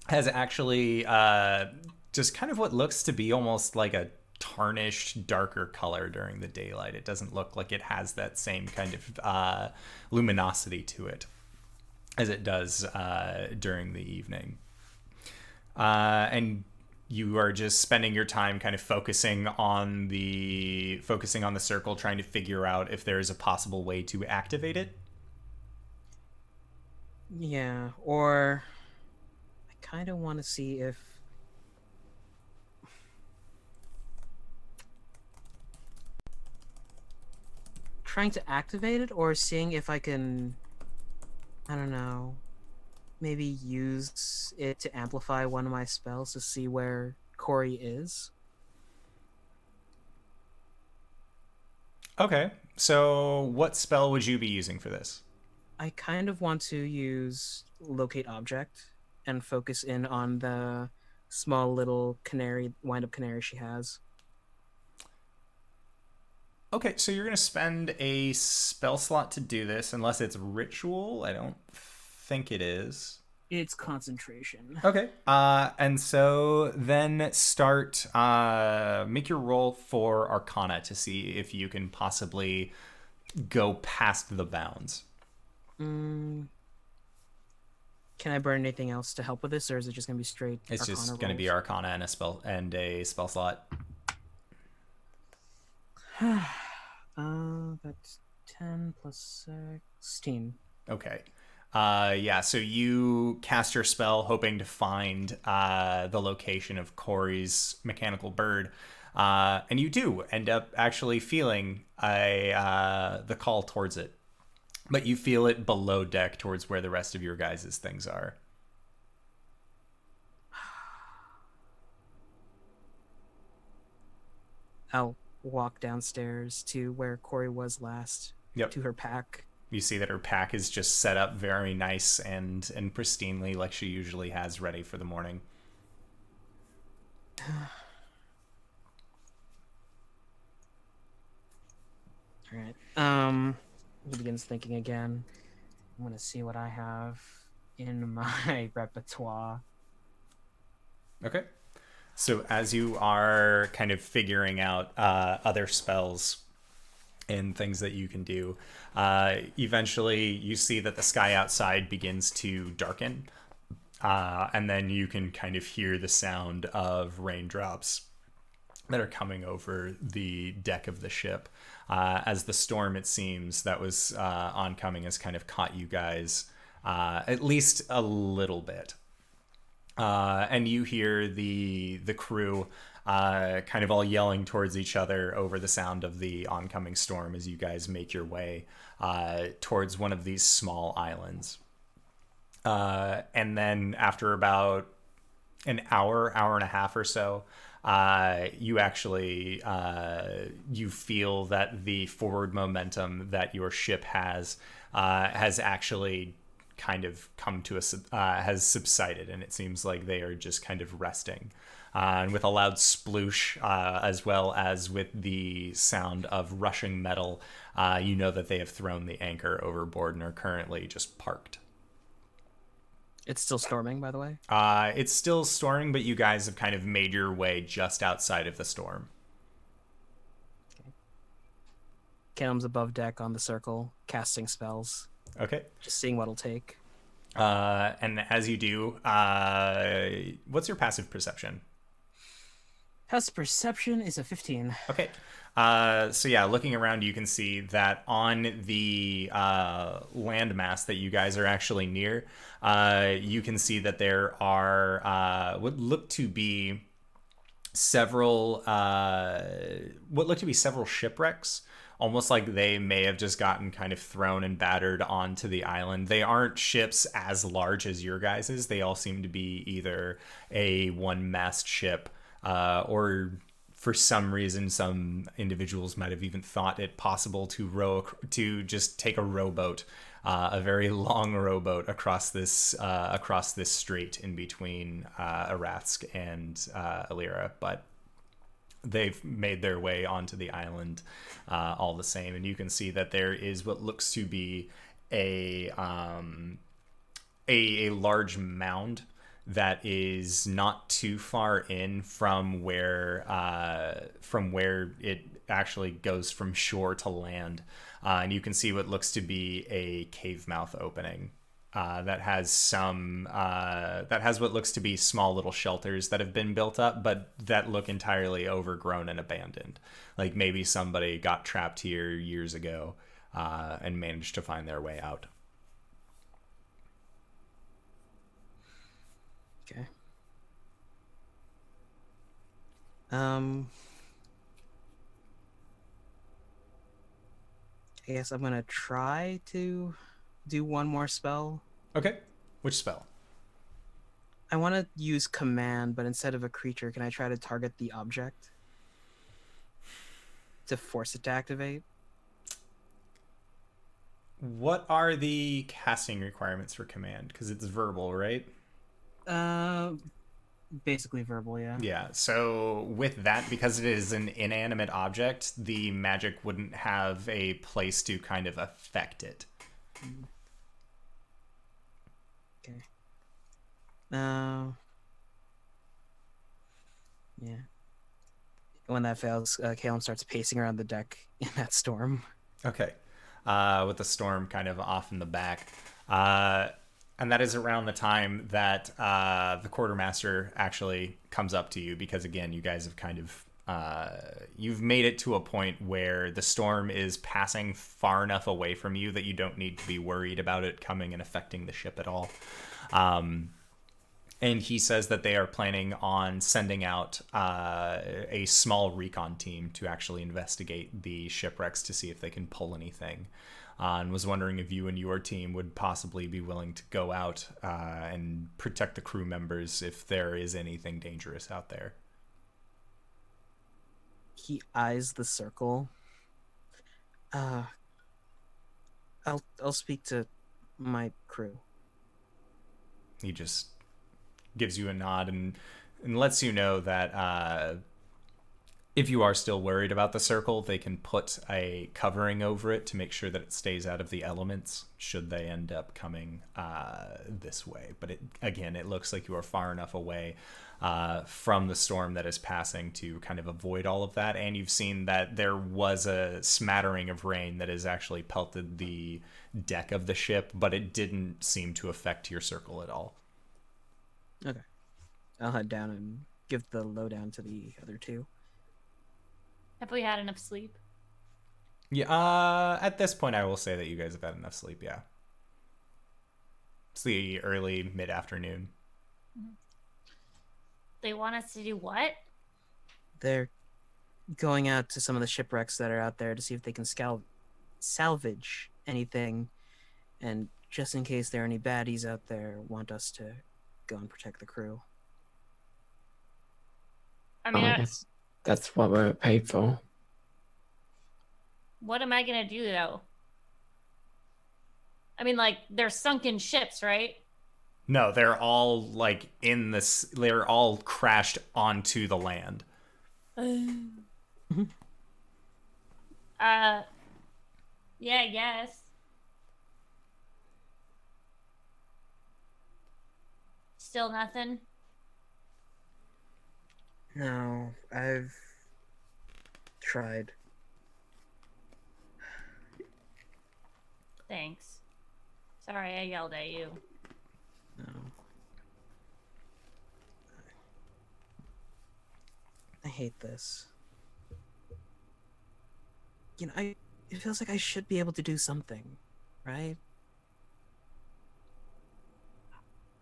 [SPEAKER 1] has actually just kind of what looks to be almost like a tarnished, darker color during the daylight. It doesn't look like it has that same kind of luminosity to it as it does during the evening. And you are just spending your time kind of focusing on the circle, trying to figure out if there is a possible way to activate it.
[SPEAKER 3] Yeah, or I kind of want to see if trying to activate it, or seeing if I can, I don't know, maybe use it to amplify one of my spells to see where Cori is.
[SPEAKER 1] Okay, so what spell would you be using for this?
[SPEAKER 3] I kind of want to use locate object and focus in on the small little wind-up canary she has.
[SPEAKER 1] Okay, so you're going to spend a spell slot to do this, unless it's ritual. I don't think it is.
[SPEAKER 3] It's concentration.
[SPEAKER 1] Okay, and so then make your roll for Arcana to see if you can possibly go past the bounds.
[SPEAKER 3] Can I burn anything else to help with this, or is it just going to be straight
[SPEAKER 1] It's
[SPEAKER 3] Arcana
[SPEAKER 1] just going to be
[SPEAKER 3] rolls?
[SPEAKER 1] Arcana and a spell slot.
[SPEAKER 3] That's 10 plus 16.
[SPEAKER 1] Okay. Yeah, so you cast your spell hoping to find the location of Cori's mechanical bird, and you do end up actually feeling the call towards it. But you feel it below deck towards where the rest of your guys' things are.
[SPEAKER 3] I'll walk downstairs to where Cori was last,
[SPEAKER 1] Yep.
[SPEAKER 3] to her pack.
[SPEAKER 1] You see that her pack is just set up very nice and pristinely like she usually has ready for the morning.
[SPEAKER 3] All right. He begins thinking again. I'm gonna see what I have in my repertoire.
[SPEAKER 1] Okay. So as you are kind of figuring out other spells and things that you can do, eventually you see that the sky outside begins to darken, and then you can kind of hear the sound of raindrops that are coming over the deck of the ship, as the storm, it seems, that was oncoming has kind of caught you guys at least a little bit. And you hear the crew kind of all yelling towards each other over the sound of the oncoming storm as you guys make your way towards one of these small islands. And then after about an hour and a half or so, you actually you feel that the forward momentum that your ship has actually kind of come to has subsided, and it seems like they are just kind of resting. And with a loud sploosh, as well as with the sound of rushing metal, you know that they have thrown the anchor overboard and are currently just parked.
[SPEAKER 3] It's still storming, by the way.
[SPEAKER 1] It's still storming, but you guys have kind of made your way just outside of the storm.
[SPEAKER 3] Caelum's above deck on the circle, casting spells.
[SPEAKER 1] Okay.
[SPEAKER 3] Just seeing what'll take.
[SPEAKER 1] And as you do, what's your passive perception?
[SPEAKER 3] Passive perception is a 15.
[SPEAKER 1] Okay. So yeah, looking around, you can see that on the landmass that you guys are actually near, you can see that there are what look to be several shipwrecks almost like they may have just gotten kind of thrown and battered onto the island. They aren't ships as large as your guys's. They all seem to be either a one-mast ship, or for some reason, some individuals might have even thought it possible to just take a rowboat, a very long rowboat across this strait in between Arathsk and Alira, but they've made their way onto the island all the same, and you can see that there is what looks to be a large mound that is not too far in from where it actually goes from shore to land, and you can see what looks to be a cave mouth opening that has what looks to be small little shelters that have been built up, but that look entirely overgrown and abandoned. Like maybe somebody got trapped here years ago and managed to find their way out.
[SPEAKER 3] Okay. I guess I'm gonna try to do one more spell.
[SPEAKER 1] Okay. Which spell?
[SPEAKER 3] I want to use command, but instead of a creature, can I try to target the object to force it to activate?
[SPEAKER 1] What are the casting requirements for command? Because it's verbal, right?
[SPEAKER 3] Basically verbal, yeah.
[SPEAKER 1] Yeah, so with that, because it is an inanimate object, the magic wouldn't have a place to kind of affect it.
[SPEAKER 3] Okay. Yeah. When that fails, Caelum starts pacing around the deck in that storm.
[SPEAKER 1] Okay. With the storm kind of off in the back. And that is around the time that the quartermaster actually comes up to you, because again, you guys have kind of you've made it to a point where the storm is passing far enough away from you that you don't need to be worried about it coming and affecting the ship at all. And he says that they are planning on sending out a small recon team to actually investigate the shipwrecks to see if they can pull anything. And was wondering if you and your team would possibly be willing to go out and protect the crew members if there is anything dangerous out there.
[SPEAKER 3] He eyes the circle. I'll speak to my crew.
[SPEAKER 1] He just gives you a nod and lets you know that if you are still worried about the circle, they can put a covering over it to make sure that it stays out of the elements should they end up coming this way. But it looks like you are far enough away from the storm that is passing to kind of avoid all of that. And you've seen that there was a smattering of rain that has actually pelted the deck of the ship, but it didn't seem to affect your circle at all.
[SPEAKER 3] Okay. I'll head down and give the lowdown to the other two.
[SPEAKER 2] Have we had enough sleep?
[SPEAKER 1] Yeah, at this point, I will say that you guys have had enough sleep, yeah. It's the early mid-afternoon.
[SPEAKER 2] They want us to do what?
[SPEAKER 3] They're going out to some of the shipwrecks that are out there to see if they can salvage anything. And just in case there are any baddies out there, want us to go and protect the crew.
[SPEAKER 2] I mean,
[SPEAKER 4] I guess that's what we're paid for.
[SPEAKER 2] what am I gonna do though? I mean, like, they're sunken ships, right?
[SPEAKER 1] No, they're all like they're all crashed onto the land.
[SPEAKER 2] Yeah, I guess. Still nothing?
[SPEAKER 3] No, I've tried.
[SPEAKER 2] Thanks. Sorry I yelled at you.
[SPEAKER 3] No. I hate this. You know, it feels like I should be able to do something, right?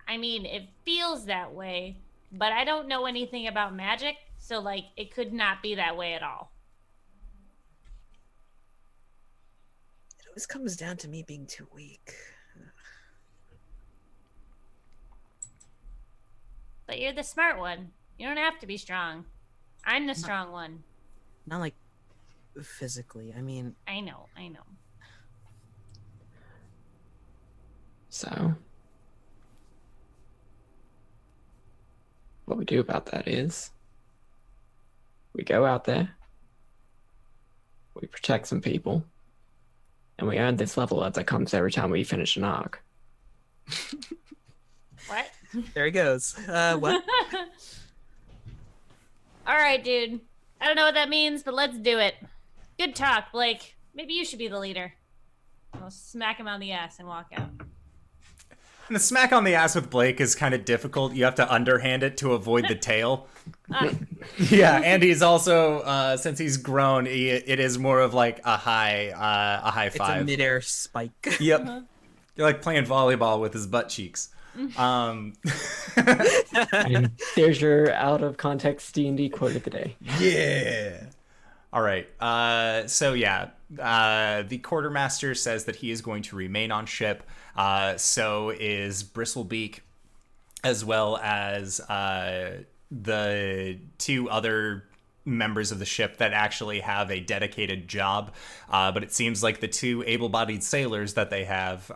[SPEAKER 2] I mean, it feels that way, but I don't know anything about magic, so, like, it could not be that way at all.
[SPEAKER 6] always comes down to me being too weak.
[SPEAKER 2] But you're the smart one. You don't have to be strong. I'm the strong one.
[SPEAKER 6] Not like physically. I mean,
[SPEAKER 2] I know.
[SPEAKER 4] So, what we do about that is we go out there, we protect some people, and we earn this level up that comes every time we finish an arc.
[SPEAKER 2] What?
[SPEAKER 6] there he goes. What?
[SPEAKER 2] All right, dude. I don't know what that means, but let's do it. Good talk, Blake. Maybe you should be the leader. I'll smack him on the ass and walk out.
[SPEAKER 1] And the smack on the ass with Blake is kind of difficult. You have to underhand it to avoid the tail. Yeah, and he's also, since he's grown, it is more of like a high
[SPEAKER 6] It's
[SPEAKER 1] five.
[SPEAKER 6] a midair spike.
[SPEAKER 1] Yep. You're like playing volleyball with his butt cheeks.
[SPEAKER 4] And there's your out of context D&D quote of the day.
[SPEAKER 1] Yeah. All right. So yeah, the quartermaster says that he is going to remain on ship. So is Bristlebeak, as well as the two other members of the ship that actually have a dedicated job. But it seems like the two able-bodied sailors that they have,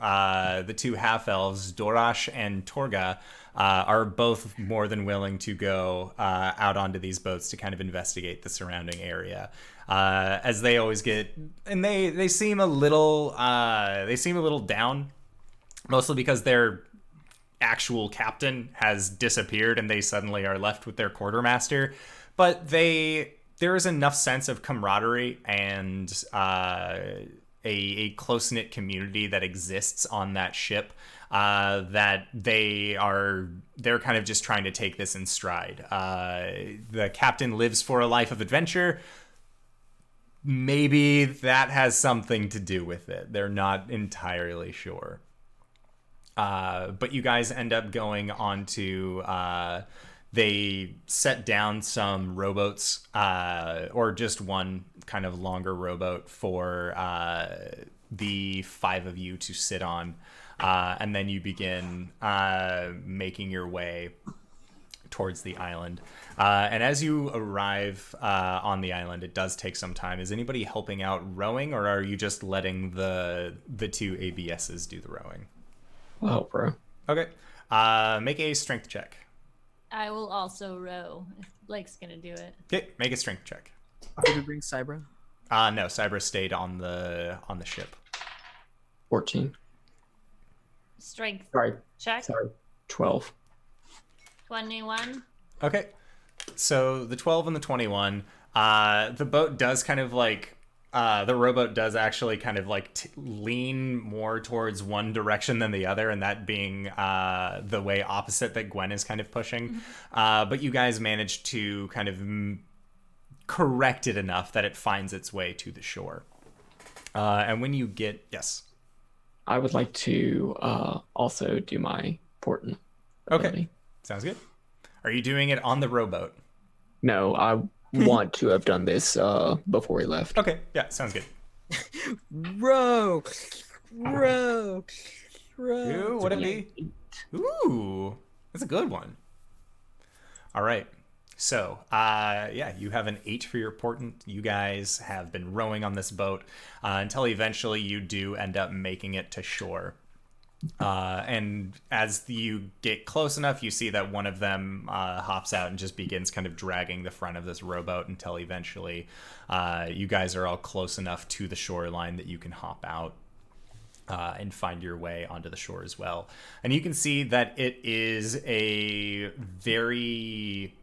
[SPEAKER 1] the two half-elves, Dorash and Torga, are both more than willing to go out onto these boats to kind of investigate the surrounding area. As they always get, and they seem a little down, mostly because their actual captain has disappeared and they suddenly are left with their quartermaster. But there is enough sense of camaraderie and a close-knit community that exists on that ship that they're kind of just trying to take this in stride. The captain lives for a life of adventure. Maybe that has something to do with it. They're not entirely sure. But you guys end up going on to... They set down some rowboats, or just one kind of longer rowboat for the five of you to sit on. And then you begin making your way towards the island. And as you arrive on the island, it does take some time. Is anybody helping out rowing, or are you just letting the two ABSs do the rowing?
[SPEAKER 4] Well, bro.
[SPEAKER 1] Okay. Make a strength check.
[SPEAKER 2] I will also row if Blake's gonna do it.
[SPEAKER 1] Okay, make a strength check.
[SPEAKER 6] Did we bring Cybra?
[SPEAKER 1] No, Cybra stayed on the ship.
[SPEAKER 4] 14.
[SPEAKER 2] Strength
[SPEAKER 4] Sorry.
[SPEAKER 2] check.
[SPEAKER 4] 12.
[SPEAKER 2] 21.
[SPEAKER 1] Okay. So the 12 and the 21, the boat does kind of like, the rowboat does actually kind of like lean more towards one direction than the other, and that being the way opposite that Gwen is kind of pushing. But you guys managed to kind of correct it enough that it finds its way to the shore. And when you get... Yes.
[SPEAKER 4] I would like to also do my portent.
[SPEAKER 1] Okay.
[SPEAKER 4] ability.
[SPEAKER 1] Sounds good. Are you doing it on the rowboat?
[SPEAKER 4] No, I want to have done this before we left.
[SPEAKER 1] Okay. Yeah, sounds good.
[SPEAKER 6] Row.
[SPEAKER 1] Ooh, what it be? Ooh, that's a good one. All right. So, yeah, you have an 8 for your portent. You guys have been rowing on this boat until eventually you do end up making it to shore. And as you get close enough, you see that one of them hops out and just begins kind of dragging the front of this rowboat until eventually you guys are all close enough to the shoreline that you can hop out and find your way onto the shore as well. And you can see that it is a very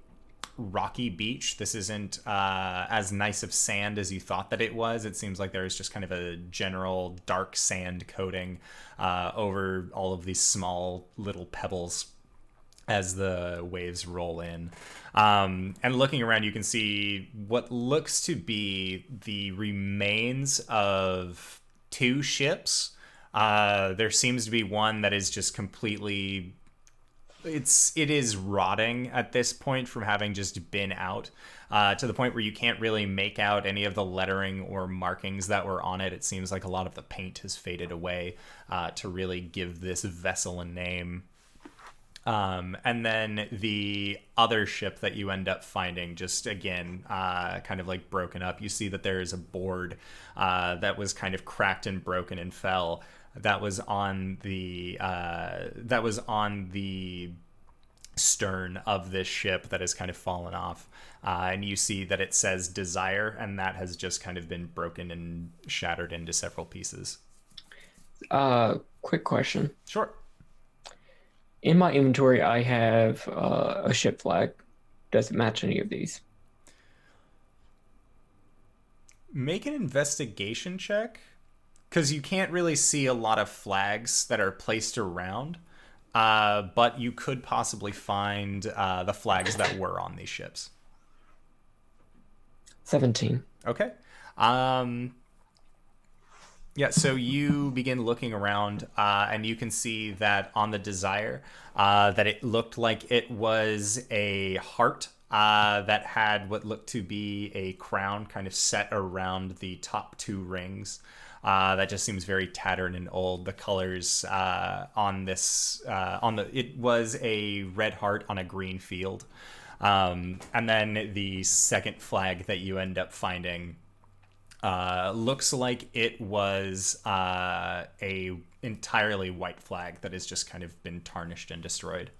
[SPEAKER 1] rocky beach. This isn't as nice of sand as you thought that it was. It seems like there's just kind of a general dark sand coating over all of these small little pebbles as the waves roll in. And looking around, you can see what looks to be the remains of 2 ships. There seems to be one that is just completely it is rotting at this point from having just been out, to the point where you can't really make out any of the lettering or markings that were on it. It seems like a lot of the paint has faded away to really give this vessel a name. And then the other ship that you end up finding, just again, kind of like broken up. You see that there is a board that was kind of cracked and broken and fell. That was on the stern of this ship that has kind of fallen off. And you see that it says Desire, and that has just kind of been broken and shattered into several pieces.
[SPEAKER 4] Quick question.
[SPEAKER 1] Sure.
[SPEAKER 4] In my inventory, I have a ship flag. Does it match any of these?
[SPEAKER 1] Make an investigation check, because you can't really see a lot of flags that are placed around, but you could possibly find the flags that were on these ships.
[SPEAKER 4] 17.
[SPEAKER 1] Okay. Yeah, so you begin looking around, and you can see that on the Desire, that it looked like it was a heart that had what looked to be a crown kind of set around the top two rings. That just seems very tattered and old. The colors on this, it was a red heart on a green field. And then the second flag that you end up finding looks like it was a entirely white flag that has just kind of been tarnished and destroyed.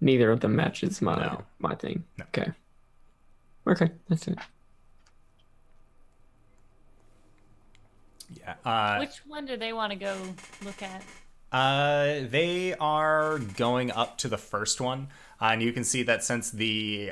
[SPEAKER 4] Neither of them matches my thing.
[SPEAKER 1] No.
[SPEAKER 4] Okay, that's it.
[SPEAKER 1] Yeah.
[SPEAKER 2] Which one do they want to go look at?
[SPEAKER 1] They are going up to the first one, and you can see that since the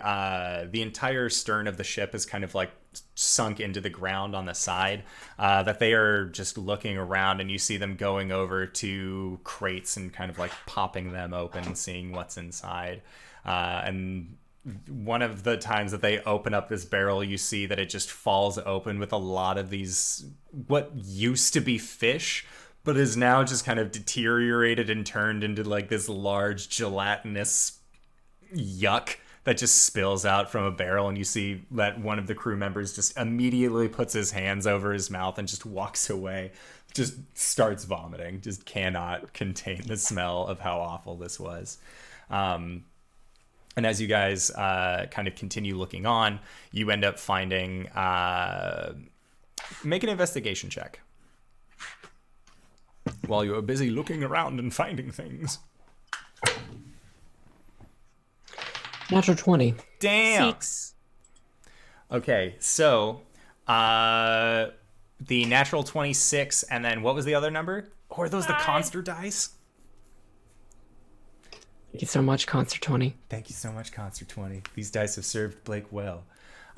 [SPEAKER 1] entire stern of the ship is kind of like sunk into the ground on the side, that they are just looking around, and you see them going over to crates and kind of like popping them open, seeing what's inside. And one of the times that they open up this barrel, you see that it just falls open with a lot of these what used to be fish, but is now just kind of deteriorated and turned into like this large gelatinous yuck that just spills out from a barrel. And you see that one of the crew members just immediately puts his hands over his mouth and just walks away, just starts vomiting, just cannot contain the smell of how awful this was. And as you guys kind of continue looking on, you end up finding, make an investigation check while you are busy looking around and finding things.
[SPEAKER 4] Natural 20.
[SPEAKER 1] Damn.
[SPEAKER 2] 6.
[SPEAKER 1] Okay, so the natural 26, and then what was the other number? Or are those the
[SPEAKER 2] 5.
[SPEAKER 1] Conster dice?
[SPEAKER 4] Thank you so much, Concert 20.
[SPEAKER 1] Thank you so much, Conster 20. These dice have served Blake well.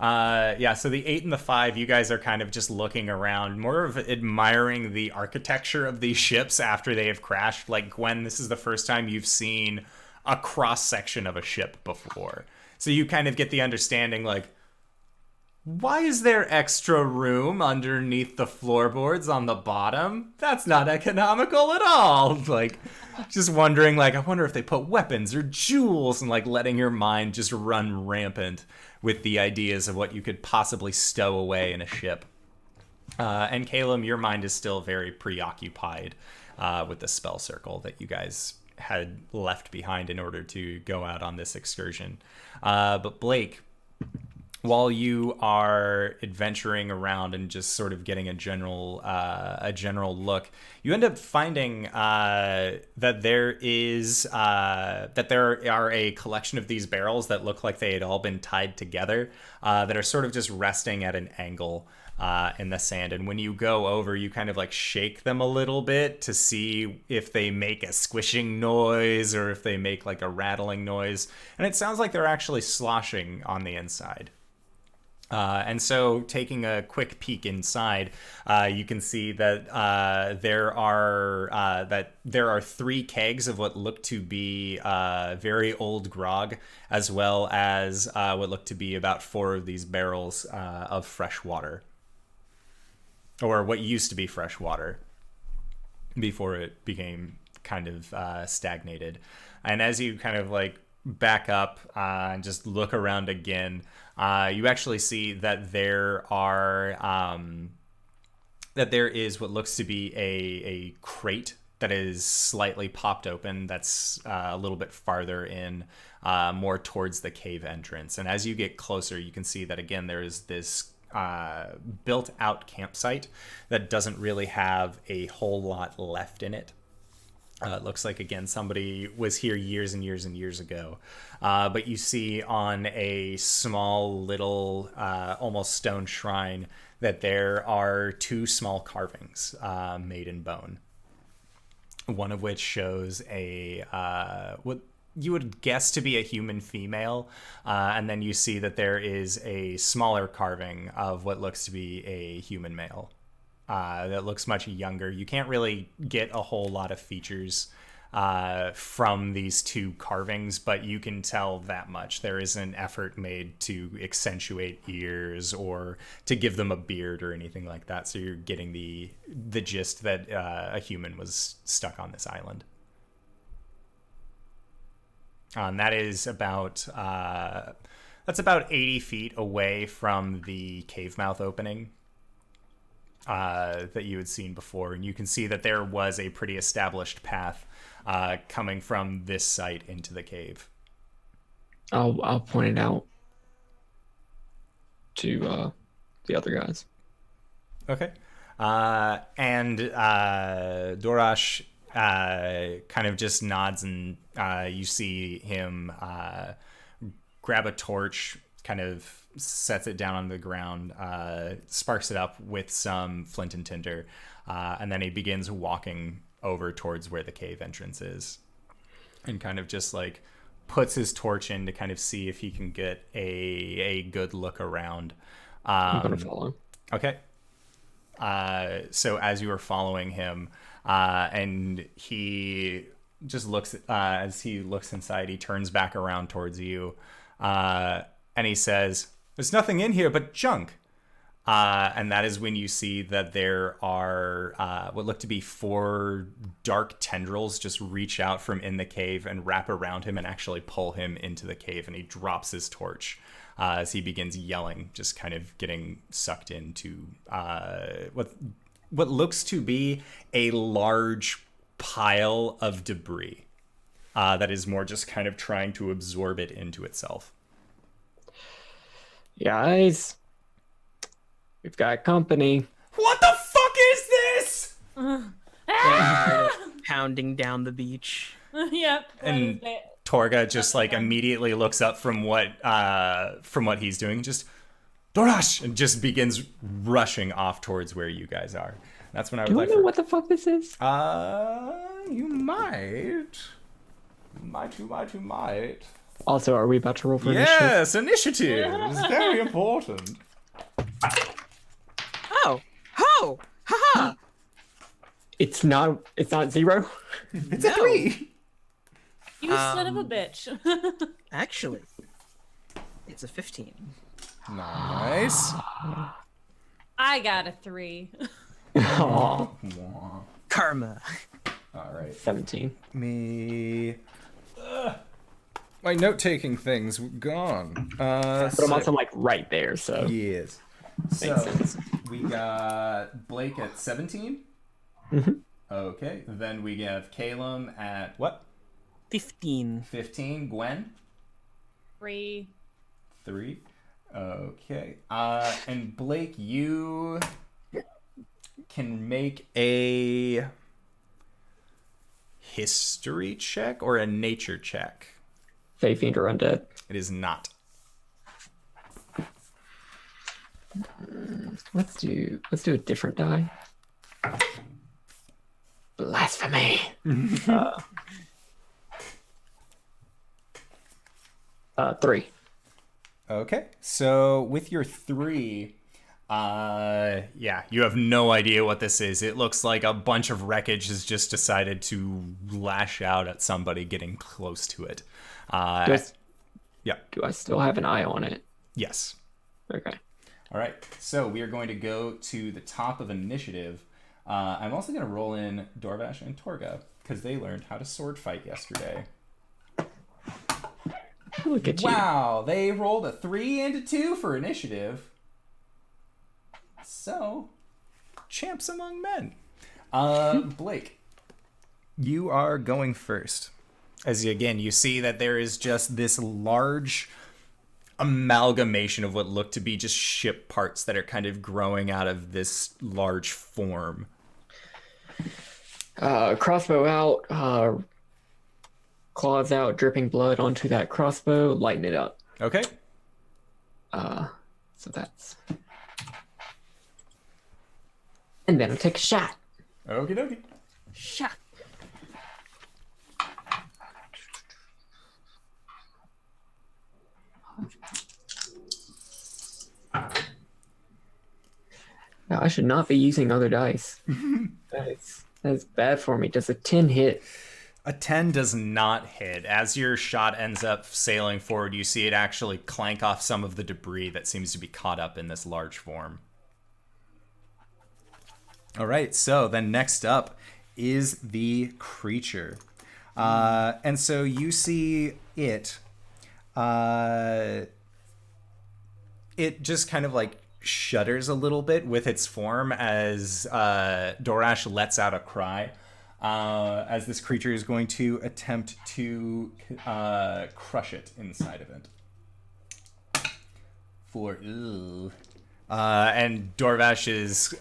[SPEAKER 1] Yeah, so the 8 and the 5, you guys are kind of just looking around, more of admiring the architecture of these ships after they have crashed. Like, Gwen, this is the first time you've seen a cross-section of a ship before. So you kind of get the understanding, like, why is there extra room underneath the floorboards on the bottom? That's not economical at all. Like, just wondering, like, I wonder if they put weapons or jewels, and like letting your mind just run rampant with the ideas of what you could possibly stow away in a ship. And Caelum, your mind is still very preoccupied with the spell circle that you guys had left behind in order to go out on this excursion. But Blake, while you are adventuring around and just sort of getting a general look, you end up finding that there are a collection of these barrels that look like they had all been tied together, that are sort of just resting at an angle in the sand. And when you go over, you kind of like shake them a little bit to see if they make a squishing noise or if they make like a rattling noise. And it sounds like they're actually sloshing on the inside. And so taking a quick peek inside, you can see that there are 3 kegs of what look to be very old grog, as well as what look to be about 4 of these barrels of fresh water, or what used to be fresh water before it became kind of stagnated. And as you kind of like back up and just look around again, you actually see that there is what looks to be a crate that is slightly popped open, that's a little bit farther in, more towards the cave entrance. And as you get closer, you can see that again there is this built out campsite that doesn't really have a whole lot left in it. It looks like, again, somebody was here years and years and years ago. But you see on a small little almost stone shrine that there are 2 small carvings made in bone. One of which shows what you would guess to be a human female. And then you see that there is a smaller carving of what looks to be a human male. That looks much younger. You can't really get a whole lot of features from these 2 carvings, but you can tell that much. There is an effort made to accentuate ears or to give them a beard or anything like that. So you're getting the gist that a human was stuck on this island. And that is about 80 feet away from the cave mouth opening that you had seen before, and you can see that there was a pretty established path coming from this site into the cave.
[SPEAKER 4] I'll point it out to the other guys.
[SPEAKER 1] Okay. And Dorash kind of just nods, and you see him grab a torch, kind of sets it down on the ground, sparks it up with some flint and tinder, and then he begins walking over towards where the cave entrance is, and kind of just like puts his torch in to kind of see if he can get a good look around.
[SPEAKER 4] I'm gonna follow.
[SPEAKER 1] Okay. So as you are following him, and he just looks, as he looks inside, he turns back around towards you, and he says, "There's nothing in here but junk." And that is when you see that there are what look to be 4 dark tendrils just reach out from in the cave and wrap around him and actually pull him into the cave. And he drops his torch as he begins yelling, just kind of getting sucked into what looks to be a large pile of debris that is more just kind of trying to absorb it into itself.
[SPEAKER 4] Guys, we've got company.
[SPEAKER 1] What the fuck is this?
[SPEAKER 3] Pounding down the beach.
[SPEAKER 2] Yep.
[SPEAKER 1] And Torga just like immediately looks up from what he's doing, just Dorash, and just begins rushing off towards where you guys are. That's when I would
[SPEAKER 4] Do
[SPEAKER 1] like
[SPEAKER 4] you know what the fuck this is?
[SPEAKER 1] You might. You might.
[SPEAKER 4] Also, are we about to roll for initiative?
[SPEAKER 1] Yes, initiative is very important.
[SPEAKER 3] Oh! Ho! Haha!
[SPEAKER 4] It's not 0.
[SPEAKER 1] It's a 3.
[SPEAKER 2] You son of a bitch.
[SPEAKER 3] Actually, it's a 15.
[SPEAKER 1] Nice.
[SPEAKER 2] I got a 3.
[SPEAKER 4] Aw,
[SPEAKER 3] Karma.
[SPEAKER 1] All right.
[SPEAKER 4] 17.
[SPEAKER 1] Me. My note-taking thing's gone.
[SPEAKER 4] But I'm also like right there, so
[SPEAKER 1] Yes.
[SPEAKER 4] makes
[SPEAKER 1] So
[SPEAKER 4] sense.
[SPEAKER 1] we got Blake at 17.
[SPEAKER 4] Mhm.
[SPEAKER 1] Okay. Then we have Caelum at what?
[SPEAKER 3] 15.
[SPEAKER 1] 15. Gwen?
[SPEAKER 2] 3.
[SPEAKER 1] 3. Okay. And Blake, you can make a history check or a nature check.
[SPEAKER 4] Fey Fiend or Undead.
[SPEAKER 1] It is not.
[SPEAKER 4] Let's do a different die. Blasphemy. 3.
[SPEAKER 1] Okay. So with your 3, yeah, you have no idea what this is. It looks like a bunch of wreckage has just decided to lash out at somebody getting close to it. Yeah.
[SPEAKER 4] Do I still have an eye on it?
[SPEAKER 1] Yes.
[SPEAKER 4] Okay.
[SPEAKER 1] All right. So we are going to go to the top of initiative. I'm also going to roll in Dorvash and Torga. because they learned how to sword fight yesterday.
[SPEAKER 4] Look at you.
[SPEAKER 1] Wow, they rolled a 3 and a 2 for initiative. So, champs among men. Blake, you are going first. As again, you see that there is just this large amalgamation of what look to be just ship parts that are kind of growing out of this large form.
[SPEAKER 4] Crossbow out, claws out, dripping blood onto that crossbow, lighten it up.
[SPEAKER 1] Okay.
[SPEAKER 4] So that's... And then I'll take a shot.
[SPEAKER 1] Okie dokie.
[SPEAKER 3] Shot.
[SPEAKER 4] Now, I should not be using other dice. That's bad for me. Does a 10 hit?
[SPEAKER 1] A 10 does not hit. As your shot ends up sailing forward, you see it actually clank off some of the debris that seems to be caught up in this large form. All right, so then next up is the creature. And so you see it. It just kind of like shudders a little bit with its form as Dorash lets out a cry. As this creature is going to attempt to crush it inside of it. And Dorvash's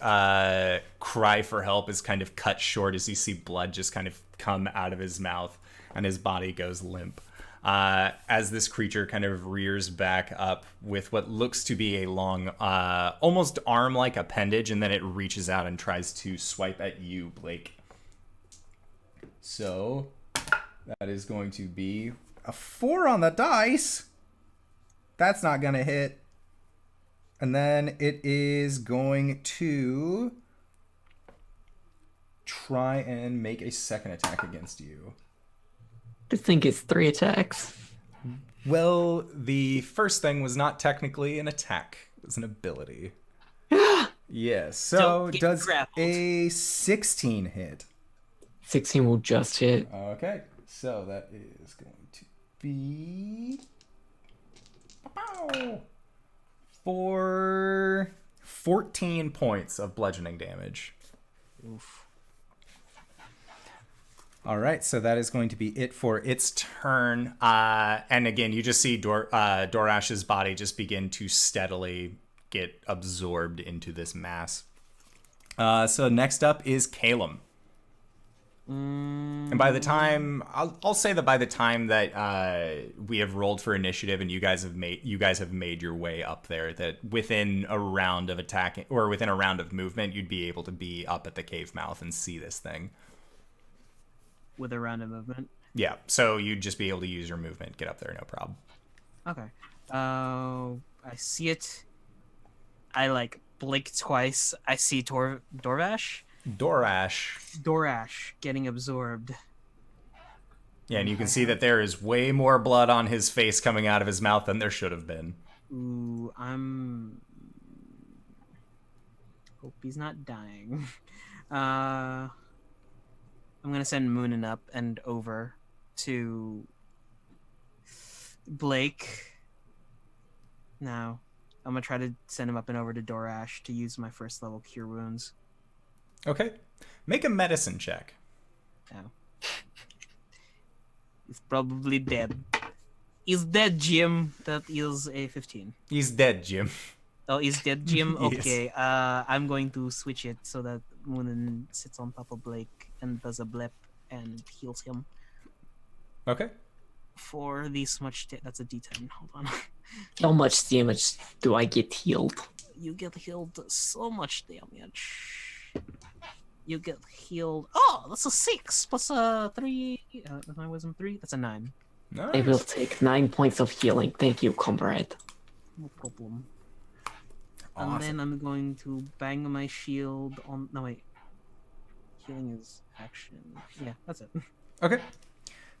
[SPEAKER 1] cry for help is kind of cut short as you see blood just kind of come out of his mouth and his body goes limp. As this creature kind of rears back up with what looks to be a long, almost arm-like appendage, and then it reaches out and tries to swipe at you, Blake. So, that is going to be a 4 on the dice. That's not going to hit. And then it is going to try and make a second attack against you.
[SPEAKER 4] I think it's 3 attacks.
[SPEAKER 1] Well, the first thing was not technically an attack. It was an ability. Yes, so
[SPEAKER 3] Don't get
[SPEAKER 1] does
[SPEAKER 3] grappled.
[SPEAKER 1] a 16 hit.
[SPEAKER 4] 16 will just hit.
[SPEAKER 1] Okay, so that is going to be... for 14 points of bludgeoning damage.
[SPEAKER 3] Oof.
[SPEAKER 1] All right, so that is going to be it for its turn. And again, you just see Dorash's body just begin to steadily get absorbed into this mass. So next up is Caelum. And by the time I'll say that by the time that we have rolled for initiative and you guys have made your way up there, that within a round of attacking or within a round of movement, you'd be able to be up at the cave mouth and see this thing.
[SPEAKER 3] With a round of movement.
[SPEAKER 1] Yeah, so you'd just be able to use your movement, get up there, no problem.
[SPEAKER 3] Okay. I see it. I like blink twice. I see Dorash getting absorbed.
[SPEAKER 1] Yeah, and you can see that there is way more blood on his face coming out of his mouth than there should have been.
[SPEAKER 3] Ooh, hope he's not dying. I'm gonna send Moonin up and over to Blake. Now, I'm gonna try to send him up and over to Dorash to use my first level cure wounds.
[SPEAKER 1] Okay. Make a medicine check.
[SPEAKER 3] Now, he's probably dead. He's dead, Jim. That is a 15.
[SPEAKER 1] He's dead, Jim.
[SPEAKER 3] Oh, he's dead, Jim?
[SPEAKER 1] Yes.
[SPEAKER 3] Okay, I'm going to switch it so that Moonin sits on top of Blake and does a blip and heals him.
[SPEAKER 1] Okay.
[SPEAKER 3] For this much, that's a D10. Hold on.
[SPEAKER 4] How much damage do I get healed?
[SPEAKER 3] You get healed so much damage. You get healed. Oh, that's a 6 plus a 3. My wisdom 3. That's a 9.
[SPEAKER 1] Nice.
[SPEAKER 4] I will take 9 points of healing. Thank you, comrade.
[SPEAKER 3] No problem.
[SPEAKER 1] Awesome.
[SPEAKER 3] And then I'm going to bang my shield on. No, wait. Healing is action. Yeah, that's it.
[SPEAKER 1] Okay.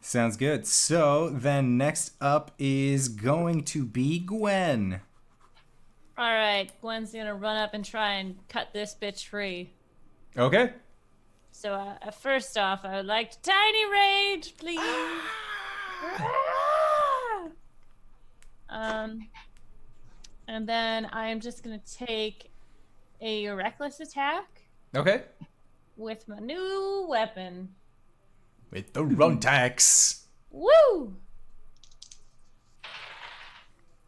[SPEAKER 1] Sounds good. So then next up is going to be Gwen.
[SPEAKER 2] All right, Gwen's gonna run up and try and cut this bitch free.
[SPEAKER 1] Okay.
[SPEAKER 2] So first off, I would like to tiny rage, please. And then I'm just gonna take a reckless attack
[SPEAKER 1] Okay.
[SPEAKER 2] with my new weapon.
[SPEAKER 1] With the Runtax.
[SPEAKER 2] Woo!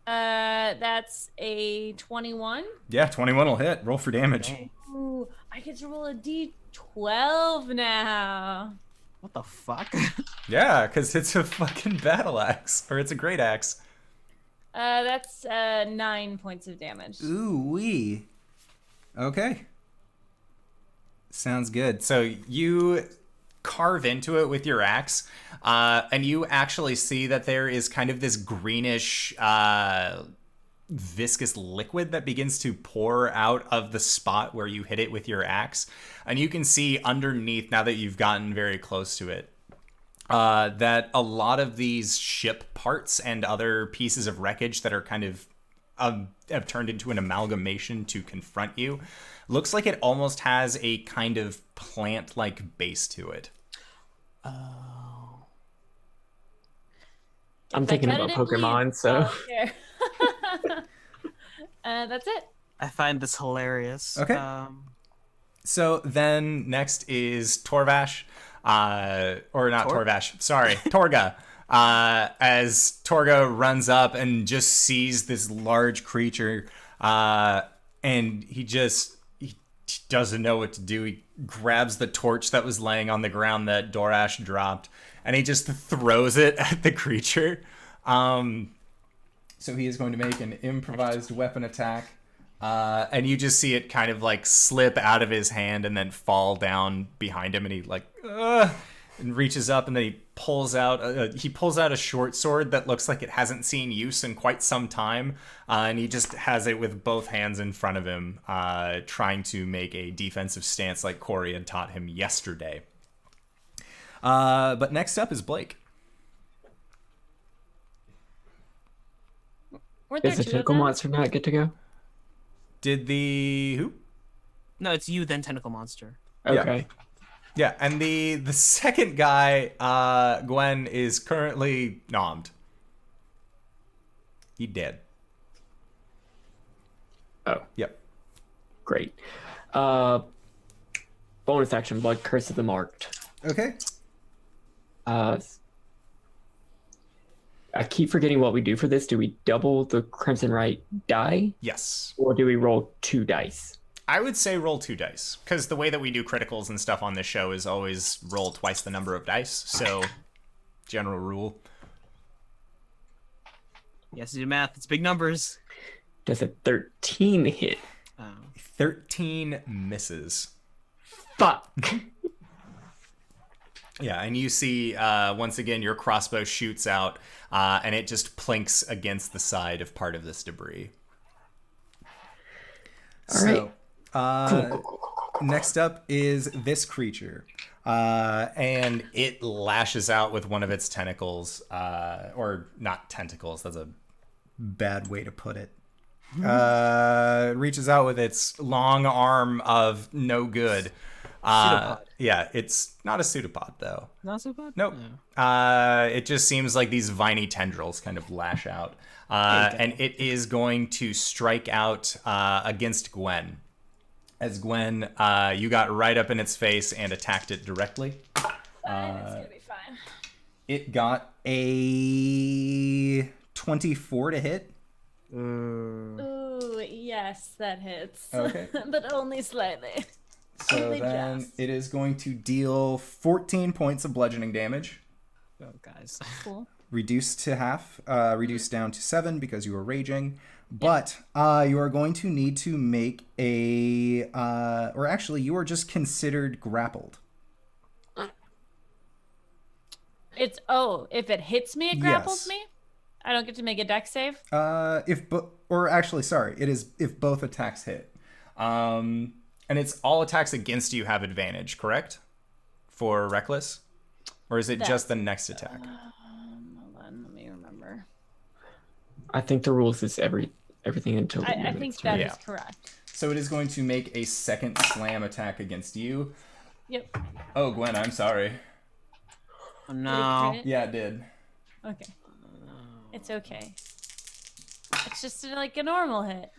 [SPEAKER 2] That's a 21.
[SPEAKER 1] Yeah, 21 will hit. Roll for damage.
[SPEAKER 3] Dang.
[SPEAKER 2] Ooh, I get to roll a d12 now.
[SPEAKER 3] What the fuck?
[SPEAKER 1] Yeah, because it's a fucking battle axe. Or it's a great axe.
[SPEAKER 2] That's 9 points of damage.
[SPEAKER 1] Ooh wee. Okay. Sounds good. So you carve into it with your axe, and you actually see that there is kind of this greenish, viscous liquid that begins to pour out of the spot where you hit it with your axe. And you can see underneath, now that you've gotten very close to it, that a lot of these ship parts and other pieces of wreckage that are kind of have turned into an amalgamation to confront you. Looks like it almost has a kind of plant-like base to it.
[SPEAKER 3] Oh.
[SPEAKER 4] I'm thinking about
[SPEAKER 2] Repetitive
[SPEAKER 4] Pokemon,
[SPEAKER 2] bleed.
[SPEAKER 4] so
[SPEAKER 2] Oh, that's it.
[SPEAKER 3] I find this hilarious.
[SPEAKER 1] Okay. So then next is Torvash, or not Torvash, sorry, Torga. As Torga runs up and just sees this large creature, and he doesn't know what to do. He grabs the torch that was laying on the ground that Dorash dropped, and he just throws it at the creature. So he is going to make an improvised weapon attack. And you just see it kind of like slip out of his hand and then fall down behind him, and he like and reaches up, and then he pulls out a short sword that looks like it hasn't seen use in quite some time, and he just has it with both hands in front of him, trying to make a defensive stance like Cori had taught him yesterday. But next up is Blake.
[SPEAKER 2] Weren't there
[SPEAKER 4] does the
[SPEAKER 2] two of
[SPEAKER 4] tentacle
[SPEAKER 2] them?
[SPEAKER 4] monster not get to go?
[SPEAKER 1] Did the who?
[SPEAKER 3] No, it's you then Tentacle Monster.
[SPEAKER 4] Okay.
[SPEAKER 1] Yeah, and the second guy, Gwen, is currently nommed. He dead.
[SPEAKER 4] Oh,
[SPEAKER 1] Yep.
[SPEAKER 4] great. Bonus action, Blood Curse of the Marked.
[SPEAKER 1] Okay.
[SPEAKER 4] I keep forgetting what we do for this. Do we double the Crimson Right die,
[SPEAKER 1] Yes.
[SPEAKER 4] or do we roll 2 dice?
[SPEAKER 1] I would say roll 2 dice, because the way that we do criticals and stuff on this show is always roll twice the number of dice. So, general rule.
[SPEAKER 3] Yes, do math. It's big numbers.
[SPEAKER 4] Does a 13 hit?
[SPEAKER 3] Oh.
[SPEAKER 1] 13 misses.
[SPEAKER 4] Fuck.
[SPEAKER 1] Yeah, and you see, once again, your crossbow shoots out, and it just plinks against the side of part of this debris.
[SPEAKER 4] All right.
[SPEAKER 1] So, next up is this creature. And it lashes out with one of its tentacles, or not tentacles, that's a bad way to put it. It reaches out with its long arm of no good.
[SPEAKER 3] Pseudopod.
[SPEAKER 1] Yeah, it's not a pseudopod though.
[SPEAKER 3] Not so bad?
[SPEAKER 1] Nope.
[SPEAKER 3] No.
[SPEAKER 1] It just seems like these viney tendrils kind of lash out. And it is going to strike out against Gwen. As Gwen, you got right up in its face and attacked it directly.
[SPEAKER 2] Fine, it's gonna be fine.
[SPEAKER 1] It got a 24 to hit.
[SPEAKER 2] Ooh, yes, that hits.
[SPEAKER 1] Okay.
[SPEAKER 2] But only slightly.
[SPEAKER 1] So
[SPEAKER 2] Only
[SPEAKER 1] then
[SPEAKER 2] just.
[SPEAKER 1] it is going to deal 14 points of bludgeoning damage.
[SPEAKER 3] Oh, guys.
[SPEAKER 2] Cool.
[SPEAKER 1] Reduced to half, reduced down to 7 because you were raging. But you are going to need to make a, or actually you are just considered grappled.
[SPEAKER 2] It's if it hits me, it grapples
[SPEAKER 1] Yes.
[SPEAKER 2] me. I don't get to make a dex save.
[SPEAKER 1] Or actually, sorry, it is if both attacks hit. And it's all attacks against you have advantage, correct? For reckless? Or is it just the next attack?
[SPEAKER 2] Hold on, let me remember.
[SPEAKER 4] I think the rules is everything until the end
[SPEAKER 2] I
[SPEAKER 4] of
[SPEAKER 2] think
[SPEAKER 4] its
[SPEAKER 2] that
[SPEAKER 4] turn.
[SPEAKER 2] is correct.
[SPEAKER 1] So it is going to make a second slam attack against you.
[SPEAKER 2] Yep.
[SPEAKER 1] Oh, Gwen, I'm sorry.
[SPEAKER 3] Oh
[SPEAKER 2] Did it
[SPEAKER 3] no.
[SPEAKER 2] crit?
[SPEAKER 1] Yeah, it did.
[SPEAKER 2] Okay. It's okay. It's just like a normal hit.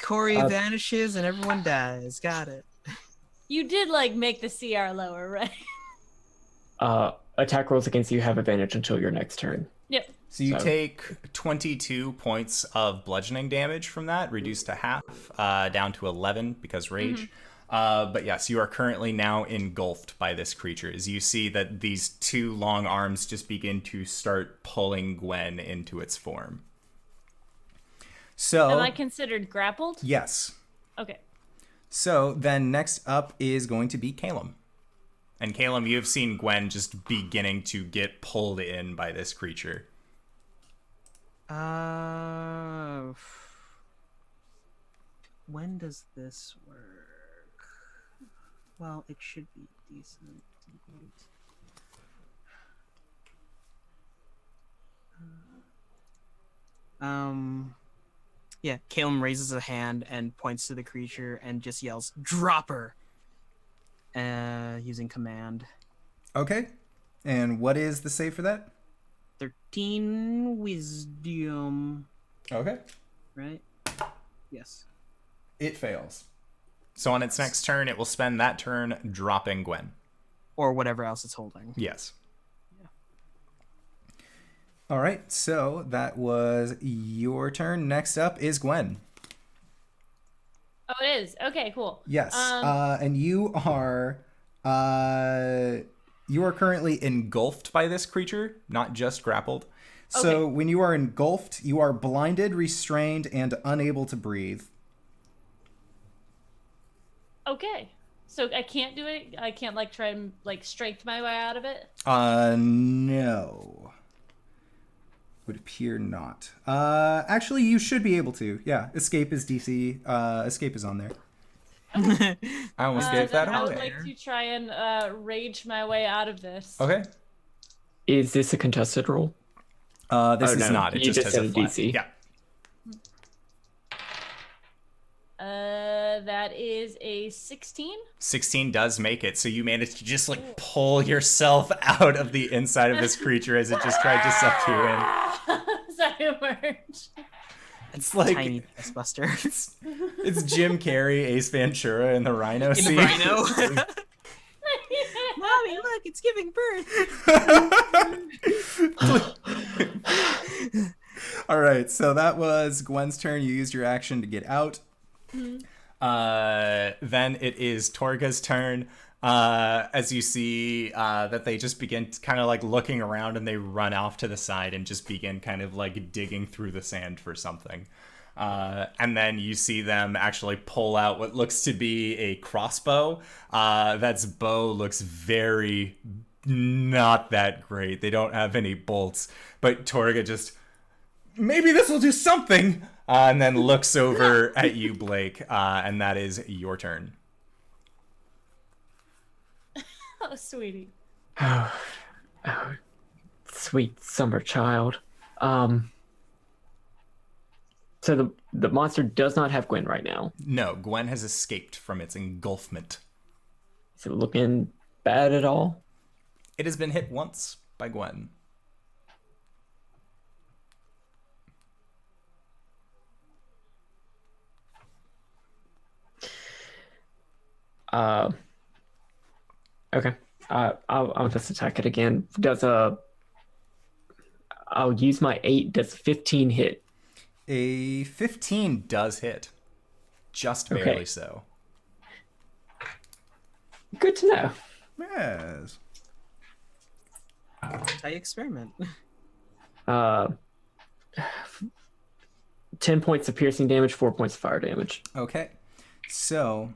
[SPEAKER 3] Cori
[SPEAKER 4] Uh,
[SPEAKER 3] vanishes and everyone dies. Got it.
[SPEAKER 2] You did like make the CR lower, right?
[SPEAKER 4] Attack rolls against you have advantage until your next turn.
[SPEAKER 2] Yep.
[SPEAKER 1] So you
[SPEAKER 4] So-
[SPEAKER 1] take 22 points of bludgeoning damage from that, reduced to half, down to 11 because rage. But yes, you are currently now engulfed by this creature as you see that these two long arms just begin to start pulling Gwen into its form. So,
[SPEAKER 2] Am I considered grappled?
[SPEAKER 1] yes.
[SPEAKER 2] Okay.
[SPEAKER 1] So then next up is going to be Caelum. And Caelum, you have seen Gwen just beginning to get pulled in by this creature.
[SPEAKER 3] When does this work? Well, it should be decent. Yeah, Caelum raises a hand and points to the creature and just yells, "Drop her!" Using command.
[SPEAKER 1] Okay. And what is the save for that?
[SPEAKER 3] 13 wisdom,
[SPEAKER 1] Okay.
[SPEAKER 3] right? Yes.
[SPEAKER 1] It fails. So on its next turn, it will spend that turn dropping Gwen.
[SPEAKER 3] Or whatever else it's holding.
[SPEAKER 1] Yes. All right, so that was your turn. Next up is Gwen.
[SPEAKER 2] Oh, it is. Okay, cool.
[SPEAKER 1] Yes, and you are currently engulfed by this creature, not just grappled. So
[SPEAKER 2] Okay.
[SPEAKER 1] when you are engulfed, you are blinded, restrained, and unable to breathe.
[SPEAKER 2] Okay. So I can't do it. I can't like try and like strength my way out of it.
[SPEAKER 1] No. Would appear not. Actually, you should be able to. Yeah, escape is DC. Escape is on there. I almost gave that
[SPEAKER 2] Then I would
[SPEAKER 1] away.
[SPEAKER 2] like to try and rage my way out of this.
[SPEAKER 1] Okay.
[SPEAKER 4] Is this a contested roll?
[SPEAKER 1] This
[SPEAKER 4] Oh,
[SPEAKER 1] is
[SPEAKER 4] no,
[SPEAKER 1] not. It
[SPEAKER 4] you
[SPEAKER 1] just
[SPEAKER 4] just
[SPEAKER 1] has a
[SPEAKER 4] said
[SPEAKER 1] flat.
[SPEAKER 4] DC.
[SPEAKER 1] Yeah.
[SPEAKER 2] That is a 16.
[SPEAKER 1] 16 does make it, so you manage to just like pull yourself out of the inside of this creature as it just tried to suck you in.
[SPEAKER 2] Sorry, emerge.
[SPEAKER 1] It's like
[SPEAKER 3] Tiny Buster.
[SPEAKER 1] it's Jim Carrey, Ace Ventura, and the Rhino
[SPEAKER 3] In the
[SPEAKER 1] scene.
[SPEAKER 3] rhino. Mommy, look, it's giving birth.
[SPEAKER 1] All right, so that was Gwen's turn. You used your action to get out. Then it is Torga's turn. As you see that they just begin kind of like looking around and they run off to the side and just begin kind of like digging through the sand for something. And then you see them actually pull out what looks to be a crossbow. That's bow looks very not that great. They don't have any bolts, but Torga just, maybe this will do something. And then looks over at you, Blake, and that is your turn.
[SPEAKER 2] Oh, sweetie.
[SPEAKER 4] Oh, sweet summer child. So the monster does not have Gwen right now.
[SPEAKER 1] No, Gwen has escaped from its engulfment.
[SPEAKER 4] Is it looking bad at all?
[SPEAKER 1] It has been hit once by Gwen.
[SPEAKER 4] Okay. I'll just attack it again. I'll use my 8. Does 15 hit?
[SPEAKER 1] A 15 does hit. Just barely
[SPEAKER 4] Okay.
[SPEAKER 1] so.
[SPEAKER 4] Good to know.
[SPEAKER 1] Yes.
[SPEAKER 3] I experiment.
[SPEAKER 4] 10 points of piercing damage, 4 points of fire damage.
[SPEAKER 1] Okay. So,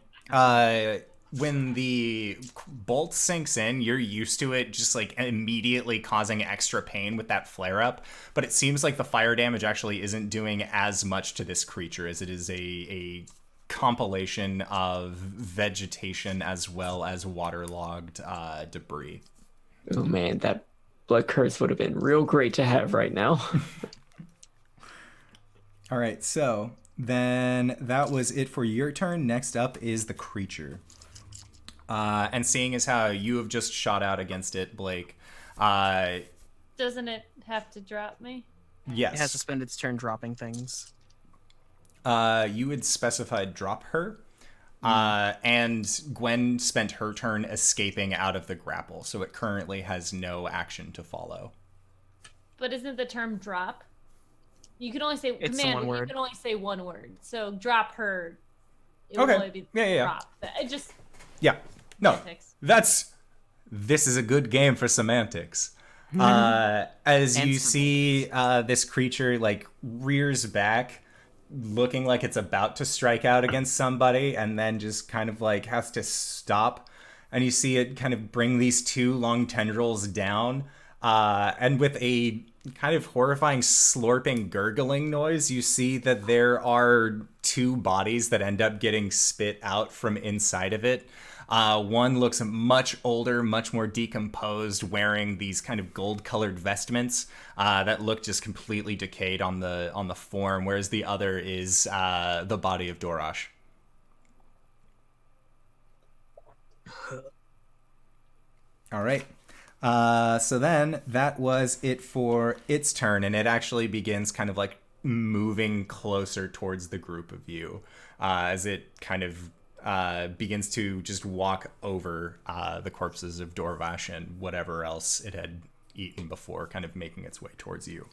[SPEAKER 1] when the bolt sinks in, you're used to it just like immediately causing extra pain with that flare up. But it seems like the fire damage actually isn't doing as much to this creature as it is a compilation of vegetation as well as waterlogged debris.
[SPEAKER 4] Oh man, that blood curse would have been real great to have right now.
[SPEAKER 1] All right, so then that was it for your turn. Next up is the creature. And seeing as how you have just shot out against it, Blake,
[SPEAKER 2] Doesn't it have to drop me?
[SPEAKER 1] yes.
[SPEAKER 6] It has to spend its turn dropping things.
[SPEAKER 1] You had specified drop her. And Gwen spent her turn escaping out of the grapple, so it currently has no action to follow.
[SPEAKER 2] But isn't the term drop? You can only say
[SPEAKER 6] It's
[SPEAKER 2] command.
[SPEAKER 6] one
[SPEAKER 2] You
[SPEAKER 6] word.
[SPEAKER 2] can only say one word. So drop her. It
[SPEAKER 1] Okay.
[SPEAKER 2] would only be
[SPEAKER 1] Yeah.
[SPEAKER 2] drop. It just
[SPEAKER 1] Yeah. No.
[SPEAKER 2] semantics.
[SPEAKER 1] This is a good game for semantics. As
[SPEAKER 6] And
[SPEAKER 1] you see this creature like rears back, looking like it's about to strike out against somebody, and then just kind of like has to stop. And you see it kind of bring these two long tendrils down, and with a kind of horrifying slurping gurgling noise, you see that there are two bodies that end up getting spit out from inside of it. One looks much older, much more decomposed, wearing these kind of gold-colored vestments that look just completely decayed on the form, whereas the other is the body of Dorosh. All right. So then that was it for its turn, and it actually begins kind of like moving closer towards the group of you as it kind of begins to just walk over the corpses of Dorvash and whatever else it had eaten before, kind of making its way towards you.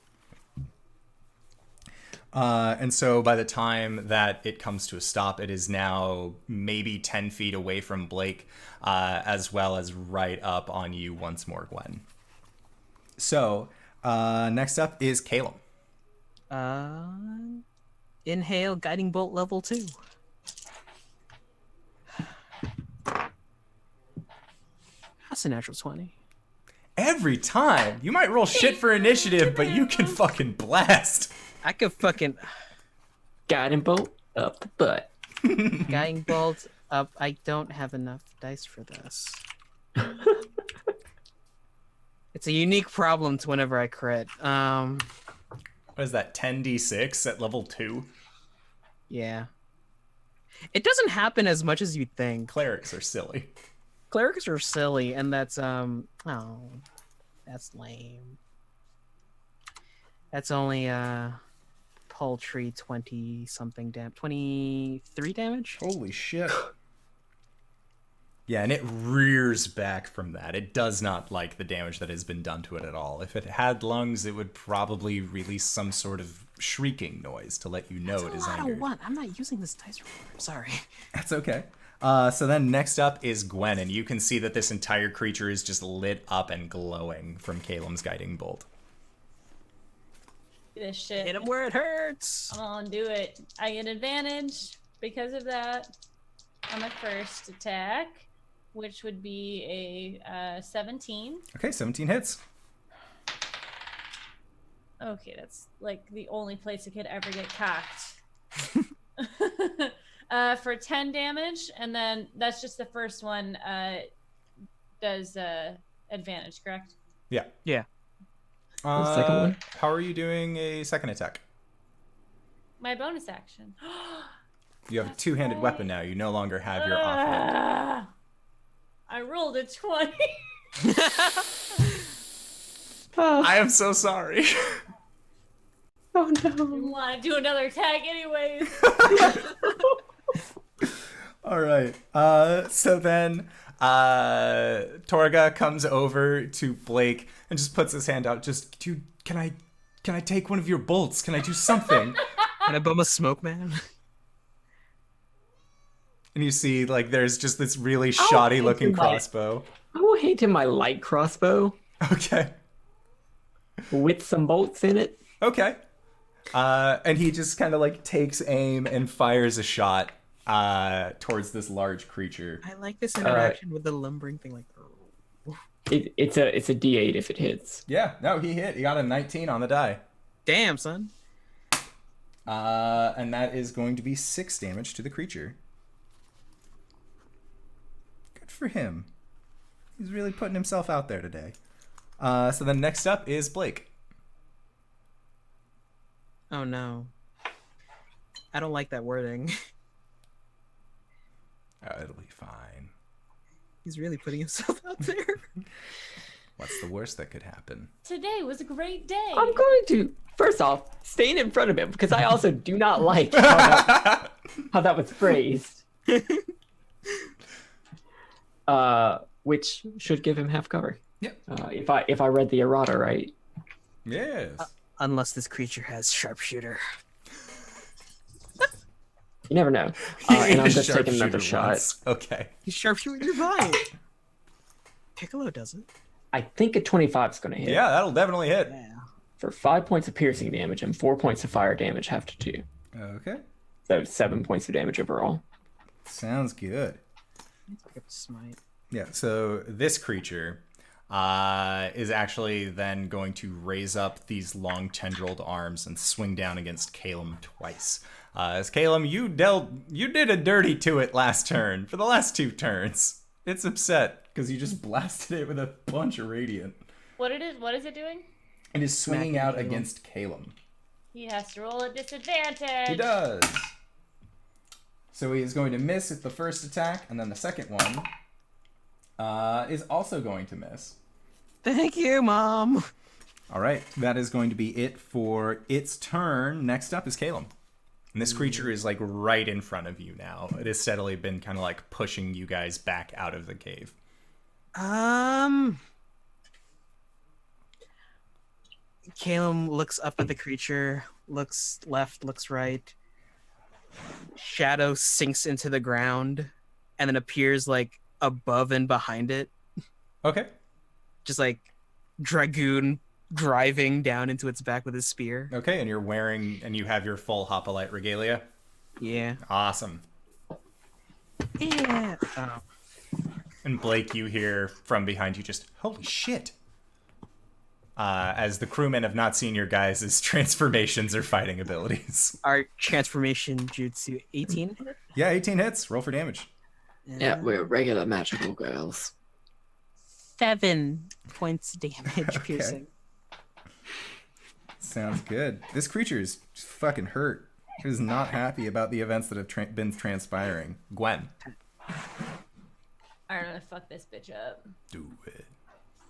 [SPEAKER 1] And so by the time that it comes to a stop, it is now maybe 10 feet away from Blake, as well as right up on you once more, Gwen. So next up is Caelum.
[SPEAKER 6] Inhale, guiding bolt level 2. That's a natural 20.
[SPEAKER 1] Every time! You might roll shit for initiative, but you can fucking blast!
[SPEAKER 6] I could fucking
[SPEAKER 4] Guiding bolt up the butt.
[SPEAKER 6] guiding bolt up. I don't have enough dice for this. It's a unique problem to whenever I crit.
[SPEAKER 1] What is that, 10d6 at level 2?
[SPEAKER 6] Yeah. It doesn't happen as much as you'd think.
[SPEAKER 1] Clerics are silly.
[SPEAKER 6] Clerics are silly, and that's oh, that's lame. That's only paltry 20 something 23 damage.
[SPEAKER 1] Holy shit. Yeah, and it rears back from that. It does not like the damage that has been done to it at all. If it had lungs, it would probably release some sort of shrieking noise to let you know it is
[SPEAKER 6] That's a lot
[SPEAKER 1] angered.
[SPEAKER 6] of one. I'm not using this dice roller. Sorry.
[SPEAKER 1] That's okay. So then next up is Gwen, and you can see that this entire creature is just lit up and glowing from Caelum's guiding bolt.
[SPEAKER 2] This shit.
[SPEAKER 6] Hit him where it hurts.
[SPEAKER 2] I'm gonna do it. I get advantage because of that on my first attack, which would be a 17.
[SPEAKER 1] Okay, 17 hits.
[SPEAKER 2] Okay, that's like the only place it could ever get cocked. For 10 damage, and then that's just the first one. Does advantage, correct?
[SPEAKER 1] Yeah.
[SPEAKER 6] Yeah.
[SPEAKER 4] The second one?
[SPEAKER 1] How are you doing a second attack?
[SPEAKER 2] My bonus action.
[SPEAKER 1] You have a two-handed
[SPEAKER 2] right.
[SPEAKER 1] weapon now. You no longer have your offhand.
[SPEAKER 2] I rolled a 20.
[SPEAKER 1] I am so sorry.
[SPEAKER 4] Oh no.
[SPEAKER 2] You want to do another attack anyways?
[SPEAKER 1] All right. So then Torga comes over to Blake and just puts his hand out. Just, dude, can I take one of your bolts? Can I do something?
[SPEAKER 6] Can I bum a smoke, man?
[SPEAKER 1] And you see, like, there's just this really shoddy looking
[SPEAKER 4] my-
[SPEAKER 1] crossbow.
[SPEAKER 4] I will hand him my light crossbow
[SPEAKER 1] Okay.
[SPEAKER 4] with some bolts in it.
[SPEAKER 1] Okay. And he just kind of like takes aim and fires a shot towards this large creature.
[SPEAKER 6] I like this interaction with the lumbering thing. Like,
[SPEAKER 4] It's a D8 if it hits.
[SPEAKER 1] Yeah, no, he hit. He got a 19 on the die.
[SPEAKER 6] damn, son.
[SPEAKER 1] And that is going to be 6 damage to the creature. Good for him. He's really putting himself out there today. So then next up is Blake.
[SPEAKER 6] Oh no. I don't like that wording.
[SPEAKER 1] Oh, it'll be fine.
[SPEAKER 6] He's really putting himself out there.
[SPEAKER 1] What's the worst that could happen?
[SPEAKER 2] Today was a great day.
[SPEAKER 4] I'm going to, first off, stand in front of him because I also do not like how that was phrased. Which should give him half cover.
[SPEAKER 1] Yep.
[SPEAKER 4] If I read the errata right.
[SPEAKER 1] Yes.
[SPEAKER 6] Unless this creature has sharpshooter.
[SPEAKER 4] You never know. And I'm just taking another shot.
[SPEAKER 1] Once. Okay.
[SPEAKER 6] He's sharpshooter divine. Piccolo does it.
[SPEAKER 4] I think a 25 is going to hit.
[SPEAKER 1] Yeah, that'll definitely hit.
[SPEAKER 6] Yeah.
[SPEAKER 4] For 5 points of piercing damage and 4 points of fire damage, half to 2.
[SPEAKER 1] Okay.
[SPEAKER 4] So 7 points of damage overall.
[SPEAKER 1] Sounds good.
[SPEAKER 6] Pick up smite.
[SPEAKER 1] Yeah, so this creature is actually then going to raise up these long tendrilled arms and swing down against Caelum twice. As Caelum, you did a dirty to it last turn. For the last 2 turns, it's upset because you just blasted it with a bunch of radiant.
[SPEAKER 2] What is it doing?
[SPEAKER 1] It is swinging
[SPEAKER 6] Smacking
[SPEAKER 1] out
[SPEAKER 6] Caelum.
[SPEAKER 1] against Caelum.
[SPEAKER 2] He has to roll at disadvantage.
[SPEAKER 1] He does. So he is going to miss at the first attack, and then the second one is also going to miss.
[SPEAKER 6] Thank you, Mom.
[SPEAKER 1] All right, that is going to be it for its turn. Next up is Caelum. And this creature is like right in front of you now. It has steadily been kind of like pushing you guys back out of the cave.
[SPEAKER 6] Caelum looks up at the creature, looks left, looks right. Shadow sinks into the ground and then appears like above and behind it.
[SPEAKER 1] Okay.
[SPEAKER 6] Just like Dragoon driving down into its back with his spear.
[SPEAKER 1] Okay, and you're wearing, and you have your full Hoplite regalia.
[SPEAKER 6] Yeah.
[SPEAKER 1] Awesome.
[SPEAKER 6] Yeah. Oh.
[SPEAKER 1] And Blake, you hear from behind you just, holy shit. As the crewmen have not seen your guys' transformations or fighting abilities.
[SPEAKER 6] Our transformation jutsu 18.
[SPEAKER 1] Yeah, 18 hits. Roll for damage.
[SPEAKER 4] Yeah, we're regular magical girls.
[SPEAKER 6] 7 points damage piercing.
[SPEAKER 1] Sounds good. This creature is fucking hurt. It is not happy about the events that have been transpiring. Gwen.
[SPEAKER 2] I'm gonna fuck this bitch up.
[SPEAKER 1] Do it.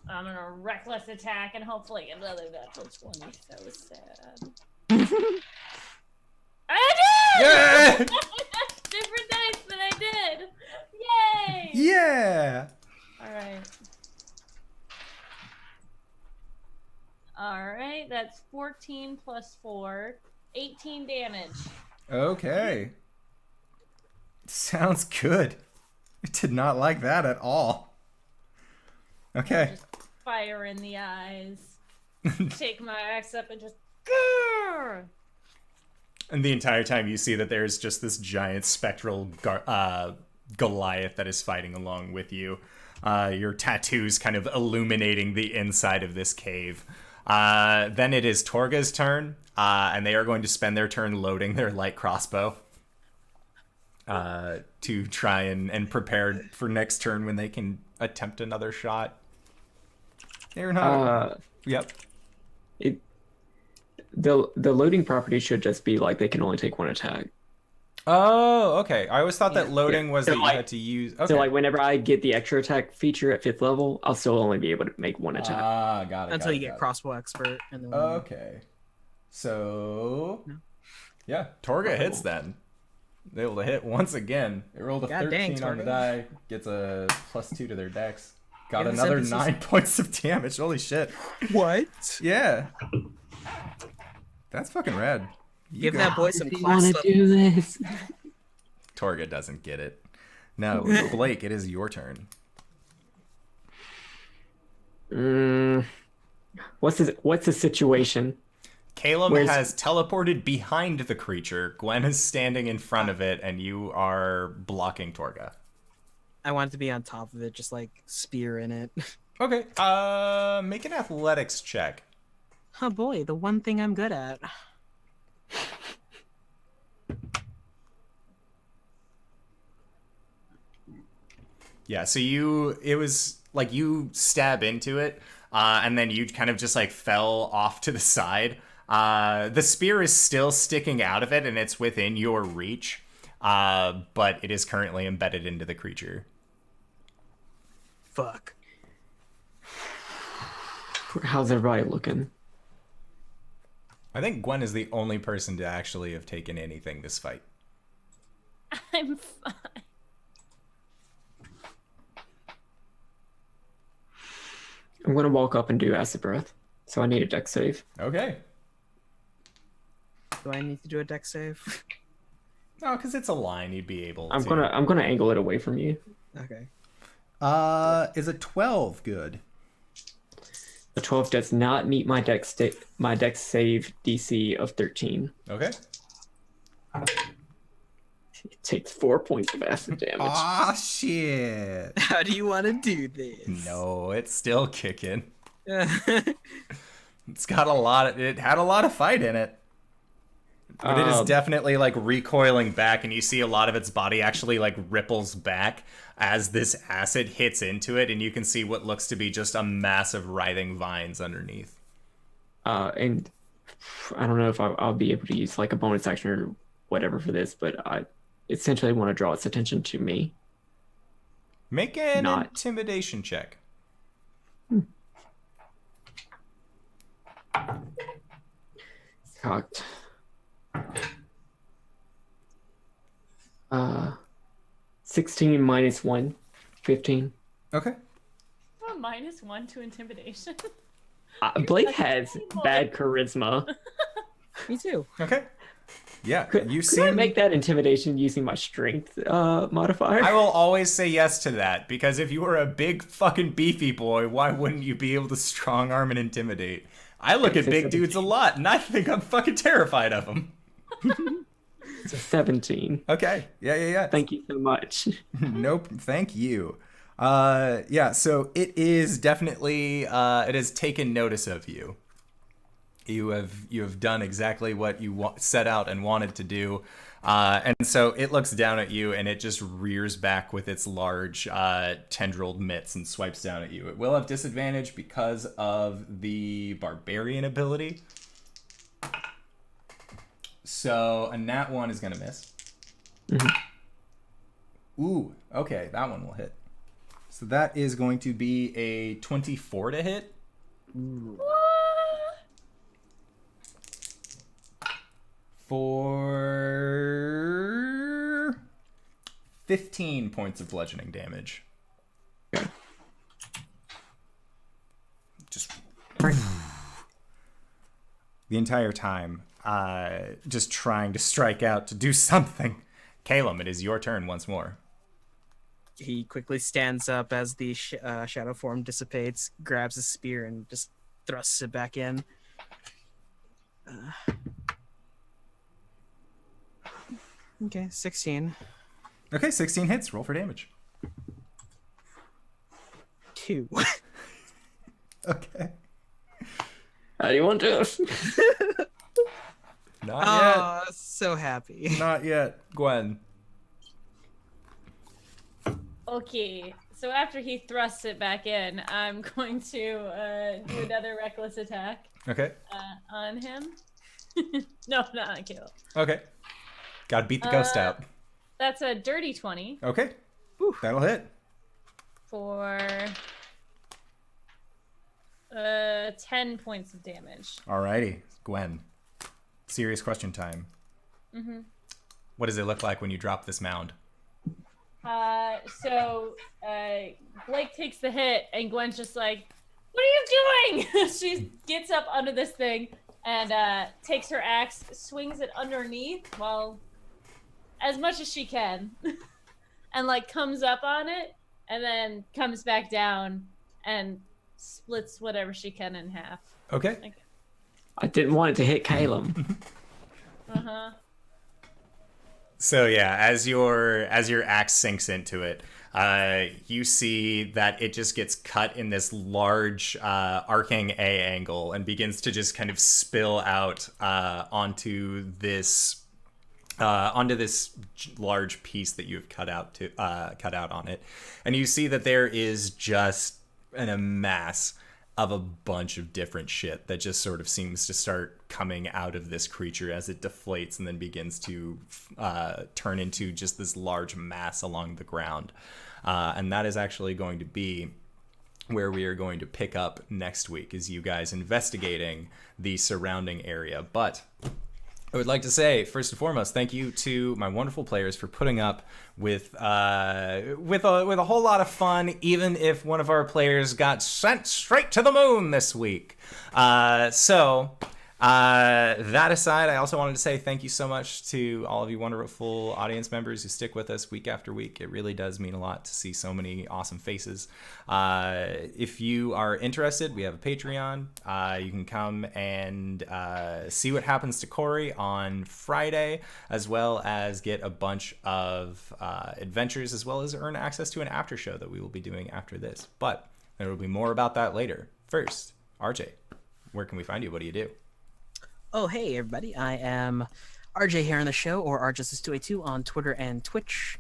[SPEAKER 2] I'm gonna reckless attack and hopefully get another natural 20. So sad. I did!
[SPEAKER 1] Yeah!
[SPEAKER 2] Different dice, but I did. Yay!
[SPEAKER 1] Yeah!
[SPEAKER 2] Alright, that's 14 plus 4. 18 damage.
[SPEAKER 1] Okay. Sounds good. I did not like that at all. Okay.
[SPEAKER 2] Just fire in the eyes. Take my axe up and just... Grrr!
[SPEAKER 1] And the entire time you see that there's just this giant spectral Goliath that is fighting along with you. Your tattoos kind of illuminating the inside of this cave. Then it is Torga's turn, and they are going to spend their turn loading their light crossbow to try and prepare for next turn when they can attempt another shot. They're not. Yep.
[SPEAKER 4] The loading property should just be like they can only take 1 attack.
[SPEAKER 1] Oh, okay. I always thought that
[SPEAKER 6] Yeah.
[SPEAKER 1] loading was
[SPEAKER 4] So,
[SPEAKER 1] that you
[SPEAKER 4] like-
[SPEAKER 1] had to use. Okay.
[SPEAKER 4] So like whenever I get the extra attack feature at 5th level, I'll still only be able to make 1 attack.
[SPEAKER 1] Got it.
[SPEAKER 6] Until you get crossbow expert. And then
[SPEAKER 1] Okay. So.
[SPEAKER 6] No.
[SPEAKER 1] Yeah, Torga hits then. Able to hit once again. It rolled a
[SPEAKER 6] God
[SPEAKER 1] 13
[SPEAKER 6] dang,
[SPEAKER 1] on the
[SPEAKER 6] Torga.
[SPEAKER 1] die. Gets a +2 to their dex. Got
[SPEAKER 6] Give us
[SPEAKER 1] another
[SPEAKER 6] emphasis.
[SPEAKER 1] 9 points of damage. Holy shit.
[SPEAKER 6] What?
[SPEAKER 1] Yeah. That's fucking rad. You
[SPEAKER 6] Give
[SPEAKER 1] go.
[SPEAKER 6] that boy some
[SPEAKER 4] If you
[SPEAKER 6] class
[SPEAKER 4] want to
[SPEAKER 6] up.
[SPEAKER 4] do this.
[SPEAKER 1] Torga doesn't get it. No, Blake, it is your turn.
[SPEAKER 4] What's the situation?
[SPEAKER 1] Caelum
[SPEAKER 4] Where's-
[SPEAKER 1] has teleported behind the creature. Gwen is standing in front of it, and you are blocking Torga.
[SPEAKER 6] I want it to be on top of it, just like spear in it.
[SPEAKER 1] Okay. Make an athletics check.
[SPEAKER 6] Oh boy, the one thing I'm good at.
[SPEAKER 1] Yeah, so it was like you stab into it, and then you kind of just like fell off to the side. The spear is still sticking out of it, and it's within your reach, but it is currently embedded into the creature.
[SPEAKER 6] fuck.
[SPEAKER 4] How's everybody looking?
[SPEAKER 1] I think Gwen is the only person to actually have taken anything this fight.
[SPEAKER 2] I'm fine.
[SPEAKER 4] I'm gonna walk up and do acid breath. So I need a dex save.
[SPEAKER 1] Okay.
[SPEAKER 6] Do I need to do a dex save?
[SPEAKER 1] No, because it's a line. You'd be able
[SPEAKER 4] I'm
[SPEAKER 1] to.
[SPEAKER 4] gonna angle it away from you.
[SPEAKER 6] Okay.
[SPEAKER 1] Is a 12 good?
[SPEAKER 4] A 12 does not meet my dex save DC of 13.
[SPEAKER 1] Okay.
[SPEAKER 4] It takes 4 points of acid damage.
[SPEAKER 1] Ah, shit.
[SPEAKER 6] How do you want to do this?
[SPEAKER 1] No, it's still kicking.
[SPEAKER 6] Okay.
[SPEAKER 1] It's got it had a lot of fight in it. But it is definitely like recoiling back, and you see a lot of its body actually like ripples back as this acid hits into it, and you can see what looks to be just a mass of writhing vines underneath.
[SPEAKER 4] And I don't know if I'll be able to use like a bonus action or whatever for this, but I essentially want to draw its attention to me.
[SPEAKER 1] Make an
[SPEAKER 4] Not-
[SPEAKER 1] intimidation check.
[SPEAKER 4] Cocked. 16 minus 1, 15.
[SPEAKER 1] Okay.
[SPEAKER 2] Oh, -1 to intimidation.
[SPEAKER 4] Blake has bad charisma.
[SPEAKER 6] Me too.
[SPEAKER 1] Okay. Yeah,
[SPEAKER 4] Could I make that intimidation using my strength modifier?
[SPEAKER 1] I will always say yes to that, because if you were a big fucking beefy boy, why wouldn't you be able to strong arm and intimidate? I look at big dudes a lot, and I think I'm fucking terrified of them.
[SPEAKER 4] It's a 17.
[SPEAKER 1] Okay. Yeah.
[SPEAKER 4] Thank you so much.
[SPEAKER 1] Nope. Thank you. Yeah, so it is definitely, it has taken notice of you. You have done exactly what you set out and wanted to do. And so it looks down at you, and it just rears back with its large tendrilled mitts and swipes down at you. It will have disadvantage because of the barbarian ability. So a nat 1 is going to miss. Mm-hmm. Ooh, okay, that one will hit. So that is going to be a 24 to hit. For 15 points of bludgeoning damage. Just the entire time, just trying to strike out to do something. Caelum, it is your turn once more.
[SPEAKER 6] He quickly stands up as the shadow form dissipates, grabs his spear, and just thrusts it back in. Okay, 16.
[SPEAKER 1] Okay, 16 hits. Roll for damage.
[SPEAKER 6] 2.
[SPEAKER 1] Okay.
[SPEAKER 4] How do you want to?
[SPEAKER 1] Not
[SPEAKER 6] Oh, so happy.
[SPEAKER 1] yet. Not yet. Gwen.
[SPEAKER 2] Okay, so after he thrusts it back in, I'm going to do another reckless attack
[SPEAKER 1] Okay.
[SPEAKER 2] on him. No, not on Caelum.
[SPEAKER 1] Okay. Gotta beat the ghost out.
[SPEAKER 2] That's a dirty 20
[SPEAKER 1] Okay. That'll hit.
[SPEAKER 2] for 10 points of damage.
[SPEAKER 1] Alrighty. Gwen. Serious question time.
[SPEAKER 2] Mm-hmm.
[SPEAKER 1] What does it look like when you drop this mound?
[SPEAKER 2] So Blake takes the hit, and Gwen's just like, "What are you doing?" She gets up under this thing and takes her axe, swings it underneath, well, as much as she can, and like comes up on it, and then comes back down and splits whatever she can in half.
[SPEAKER 1] Okay.
[SPEAKER 4] I didn't want it to hit Caelum.
[SPEAKER 2] Uh-huh.
[SPEAKER 1] So yeah, as your axe sinks into it, you see that it just gets cut in this large arcing A angle and begins to just kind of spill out onto this large piece that you've cut out on it, and you see that there is just a mass of a bunch of different shit that just sort of seems to start coming out of this creature as it deflates and then begins to turn into just this large mass along the ground. And that is actually going to be where we are going to pick up next week, is you guys investigating the surrounding area. But I would like to say, first and foremost, thank you to my wonderful players for putting up with a whole lot of fun, even if one of our players got sent straight to the moon this week. That aside, I also wanted to say thank you so much to all of you wonderful audience members who stick with us week after week. It really does mean a lot to see so many awesome faces. If you are interested, we have a Patreon. You can come and see what happens to Cori on Friday, as well as get a bunch of adventures, as well as earn access to an after show that we will be doing after this. But there will be more about that later. First, RJ, where can we find you? What do you do?
[SPEAKER 6] Oh, hey, everybody. I am RJ here on the show, or RJustice282 on Twitter and Twitch.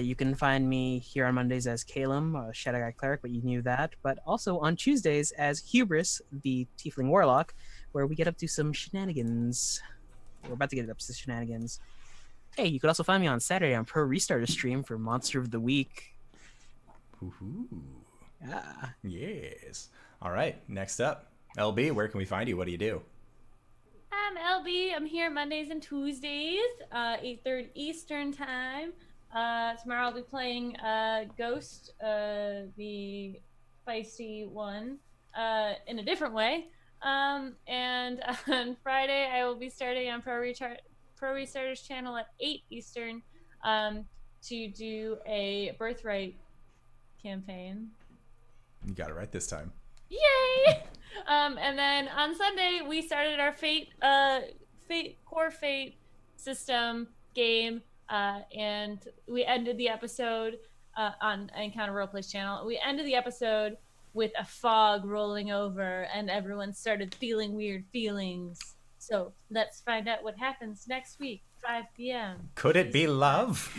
[SPEAKER 6] You can find me here on Mondays as Caelum, Shadow Guy Cleric, but you knew that. But also on Tuesdays as Hubris, the Tiefling Warlock, where we get up to some shenanigans. We're about to get up to shenanigans. Hey, you could also find me on Saturday on Pro Restarter stream for Monster of the Week.
[SPEAKER 1] Woohoo.
[SPEAKER 6] Yeah.
[SPEAKER 1] Yes. All right, next up, LB, where can we find you? What do you do?
[SPEAKER 2] I'm LB. I'm here Mondays and Tuesdays, 8:30 Eastern time. Tomorrow I'll be playing Ghost, the feisty one, in a different way. And on Friday I will be starting on Pro Restarter's channel at 8 Eastern to do a Birthright campaign.
[SPEAKER 1] You got it right this time.
[SPEAKER 2] Yay! And then on Sunday we started our Core Fate system game, and we ended the episode on Encounter Roleplay's channel. We ended the episode with a fog rolling over, and everyone started feeling weird feelings. So let's find out what happens next week, 5 p.m.
[SPEAKER 1] Could it be love?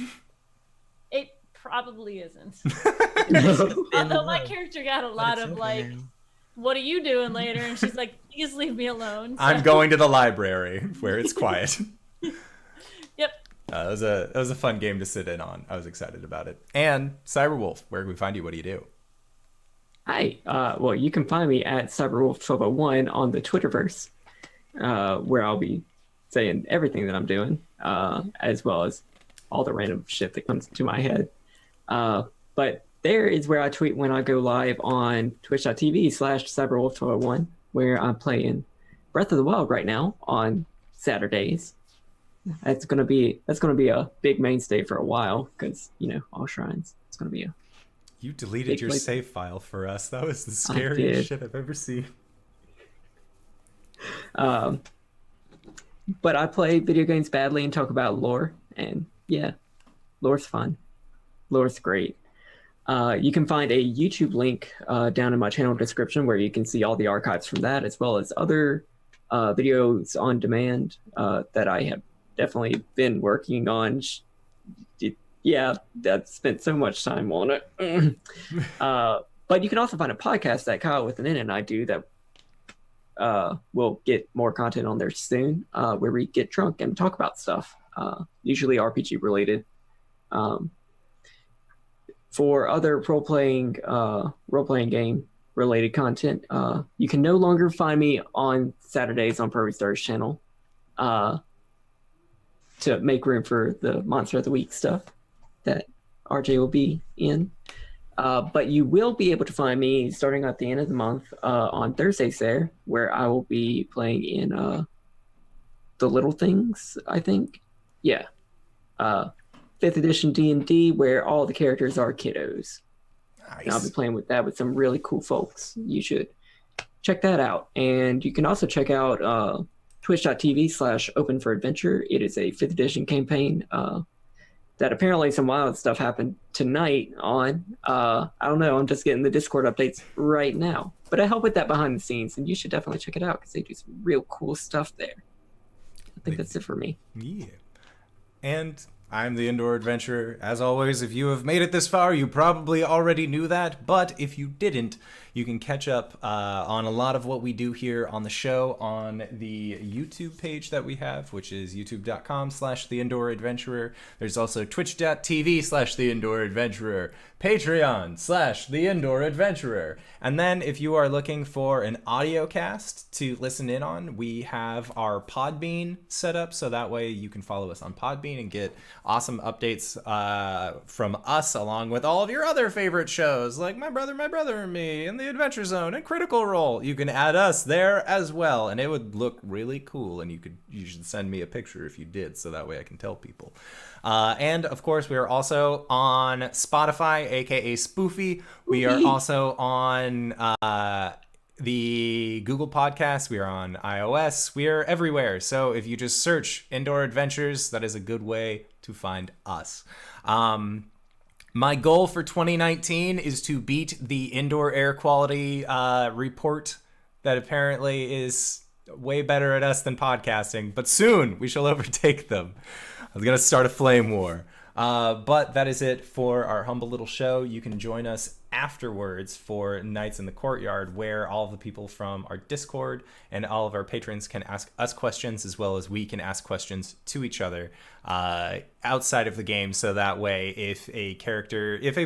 [SPEAKER 2] It probably isn't. Although my character got a lot of like, what are you doing later? And she's like, please leave me alone. So.
[SPEAKER 1] I'm going to the library where it's quiet.
[SPEAKER 2] Yep.
[SPEAKER 1] That was a fun game to sit in on. I was excited about it. And Cyberwolf, where can we find you? What do you do?
[SPEAKER 4] Hi. Well, you can find me at Cyberwolf1201 on the Twitterverse, where I'll be saying everything that I'm doing, as well as all the random shit that comes to my head. But there is where I tweet when I go live on twitch.tv/Cyberwolf1201, where I'm playing Breath of the Wild right now on Saturdays. That's gonna be a big mainstay for a while, because all shrines. It's gonna be a.
[SPEAKER 1] You deleted your save file for us. That was the scariest shit I've ever seen.
[SPEAKER 4] But I play video games badly and talk about lore, and yeah, lore's fun. Lore's great. You can find a YouTube link down in my channel description where you can see all the archives from that, as well as other videos on demand that I have definitely been working on. Yeah, I've spent so much time on it. But you can also find a podcast that Kyle with an N and I do that we'll get more content on there soon, where we get drunk and talk about stuff, usually RPG related. For other role-playing game related content, you can no longer find me on Saturdays on Pro Restarter's channel to make room for the Monster of the Week stuff that RJ will be in. But you will be able to find me starting at the end of the month on Thursdays there, where I will be playing in The Little Things, I think. Yeah. 5th edition D&D, where all the characters are kiddos.
[SPEAKER 1] Nice.
[SPEAKER 4] And I'll be playing with that with some really cool folks. You should check that out. And you can also check out twitch.tv/open4adventure. It is a 5th edition campaign that apparently some wild stuff happened tonight on. I don't know, I'm just getting the Discord updates right now. But I help with that behind the scenes, and you should definitely check it out because they do some real cool stuff there. I think that's it for me.
[SPEAKER 1] Yeah. And I'm the Indoor Adventurer. As always, if you have made it this far, you probably already knew that, but if you didn't, you can catch up on a lot of what we do here on the show on the YouTube page that we have, which is youtube.com/theinDoorAdventurer. There's also twitch.tv/theinDoorAdventurer, Patreon/theinDoorAdventurer. And then if you are looking for an audio cast to listen in on, we have our Podbean set up, so that way you can follow us on Podbean and get awesome updates from us along with all of your other favorite shows like My Brother and Me and The Adventure Zone and Critical Role. You can add us there as well, and it would look really cool, and you should send me a picture if you did, so that way I can tell people. And of course, we are also on Spotify, aka Spoofy. We are also on the Google Podcasts. We are on iOS. We are everywhere. So if you just search Indoor Adventures, that is a good way to find us. My goal for 2019 is to beat the indoor air quality report that apparently is way better at us than podcasting, but soon we shall overtake them. I was going to start a flame war. But that is it for our humble little show. You can join us afterwards for Nights in the Courtyard, where all of the people from our Discord and all of our patrons can ask us questions, as well as we can ask questions to each other outside of the game. So that way, if a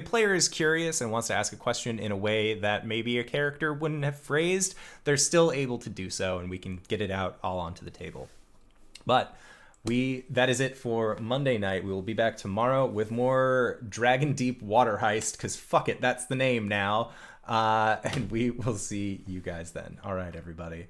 [SPEAKER 1] player is curious and wants to ask a question in a way that maybe a character wouldn't have phrased, they're still able to do so, and we can get it out all onto the table. But that is it for Monday night. We will be back tomorrow with more Dragon Deep Water Heist, because fuck it, that's the name now. And we will see you guys then. All right, everybody.